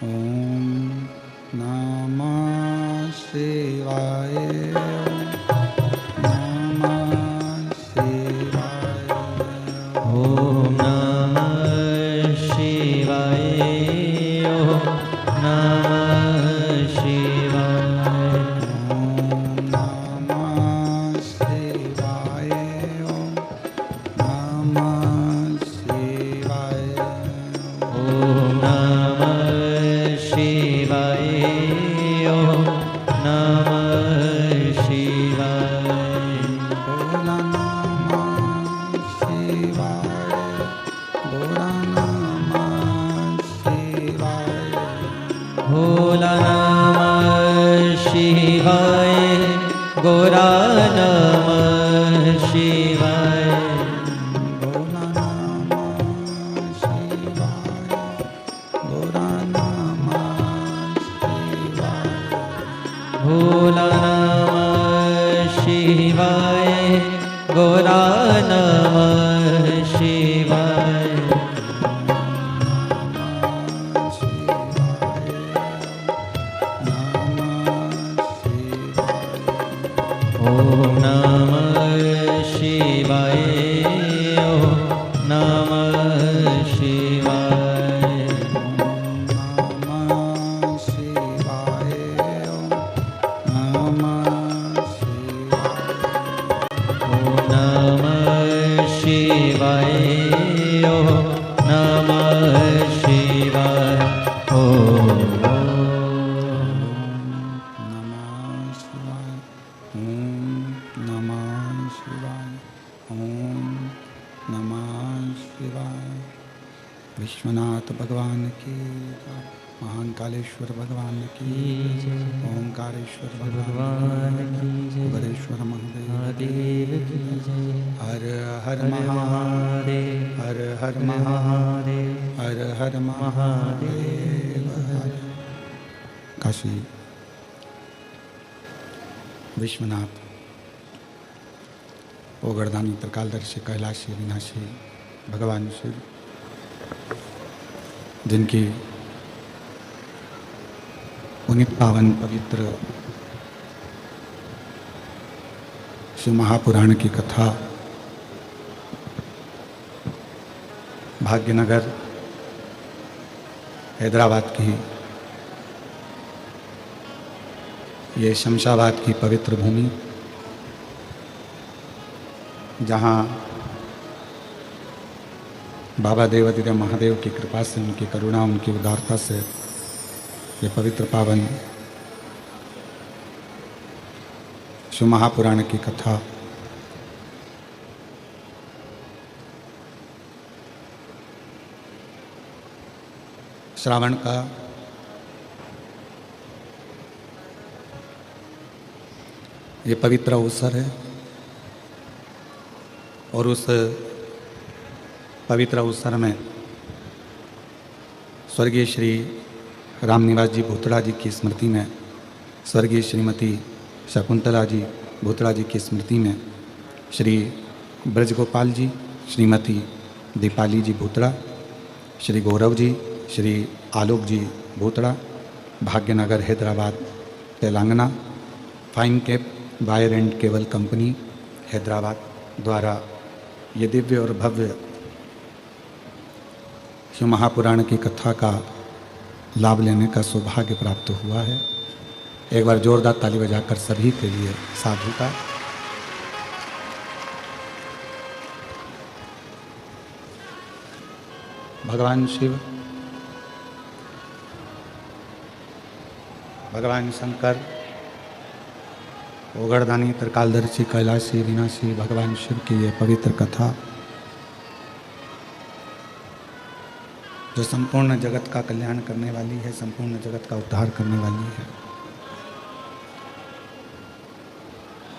ओम नमः शिवाय भोला नमः शिवाय, भोला नमः शिवाय, भोला नमः शिवाय गोरा नमः शिवाय ओम नमः शिवाय ओम नमः शिवाय नमः शिवाय, नमः शिवाय, ओम नमः शिवाय ओम नमः शिवाय ओम नमः शिवाय, ओम नमः शिवाय, ओम नमः शिवाय। विश्वनाथ भगवान की जय, महान कालेश्वर भगवान की जय, ओंकारेश्वर भगवान की जय, बरेश्वर महादेव महादेव की जय हर हर हर महादेव, महादेव हर हर हर महादेव, महादेव हर हर महादेव। काशी विश्वनाथ ओगरदानी त्रिकालदर्शी कैलाशी विनाशी भगवान शिव, जिनकी पुनित पावन पवित्र शिव महापुराण की कथा भाग्यनगर हैदराबाद की ये शमशाबाद की पवित्र भूमि, जहाँ बाबा देवादिदेव महादेव की कृपा से, उनकी करुणा, उनकी उदारता से ये पवित्र पावन शिव महापुराण की कथा श्रावण का ये पवित्र अवसर है और उस पवित्र अवसर में स्वर्गीय श्री रामनिवास जी भूतड़ा जी की स्मृति में, स्वर्गीय श्रीमती शकुंतला जी भूतड़ा जी की स्मृति में Shri Brajgopal ji, Shrimati Deepali ji Bhutada, Shri Gaurav ji, Shri Alok ji Bhutada, Bhagyanagar Hyderabad Telangana, fine cap wire and cable company Hyderabad द्वारा ये दिव्य और भव्य शिव महापुराण की कथा का लाभ लेने का सौभाग्य प्राप्त हुआ है। एक बार जोरदार ताली बजाकर सभी के लिए साधु का। भगवान शिव, भगवान शंकर, ओगरदानी त्रिकालदर्शी कैलाशी विनाशी भगवान शिव की ये पवित्र कथा जो संपूर्ण जगत का कल्याण करने वाली है, संपूर्ण जगत का उद्धार करने वाली है।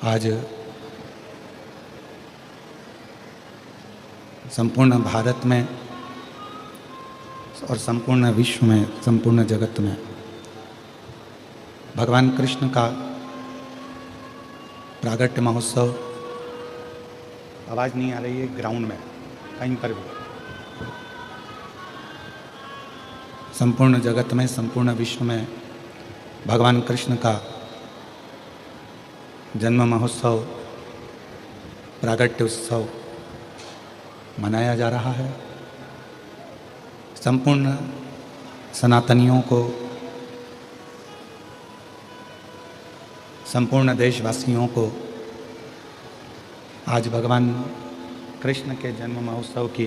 आज संपूर्ण भारत में और संपूर्ण विश्व में, संपूर्ण जगत में भगवान कृष्ण का प्रागट्य महोत्सव, आवाज़ नहीं आ रही है ग्राउंड में कहीं पर भी, संपूर्ण जगत में, संपूर्ण विश्व में भगवान कृष्ण का जन्म महोत्सव, प्रागट्य उत्सव मनाया जा रहा है। संपूर्ण सनातनियों को, संपूर्ण देशवासियों को आज भगवान कृष्ण के जन्म महोत्सव की,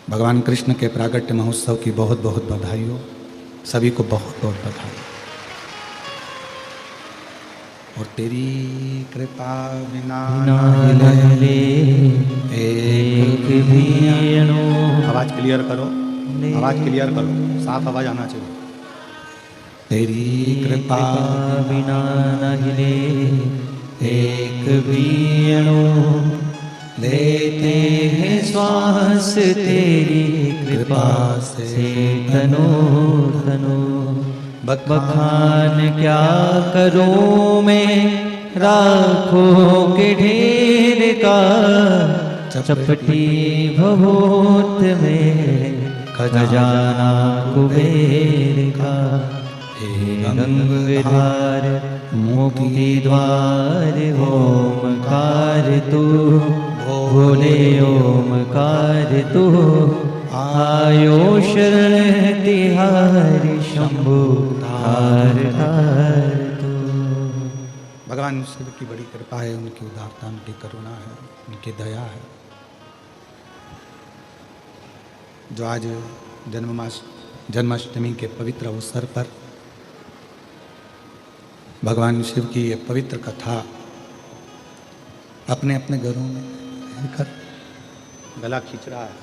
भगवान कृष्ण के प्रागट्य महोत्सव की बहुत बहुत बधाई हो। सभी को बहुत बहुत बधाई। और तेरी कृपा बिना नाहिले एक भी अणु। आवाज क्लियर करो, आवाज क्लियर करो, साफ आवाज आना चाहिए। तेरी कृपा बिना न हिले एक भी अणु लेते हैं श्वास तेरी कृपा से तनो तनो। बखान क्या करूं मैं राखों के ढेर का, चपटी भभूत में खजाना कुबेर का। हे गंगाधार मुक्ति द्वार ओमकार तू, भोले ओमकार तू। आयो शरण तिहारी शंभु धार धार तू। भगवान शिव की बड़ी कृपा है, उनकी उदारता, उनकी करुणा है, उनकी दया है, जो आज जन्माष्टमी के पवित्र अवसर पर भगवान शिव की ये पवित्र कथा अपने अपने घरों में रहकर, गला खींच रहा है,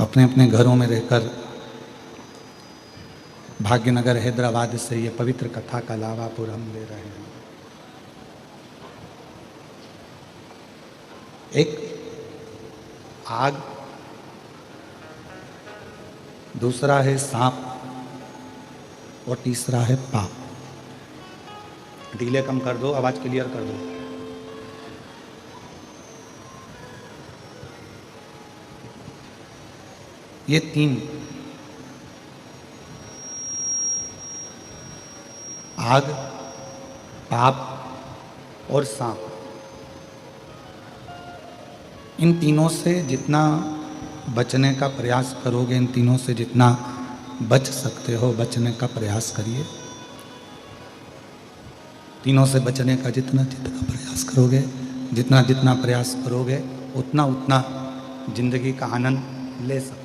अपने अपने घरों में रहकर भाग्यनगर हैदराबाद से ये पवित्र कथा का लाभापुर हम ले रहे हैं। एक आग, दूसरा है सांप और तीसरा है पाप। डीले कम कर दो, आवाज क्लियर कर दो। ये तीन, आग, पाप और सांप, इन तीनों से जितना बचने का प्रयास करोगे, इन तीनों से जितना बच सकते हो बचने का प्रयास करिए। तीनों से बचने का जितना जितना प्रयास करोगे, जितना जितना प्रयास करोगे, उतना उतना जिंदगी का आनंद ले सकोगे।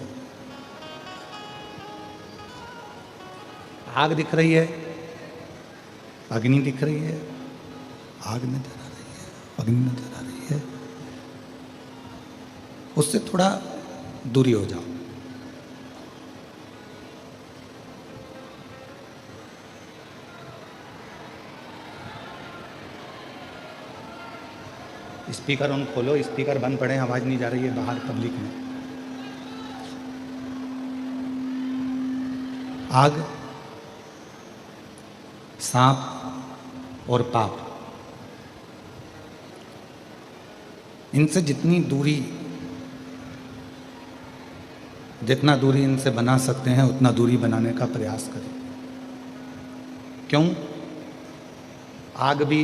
आग दिख रही है, अग्नि दिख रही है, आग नजर आ रही है, अग्नि नजर आ रही है, उससे थोड़ा दूरी हो जाओ। स्पीकर ऑन खोलो, स्पीकर बंद पड़े, आवाज नहीं जा रही है बाहर पब्लिक में। आग, सांप और पाप, इनसे जितनी दूरी, जितना दूरी इनसे बना सकते हैं उतना दूरी बनाने का प्रयास करें। क्यों? आग भी